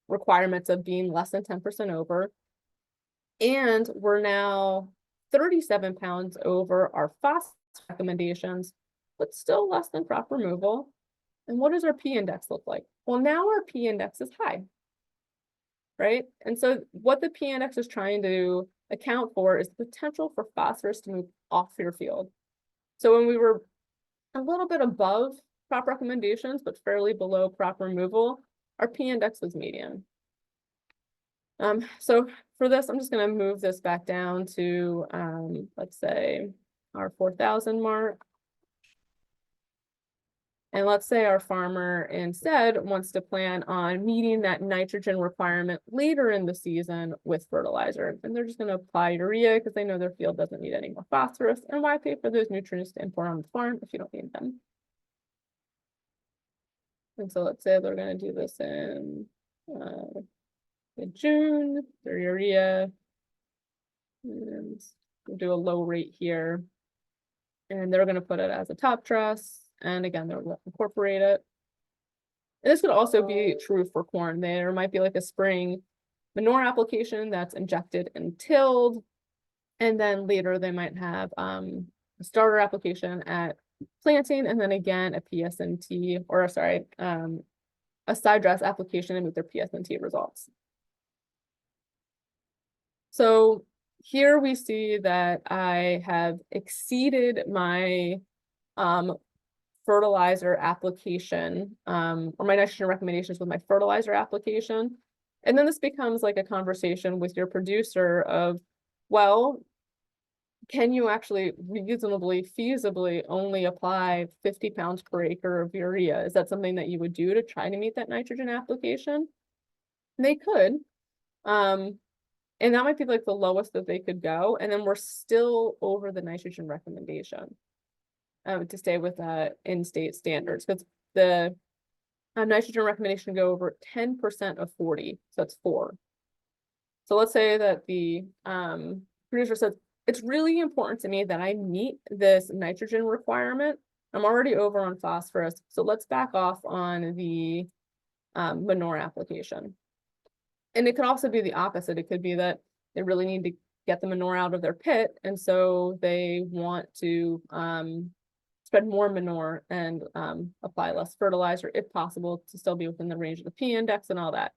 requirements of being less than 10% over. And we're now 37 pounds over our phosphorus recommendations, but still less than crop removal. And what does our P index look like? Well, now our P index is high, right? And so what the P index is trying to account for is the potential for phosphorus to move off your field. So when we were a little bit above crop recommendations, but fairly below crop removal, our P index was medium. So for this, I'm just going to move this back down to, let's say, our 4,000 mark. And let's say our farmer instead wants to plan on meeting that nitrogen requirement later in the season with fertilizer. And they're just going to apply urea because they know their field doesn't need any more phosphorus. And why pay for those nutrients to import on the farm if you don't need them? And so let's say they're going to do this in June, their urea. And we'll do a low rate here. And they're going to put it as a top dress. And again, they'll incorporate it. And this could also be true for corn. There might be like a spring manure application that's injected and tilled. And then later they might have a starter application at planting, and then again a PSNT, or sorry, a side dress application and with their PSNT results. So here we see that I have exceeded my fertilizer application, or my nitrogen recommendations with my fertilizer application. And then this becomes like a conversation with your producer of, well, can you actually reasonably, feasibly only apply 50 pounds per acre of urea? Is that something that you would do to try to meet that nitrogen application? And they could. And that might be like the lowest that they could go. And then we're still over the nitrogen recommendation to stay with in-state standards, because the nitrogen recommendation go over 10% of 40. So that's 4. So let's say that the producer says, it's really important to me that I meet this nitrogen requirement. I'm already over on phosphorus. So let's back off on the manure application. And it could also be the opposite. It could be that they really need to get the manure out of their pit. And so they want to spread more manure and apply less fertilizer if possible to still be within the range of the P index and all that.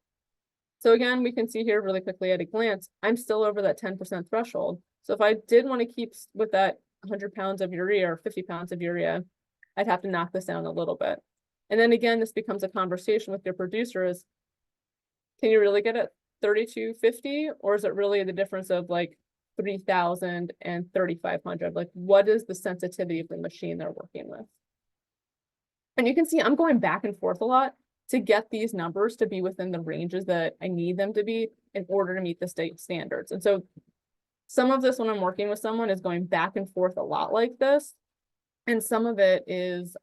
So again, we can see here really quickly at a glance, I'm still over that 10% threshold. So if I did want to keep with that 100 pounds of urea or 50 pounds of urea, I'd have to knock this down a little bit. And then again, this becomes a conversation with your producer is, can you really get it 3250, or is it really the difference of like 3,000 and 3,500? Like, what is the sensitivity of the machine they're working with? And you can see I'm going back and forth a lot to get these numbers to be within the ranges that I need them to be in order to meet the state standards. And so some of this when I'm working with someone is going back and forth a lot like this. And some of it is,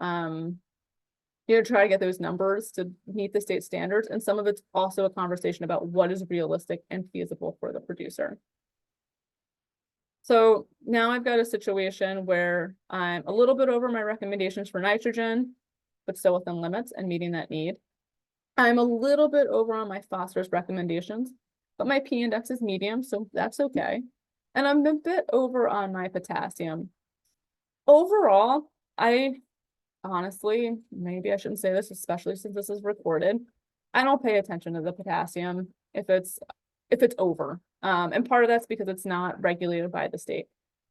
try to get those numbers to meet the state standards. And some of it's also a conversation about what is realistic and feasible for the producer. So now I've got a situation where I'm a little bit over my recommendations for nitrogen, but still within limits and meeting that need. I'm a little bit over on my phosphorus recommendations, but my P index is medium, so that's okay. And I'm a bit over on my potassium. Overall, I honestly, maybe I shouldn't say this, especially since this is recorded, I don't pay attention to the potassium if it's over. And part of that's because it's not regulated by the state.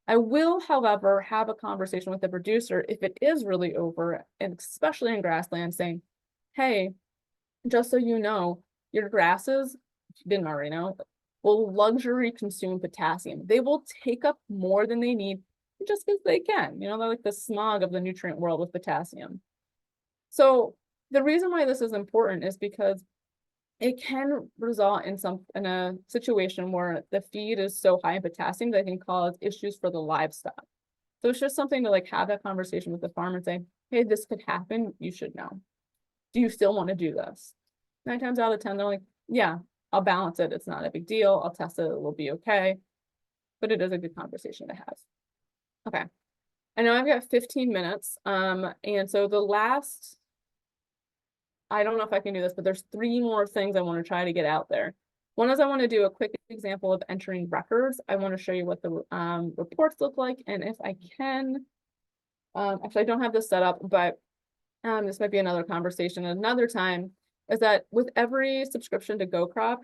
I will, however, have a conversation with the producer if it is really over, and especially in grassland, saying, hey, just so you know, your grasses, if you didn't already know, will luxury consume potassium. They will take up more than they need just because they can. They're like the smog of the nutrient world with potassium. So the reason why this is important is because it can result in a situation where the feed is so high in potassium that it can cause issues for the livestock. So it's just something to like have that conversation with the farmer and say, hey, this could happen, you should know. Do you still want to do this? 9 times out of 10, they're like, yeah, I'll balance it. It's not a big deal. I'll test it. It will be okay. But it is a good conversation to have. Okay. I know I've got 15 minutes, and so the last, I don't know if I can do this, but there's 3 more things I want to try to get out there. One is I want to do a quick example of entering records. I want to show you what the reports look like, and if I can, actually I don't have this set up, but this might be another conversation another time, is that with every subscription to goCrop,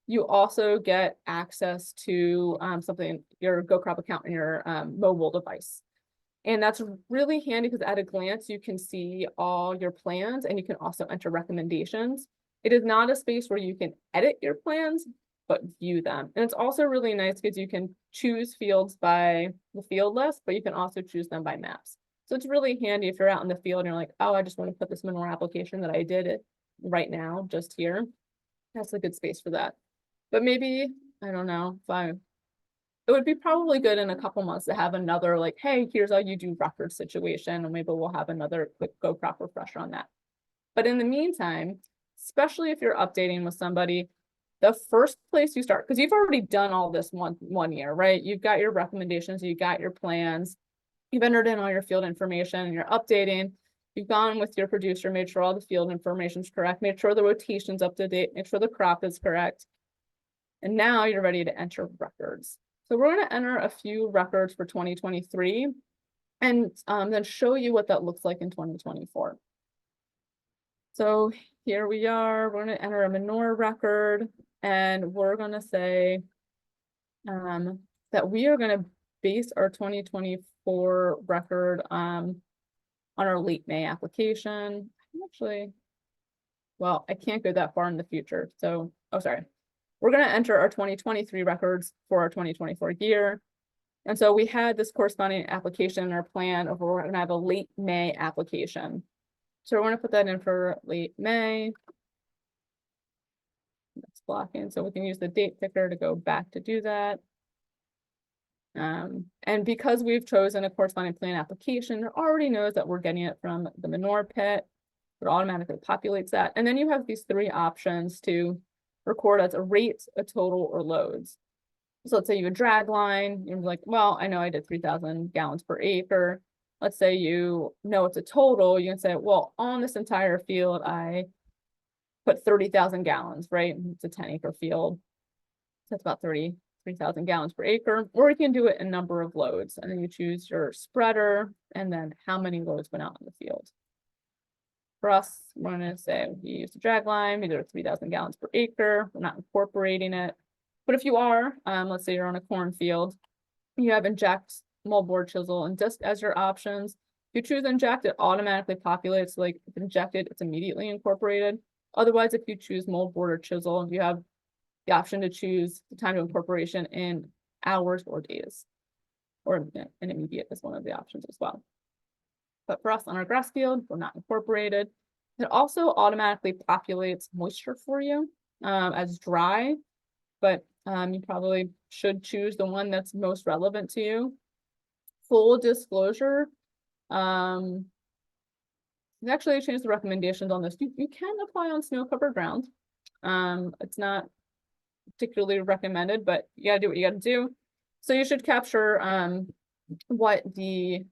you also get access to something, your goCrop account in your mobile device. And that's really handy because at a glance, you can see all your plans and you can also enter recommendations. It is not a space where you can edit your plans, but view them. And it's also really nice because you can choose fields by the field list, but you can also choose them by maps. So it's really handy if you're out in the field and you're like, oh, I just want to put this manure application that I did it right now, just here. That's a good space for that. But maybe, I don't know, it would be probably good in a couple months to have another like, hey, here's how you do record situation, and maybe we'll have another quick goCrop refresher on that. But in the meantime, especially if you're updating with somebody, the first place you start, because you've already done all this one year, right? You've got your recommendations, you got your plans, you've entered in all your field information, and you're updating. You've gone with your producer, made sure all the field information is correct, made sure the rotation's up to date, make sure the crop is correct. And now you're ready to enter records. So we're going to enter a few records for 2023 and then show you what that looks like in 2024. So here we are, we're going to enter a manure record, and we're going to say that we are going to base our 2024 record on our late May application. Actually, well, I can't go that far in the future. So, oh, sorry. We're going to enter our 2023 records for our 2024 year. And so we had this corresponding application in our plan of we're going to have a late May application. So we're going to put that in for late May. That's blocking, so we can use the date picker to go back to do that. And because we've chosen a corresponding plan application, it already knows that we're getting it from the manure pit. It automatically populates that. And then you have these 3 options to record as a rate, a total, or loads. So let's say you have a drag line, you're like, well, I know I did 3,000 gallons per acre. Let's say you know it's a total, you can say, well, on this entire field, I put 30,000 gallons, right? It's a 10-acre field. So that's about 33,000 gallons per acre. Or you can do it in number of loads, and then you choose your spreader and then how many loads went out in the field. For us, we're going to say we use the drag line, we did 3,000 gallons per acre. We're not incorporating it. But if you are, let's say you're on a cornfield, you have inject, moldboard, chisel, and disc as your options. If you choose inject, it automatically populates. Like if injected, it's immediately incorporated. Otherwise, if you choose moldboard or chisel, you have the option to choose the time to incorporation in hours or days, or an immediate is one of the options as well. But for us on our grass field, we're not incorporated. It also automatically populates moisture for you as dry, but you probably should choose the one that's most relevant to you. Full disclosure, actually I changed the recommendations on this. You can apply on snow-covered ground. It's not particularly recommended, but you gotta do what you gotta do. So you should capture what the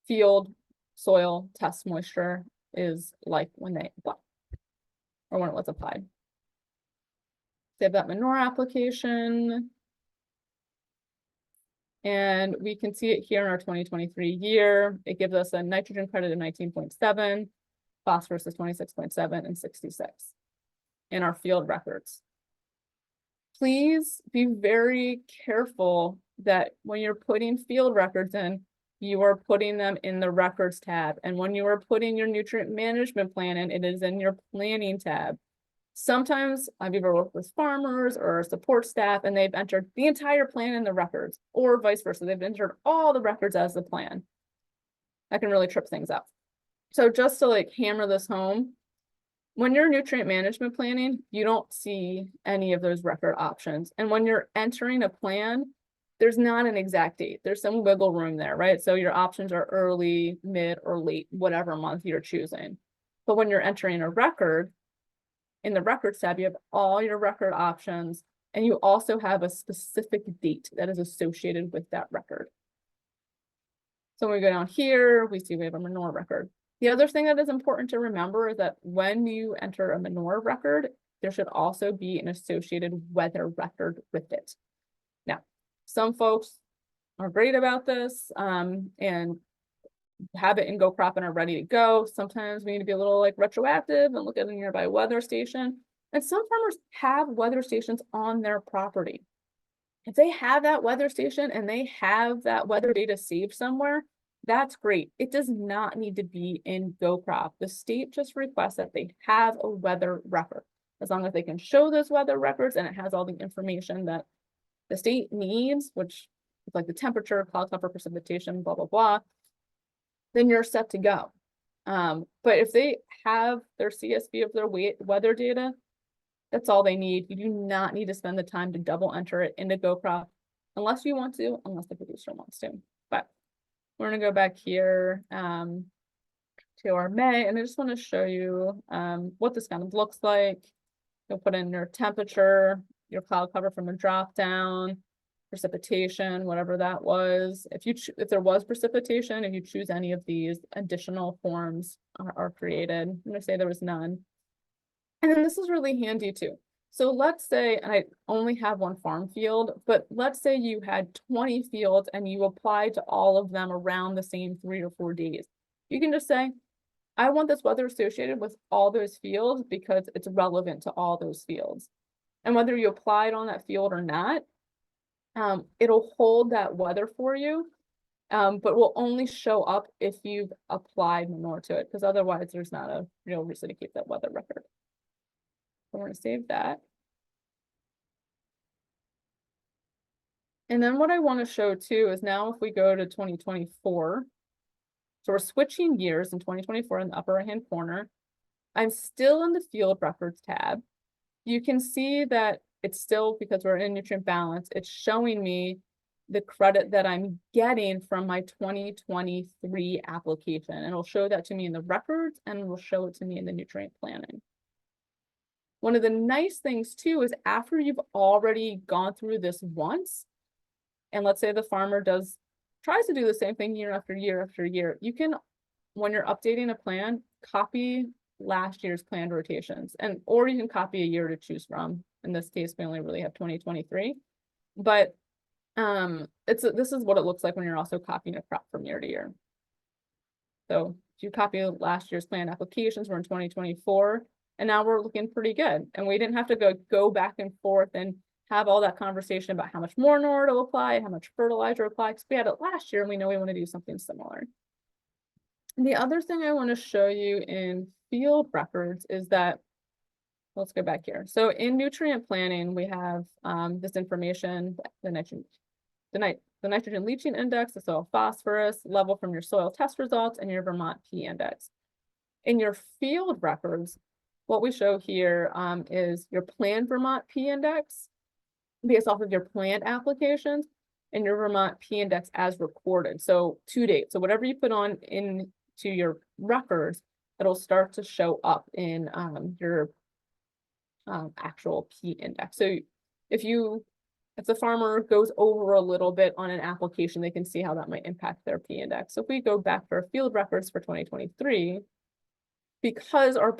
field soil test moisture is like when they apply, or when it was applied. Save that manure application. And we can see it here in our 2023 year. It gives us a nitrogen credit of 19.7, phosphorus is 26.7, and 66 in our field records. Please be very careful that when you're putting field records in, you are putting them in the records tab. And when you are putting your nutrient management plan in, it is in your planning tab. Sometimes I've either worked with farmers or support staff and they've entered the entire plan in the records, or vice versa. They've entered all the records as the plan. That can really trip things up. So just to like hammer this home, when you're nutrient management planning, you don't see any of those record options. And when you're entering a plan, there's not an exact date. There's some wiggle room there, right? So your options are early, mid, or late, whatever month you're choosing. But when you're entering a record, in the records tab, you have all your record options, and you also have a specific date that is associated with that record. So when we go down here, we see we have a manure record. The other thing that is important to remember is that when you enter a manure record, there should also be an associated weather record with it. Now, some folks are great about this and have it in goCrop and are ready to go. Sometimes we need to be a little like retroactive and look at a nearby weather station. And some farmers have weather stations on their property. If they have that weather station and they have that weather data saved somewhere, that's great. It does not need to be in goCrop. The state just requests that they have a weather record. As long as they can show those weather records and it has all the information that the state needs, which is like the temperature, cloud cover, precipitation, blah, blah, blah, then you're set to go. But if they have their CSV of their weather data, that's all they need. You do not need to spend the time to double enter it into goCrop unless you want to, unless the producer wants to. But we're gonna go back here to our May, and I just want to show you what this kind of looks like. You'll put in your temperature, your cloud cover from a drop down, precipitation, whatever that was. If there was precipitation, if you choose any of these, additional forms are created. I'm gonna say there was none. And then this is really handy too. So let's say, and I only have one farm field, but let's say you had 20 fields and you applied to all of them around the same 3 or 4 days. You can just say, I want this weather associated with all those fields because it's relevant to all those fields. And whether you applied on that field or not, it'll hold that weather for you, but will only show up if you've applied manure to it, because otherwise there's not a real reason to keep that weather record. So we're going to save that. And then what I want to show too is now if we go to 2024, so we're switching gears in 2024 in the upper right-hand corner. I'm still in the field records tab. You can see that it's still, because we're in nutrient balance, it's showing me the credit that I'm getting from my 2023 application. And it'll show that to me in the records and it'll show it to me in the nutrient planning. One of the nice things too is after you've already gone through this once, and let's say the farmer tries to do the same thing year after year after year, you can, when you're updating a plan, copy last year's planned rotations, or you can copy a year to choose from. In this case, we only really have 2023, but this is what it looks like when you're also copying a crop from year to year. So if you copy last year's planned applications, we're in 2024, and now we're looking pretty good. And we didn't have to go back and forth and have all that conversation about how much more manure to apply, how much fertilizer to apply, because we had it last year and we know we want to do something similar. And the other thing I want to show you in field records is that, let's go back here. So in nutrient planning, we have this information, the nitrogen leaching index, the soil phosphorus level from your soil test results, and your Vermont P index. In your field records, what we show here is your planned Vermont P index based off of your planned applications, and your Vermont P index as recorded. So to date, so whatever you put on into your records, it'll start to show up in your actual P index. So if the farmer goes over a little bit on an application, they can see how that might impact their P index. So if we go back to our field records for 2023, because our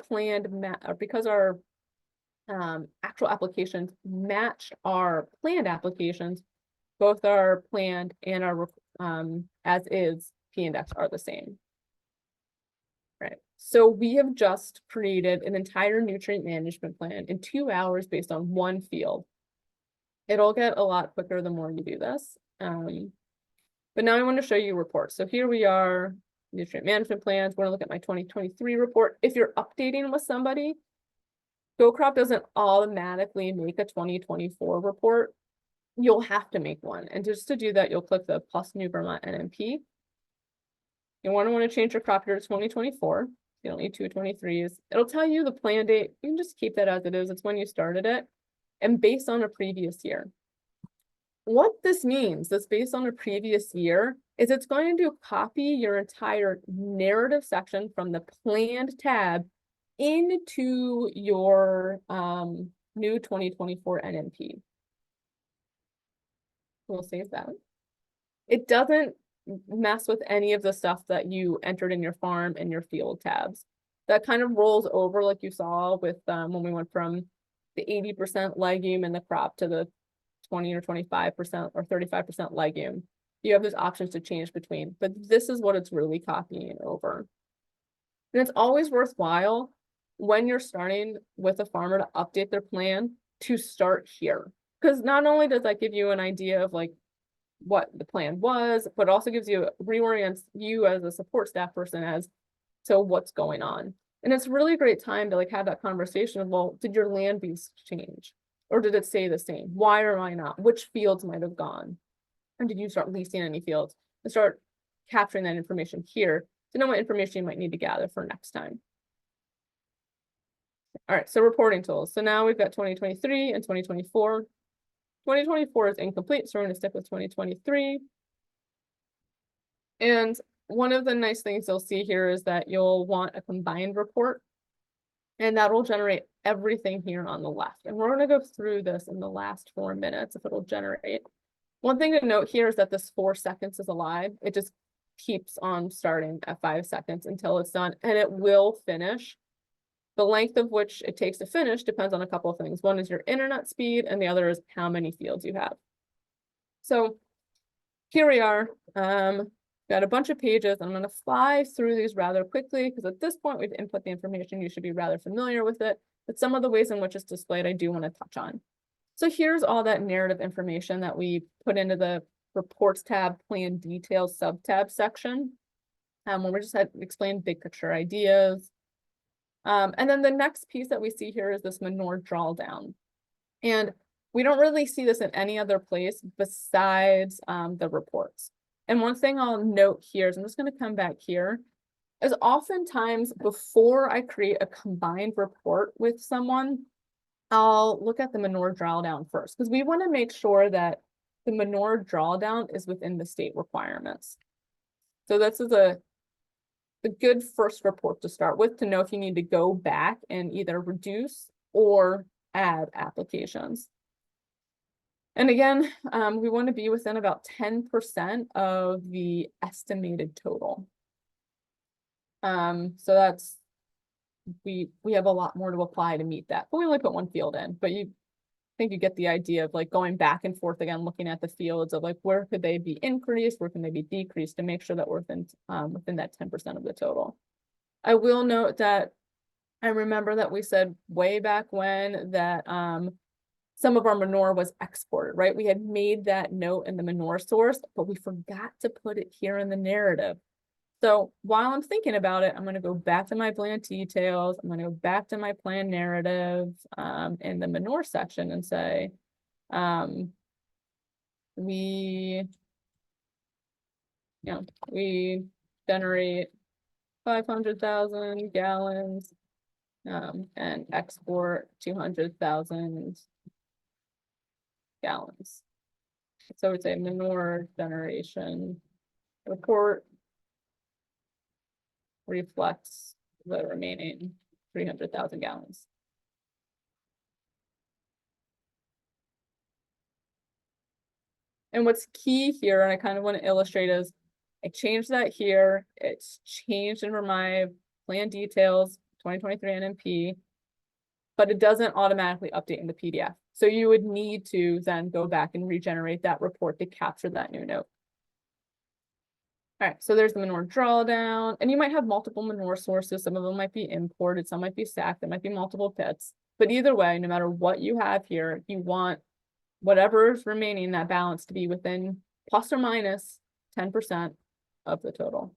actual applications match our planned applications, both our planned and our as is P index are the same. Right. So we have just created an entire nutrient management plan in 2 hours based on one field. It'll get a lot quicker the more you do this. But now I want to show you reports. So here we are, nutrient management plans. We're going to look at my 2023 report. If you're updating with somebody, goCrop doesn't automatically make a 2024 report. You'll have to make one. And just to do that, you'll click the plus new Vermont NMP. You want to change your crop year to 2024. You don't need 223s. It'll tell you the plan date. You can just keep that as it is. It's when you started it and based on a previous year. What this means, that's based on a previous year, is it's going to copy your entire narrative section from the planned tab into your new 2024 NMP. We'll save that. It doesn't mess with any of the stuff that you entered in your farm and your field tabs. That kind of rolls over like you saw with when we went from the 80% legume in the crop to the 20 or 25% or 35% legume. You have those options to change between, but this is what it's really copying over. And it's always worthwhile when you're starting with a farmer to update their plan to start here. Because not only does that give you an idea of like what the plan was, but also gives you, reorients you as a support staff person as to what's going on. And it's really a great time to like have that conversation of, well, did your land use change? Or did it stay the same? Why or why not? Which fields might have gone? And did you start leasing any fields? And start capturing that information here to know what information you might need to gather for next time. All right, so reporting tools. So now we've got 2023 and 2024. 2024 is incomplete, so we're going to stick with 2023. And one of the nice things you'll see here is that you'll want a combined report, and that will generate everything here on the left. And we're going to go through this in the last 4 minutes if it'll generate. One thing to note here is that this 4 seconds is alive. It just keeps on starting at 5 seconds until it's done, and it will finish. The length of which it takes to finish depends on a couple of things. One is your internet speed, and the other is how many fields you have. So here we are. Got a bunch of pages. I'm going to fly through these rather quickly because at this point we've input the information. You should be rather familiar with it, but some of the ways in which it's displayed I do want to touch on. So here's all that narrative information that we put into the reports tab, plan details sub-tab section, where we just had explained big picture ideas. And then the next piece that we see here is this manure drawdown. And we don't really see this in any other place besides the reports. And one thing I'll note here is I'm just going to come back here, is oftentimes before I create a combined report with someone, I'll look at the manure drawdown first, because we want to make sure that the manure drawdown is within the state requirements. So this is a good first report to start with to know if you need to go back and either reduce or add applications. And again, we want to be within about 10% of the estimated total. So that's, we have a lot more to apply to meet that, but we only put 1 field in, but I think you get the idea of like going back and forth again, looking at the fields of like, where could they be increased? Where can they be decreased to make sure that we're within that 10% of the total. I will note that I remember that we said way back when that, some of our manure was exported, right? We had made that note in the manure source, but we forgot to put it here in the narrative. So while I'm thinking about it, I'm going to go back to my plan details. I'm going to go back to my plan narrative in the manure section and say, we generate 500,000 gallons and export 200,000 gallons. So it's a manure generation report reflects the remaining 300,000 gallons. And what's key here, and I kind of want to illustrate, is I changed that here. It's changed in my plan details, 2023 NMP, but it doesn't automatically update in the PDF. So you would need to then go back and regenerate that report to capture that new note. All right, so there's the manure drawdown, and you might have multiple manure sources. Some of them might be imported, some might be stacked, there might be multiple pits. But either way, no matter what you have here, you want whatever's remaining, that balance, to be within plus or minus 10% of the total.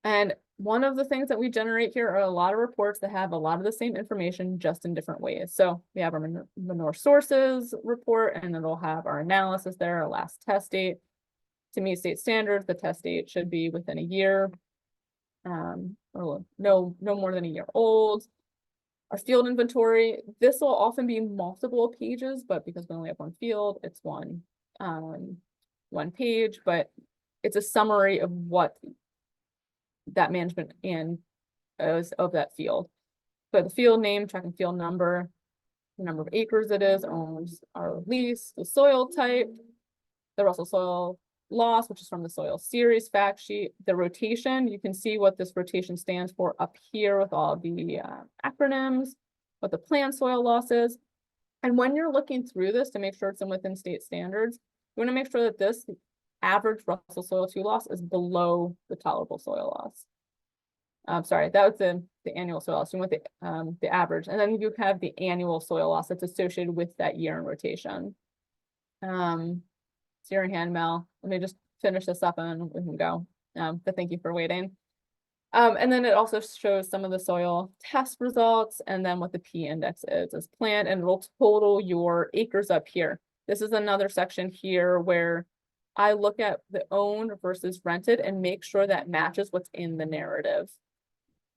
And one of the things that we generate here are a lot of reports that have a lot of the same information, just in different ways. So we have our manure sources report, and it'll have our analysis there, our last test date. To meet state standards, the test date should be within a year, or no more than a year old. Our field inventory, this will often be multiple pages, but because we only have 1 field, it's one page, but it's a summary of what that management and is of that field. So the field name, tracking field number, the number of acres it is, owns our lease, the soil type, the Russell soil loss, which is from the soil series fact sheet. The rotation, you can see what this rotation stands for up here with all the acronyms, what the planned soil loss is. And when you're looking through this to make sure it's within state standards, you want to make sure that this average Russell soil 2 loss is below the tolerable soil loss. Sorry, that was the annual soil loss. You want the average, and then you have the annual soil loss that's associated with that year in rotation. It's your hand, Mel. Let me just finish this up and we can go. But thank you for waiting. And then it also shows some of the soil test results and then what the P index is as planned, and it'll total your acres up here. This is another section here where I look at the owned versus rented and make sure that matches what's in the narrative.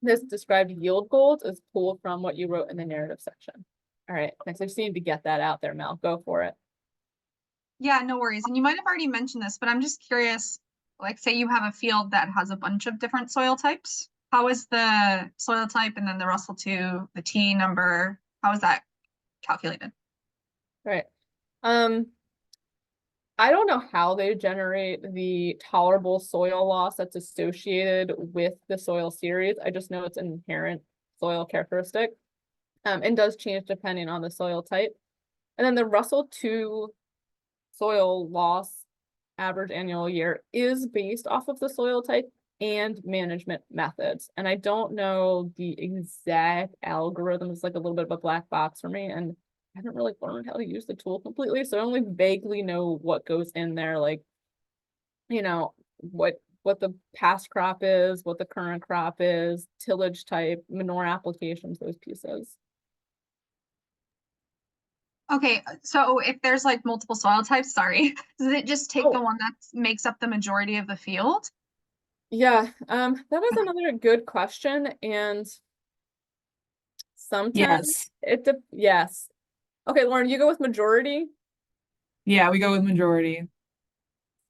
This described yield goals is pulled from what you wrote in the narrative section. All right, thanks. I just need to get that out there, Mel. Go for it. Yeah, no worries. And you might have already mentioned this, but I'm just curious, like say you have a field that has a bunch of different soil types. How is the soil type and then the Russell 2, the T number, how is that calculated? Right. I don't know how they generate the tolerable soil loss that's associated with the soil series. I just know it's an inherent soil characteristic, and does change depending on the soil type. And then the Russell 2 soil loss average annual year is based off of the soil type and management methods. And I don't know the exact algorithm. It's like a little bit of a black box for me, and I haven't really learned how to use the tool completely, so I only vaguely know what goes in there, like, you know, what the past crop is, what the current crop is, tillage type, manure applications, those pieces. Okay, so if there's like multiple soil types, sorry, does it just take the one that makes up the majority of the field? Yeah, that is another good question, and sometimes yes. Okay, Lauren, you go with majority. Yeah, we go with majority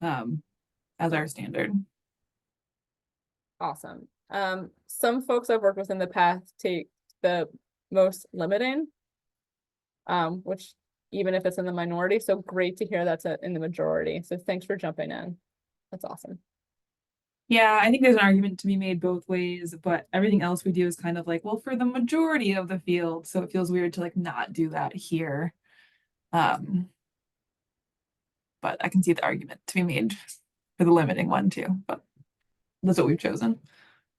as our standard. Awesome. Some folks I've worked with in the past take the most limiting, which even if it's in the minority, so great to hear that's in the majority. So thanks for jumping in. That's awesome. Yeah, I think there's an argument to be made both ways, but everything else we do is kind of like, well, for the majority of the field, so it feels weird to like not do that here. But I can see the argument to be made for the limiting one too, but that's what we've chosen.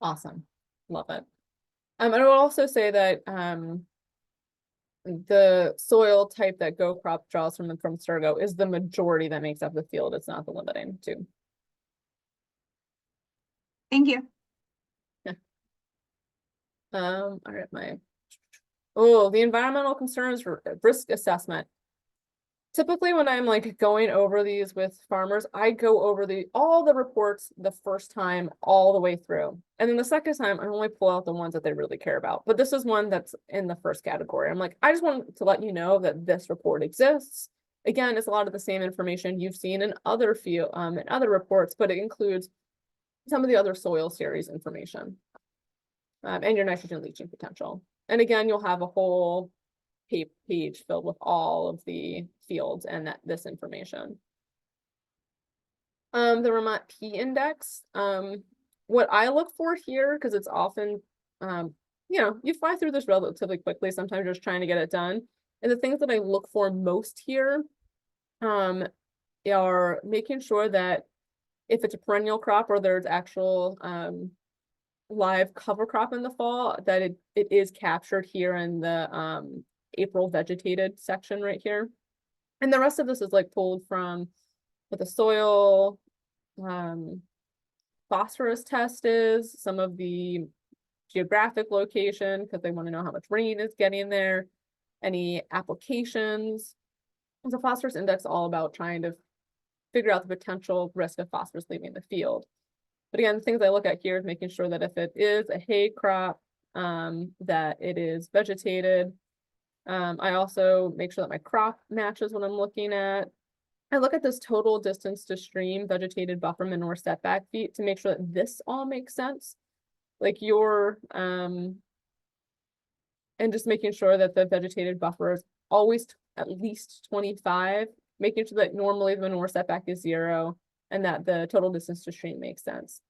Awesome. Love it. And I will also say that the soil type that goCrop draws from Sturgo is the majority that makes up the field. It's not the limiting too. Thank you. All right, the environmental concerns risk assessment. Typically when I'm like going over these with farmers, I go over all the reports the first time all the way through. And then the second time I only pull out the ones that they really care about. But this is one that's in the first category. I'm like, I just want to let you know that this report exists. Again, it's a lot of the same information you've seen in other in other reports, but it includes some of the other soil series information, and your nitrogen leaching potential. And again, you'll have a whole page filled with all of the fields and this information. The Vermont P index, what I look for here, because it's often, you fly through this relatively quickly, sometimes you're just trying to get it done. And the things that I look for most here are making sure that if it's a perennial crop or there's actual live cover crop in the fall, that it is captured here in the April vegetated section right here. And the rest of this is like pulled from what the soil phosphorus test is, some of the geographic location, because they want to know how much rain is getting there, any applications. It's a phosphorus index all about trying to figure out the potential risk of phosphorus leaving the field. But again, the things I look at here is making sure that if it is a hay crop, that it is vegetated. I also make sure that my crop matches what I'm looking at. I look at this total distance to stream, vegetated buffer, manure setback feet to make sure that this all makes sense. Like and just making sure that the vegetated buffer is always at least 25, making sure that normally the manure setback is 0. and that the total distance to stream makes sense.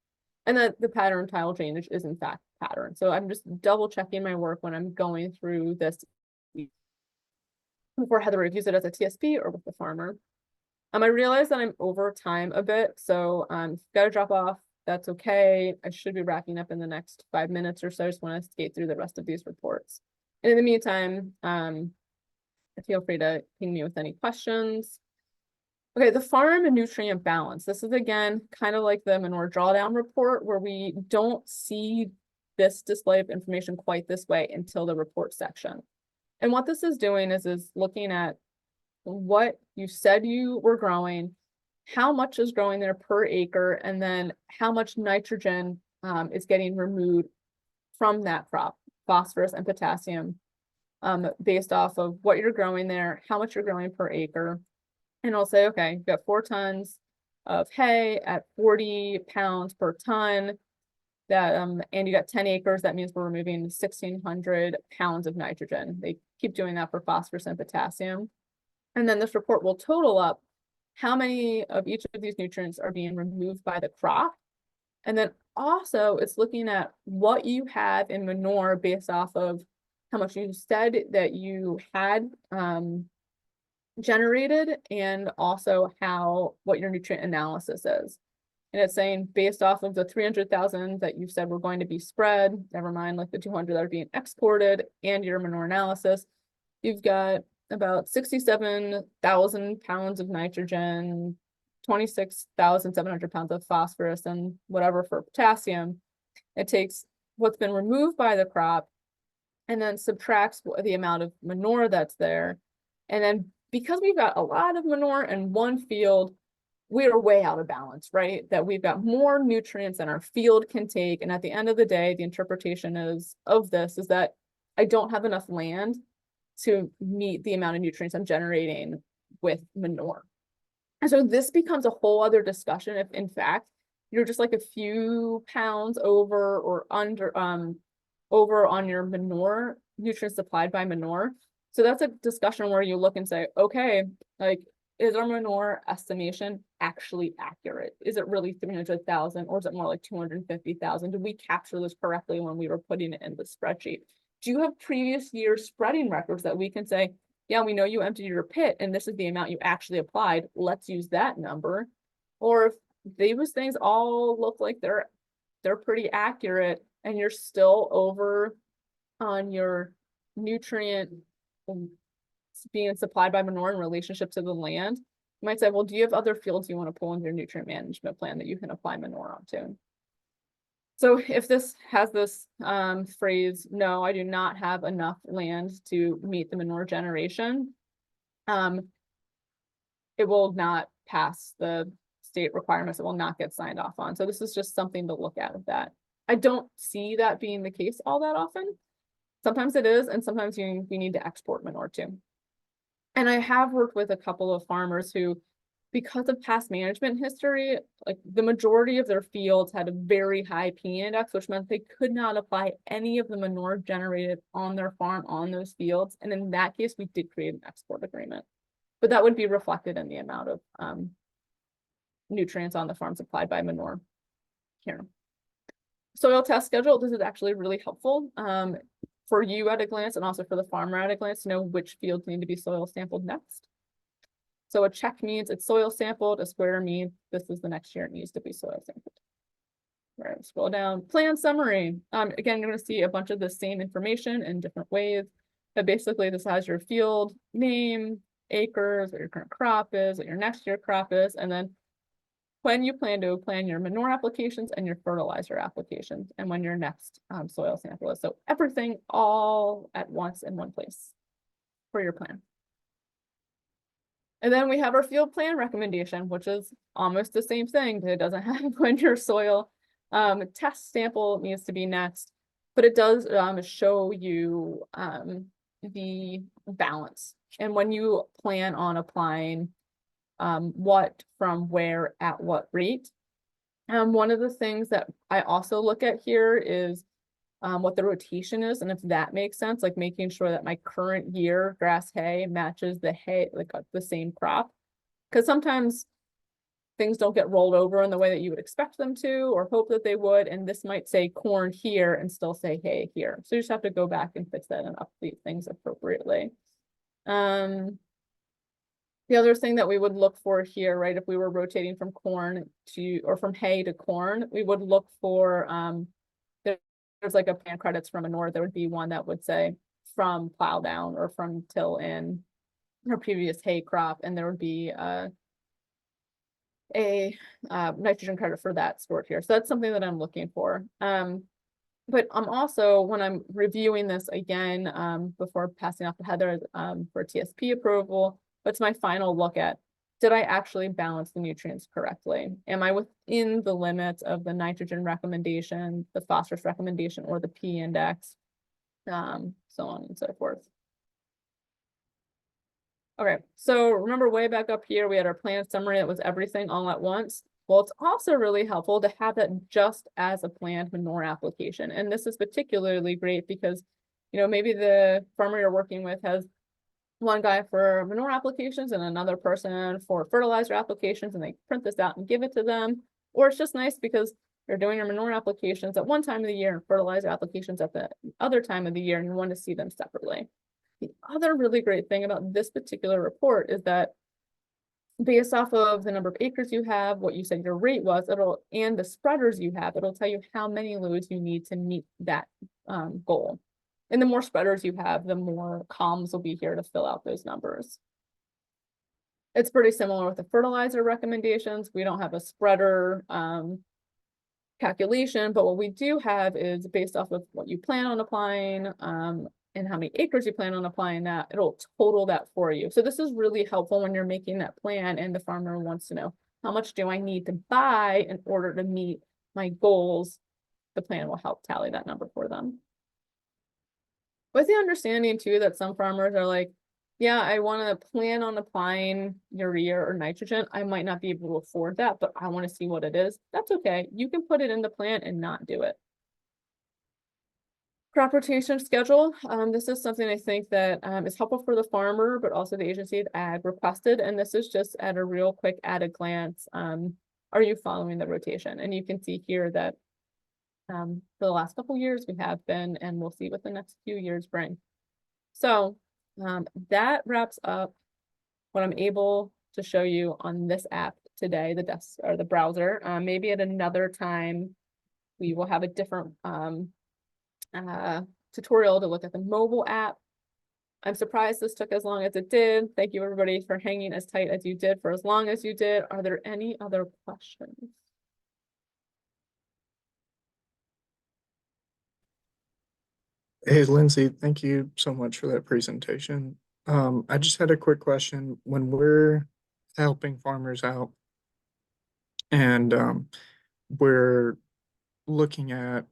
And that the pattern tile drainage is in fact pattern. So I'm just double checking my work when I'm going through this before Heather reviews it as a TSP or with the farmer. I realize that I'm over time a bit, so gotta drop off. That's okay. I should be wrapping up in the next 5 minutes or so. I just want to skate through the rest of these reports. And in the meantime, feel free to ping me with any questions. Okay, the farm and nutrient balance. This is again kind of like the manure drawdown report where we don't see this display of information quite this way until the report section. And what this is doing is looking at what you said you were growing, how much is growing there per acre, and then how much nitrogen is getting removed from that crop, phosphorus and potassium, based off of what you're growing there, how much you're growing per acre. And I'll say, okay, you've got 4 tons of hay at 40 pounds per ton. That and you got 10 acres, that means we're removing 1,600 pounds of nitrogen. They keep doing that for phosphorus and potassium. And then this report will total up how many of each of these nutrients are being removed by the crop. And then also it's looking at what you have in manure based off of how much you said that you had generated, and also what your nutrient analysis is. And it's saying based off of the 300,000 that you said were going to be spread, never mind like the 200 that are being exported, and your manure analysis, you've got about 67,000 pounds of nitrogen, 26,700 pounds of phosphorus, and whatever for potassium. It takes what's been removed by the crop and then subtracts the amount of manure that's there. And then because we've got a lot of manure in one field, we are way out of balance, right? That we've got more nutrients than our field can take. And at the end of the day, the interpretation of this is that I don't have enough land to meet the amount of nutrients I'm generating with manure. And so this becomes a whole other discussion if in fact you're just like a few pounds over or under over on your manure, nutrients supplied by manure. So that's a discussion where you look and say, okay, like, is our manure estimation actually accurate? Is it really 300,000 or is it more like 250,000? Did we capture this correctly when we were putting it in the spreadsheet? Do you have previous year spreading records that we can say, yeah, we know you emptied your pit and this is the amount you actually applied. Let's use that number. Or if these things all look like they're pretty accurate and you're still over on your nutrient being supplied by manure in relationship to the land, you might say, well, do you have other fields you want to pull into your nutrient management plan that you can apply manure onto? So if this has this phrase, no, I do not have enough land to meet the manure generation, it will not pass the state requirements. It will not get signed off on. So this is just something to look at with that. I don't see that being the case all that often. Sometimes it is, and sometimes we need to export manure too. And I have worked with a couple of farmers who, because of past management history, like the majority of their fields had a very high P index, which meant they could not apply any of the manure generated on their farm on those fields. And in that case, we did create an export agreement, but that would be reflected in the amount of nutrients on the farm supplied by manure here. Soil test schedule, this is actually really helpful for you at a glance and also for the farmer at a glance to know which fields need to be soil sampled next. So a check means it's soil sampled, a square means this is the next year it needs to be soil sampled. All right, scroll down, plan summary. Again, you're gonna see a bunch of the same information in different ways, but basically this has your field name, acres, what your current crop is, what your next year crop is, and then when you plan to plan your manure applications and your fertilizer applications, and when your next soil sample is. So everything all at once in one place for your plan. And then we have our field plan recommendation, which is almost the same thing, but it doesn't have when your soil test sample needs to be next, but it does show you the balance. And when you plan on applying what from where at what rate. One of the things that I also look at here is what the rotation is, and if that makes sense, like making sure that my current year grass hay matches the hay, like the same crop. Because sometimes things don't get rolled over in the way that you would expect them to or hope that they would. And this might say corn here and still say hay here. So you just have to go back and fix that and update things appropriately. The other thing that we would look for here, right, if we were rotating from corn to, or from hay to corn, we would look for, there's like a plan credits from a Manure. There would be one that would say from plow down or from till in or previous hay crop. And there would be a nitrogen credit for that stored here. So that's something that I'm looking for. But I'm also, when I'm reviewing this again, before passing off to Heather, for TSP approval, what's my final look at? Did I actually balance the nutrients correctly? Am I within the limits of the nitrogen recommendation, the phosphorus recommendation, or the P index? So on and so forth. Okay, so remember way back up here, we had our plan summary that was everything all at once. Well, it's also really helpful to have that just as a planned manure application. And this is particularly great because, you know, maybe the farmer you're working with has one guy for manure applications and another person for fertilizer applications, and they print this out and give it to them. Or it's just nice because you're doing your manure applications at one time of the year and fertilizer applications at the other time of the year, and you want to see them separately. The other really great thing about this particular report is that based off of the number of acres you have, what you said your rate was, and the spreaders you have, it'll tell you how many loads you need to meet that goal. And the more spreaders you have, the more columns will be here to fill out those numbers. It's pretty similar with the fertilizer recommendations. We don't have a spreader calculation, but what we do have is based off of what you plan on applying and how many acres you plan on applying that, it'll total that for you. So this is really helpful when you're making that plan and the farmer wants to know, how much do I need to buy in order to meet my goals? The plan will help tally that number for them. With the understanding too that some farmers are like, yeah, I want to plan on applying urea or nitrogen. I might not be able to afford that, but I want to see what it is. That's okay. You can put it in the plan and not do it. Crop rotation schedule. This is something I think that is helpful for the farmer, but also the agency of ag requested. And this is just at a real quick at a glance. Are you following the rotation? And you can see here that for the last couple years we have been, and we'll see what the next few years bring. So that wraps up what I'm able to show you on this app today, the desk or the browser. Maybe at another time we will have a different tutorial to look at the mobile app. I'm surprised this took as long as it did. Thank you everybody for hanging as tight as you did for as long as you did. Are there any other questions? Hey, Lindsay, thank you so much for that presentation. I just had a quick question. When we're helping farmers out and we're looking at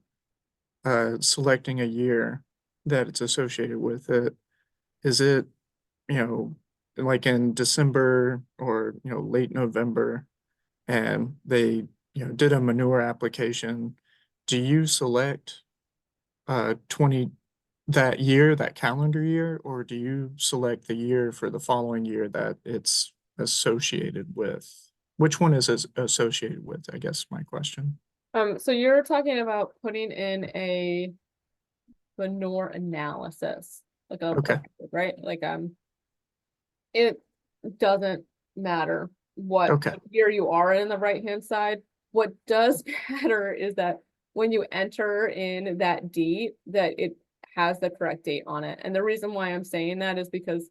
selecting a year that it's associated with it, is it, you know, like in December or, you know, late November, and they, you know, did a manure application, do you select 20 that year, that calendar year, or do you select the year for the following year that it's associated with? Which one is associated with, I guess my question. So you're talking about putting in a manure analysis, like a Okay. right? Like it doesn't matter what Okay. year you are in the right-hand side. What does matter is that when you enter in that date, that it has the correct date on it. And the reason why I'm saying that is because,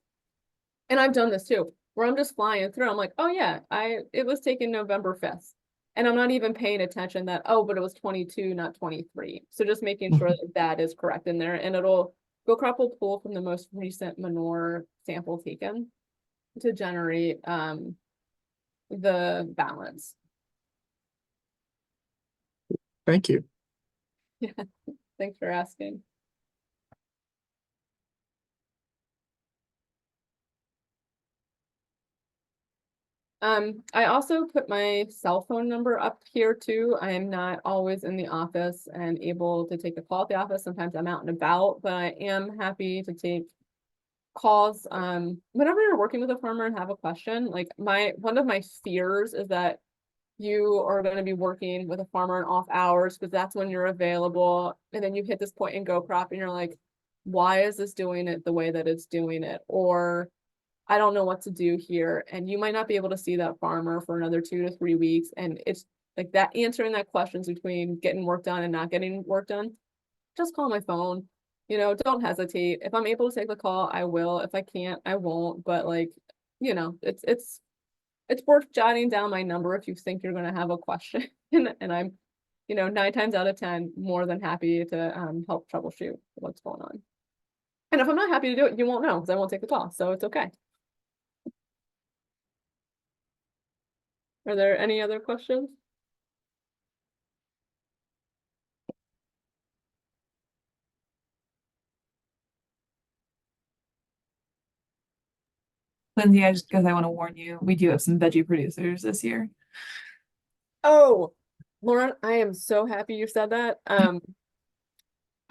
and I've done this too, where I'm just flying through, I'm like, oh yeah, it was taken November 5th. And I'm not even paying attention that, oh, but it was 22, not 23. So just making sure that that is correct in there, and goCrop will pull from the most recent manure sample taken to generate the balance. Thank you. Yeah, thanks for asking. I also put my cell phone number up here too. I am not always in the office and able to take a call at the office. Sometimes I'm out and about, but I am happy to take calls. Whenever you're working with a farmer and have a question, like one of my fears is that you are gonna be working with a farmer in off hours, because that's when you're available, and then you hit this point in goCrop and you're like, why is this doing it the way that it's doing it? Or I don't know what to do here, and you might not be able to see that farmer for another 2 to 3 weeks, and it's like that answering that questions between getting work done and not getting work done. Just call my phone, don't hesitate. If I'm able to take the call, I will. If I can't, I won't. But like, it's worth jotting down my number if you think you're gonna have a question. And I'm, 9 times out of 10, more than happy to help troubleshoot what's going on. And if I'm not happy to do it, you won't know, because I won't take the call, so it's okay. Are there any other questions? Lindsay, because I want to warn you, we do have some veggie producers this year. Oh, Lauren, I am so happy you said that. And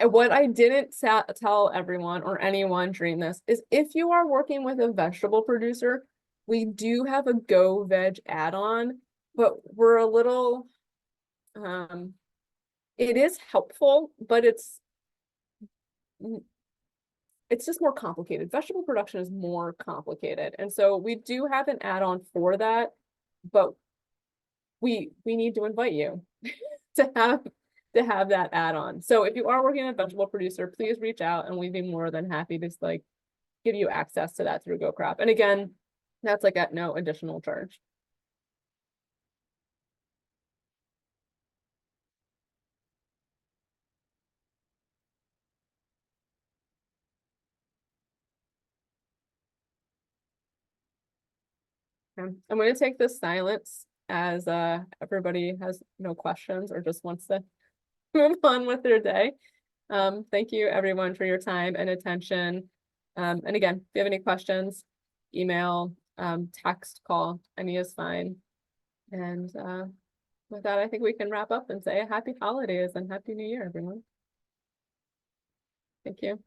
what I didn't tell everyone or anyone during this is, if you are working with a vegetable producer, we do have a Go Veg add-on, but we're a little, it is helpful, but it's just more complicated. Vegetable production is more complicated. And so we do have an add-on for that, but we need to invite you to have that add-on. So if you are working with a vegetable producer, please reach out and we'd be more than happy to like give you access to that through goCrop. And again, that's like at no additional charge. I'm going to take this silence as everybody has no questions or just wants to move on with their day. Thank you everyone for your time and attention. And again, if you have any questions, email, text, call, any is fine. And with that, I think we can wrap up and say happy holidays and happy new year, everyone. Thank you.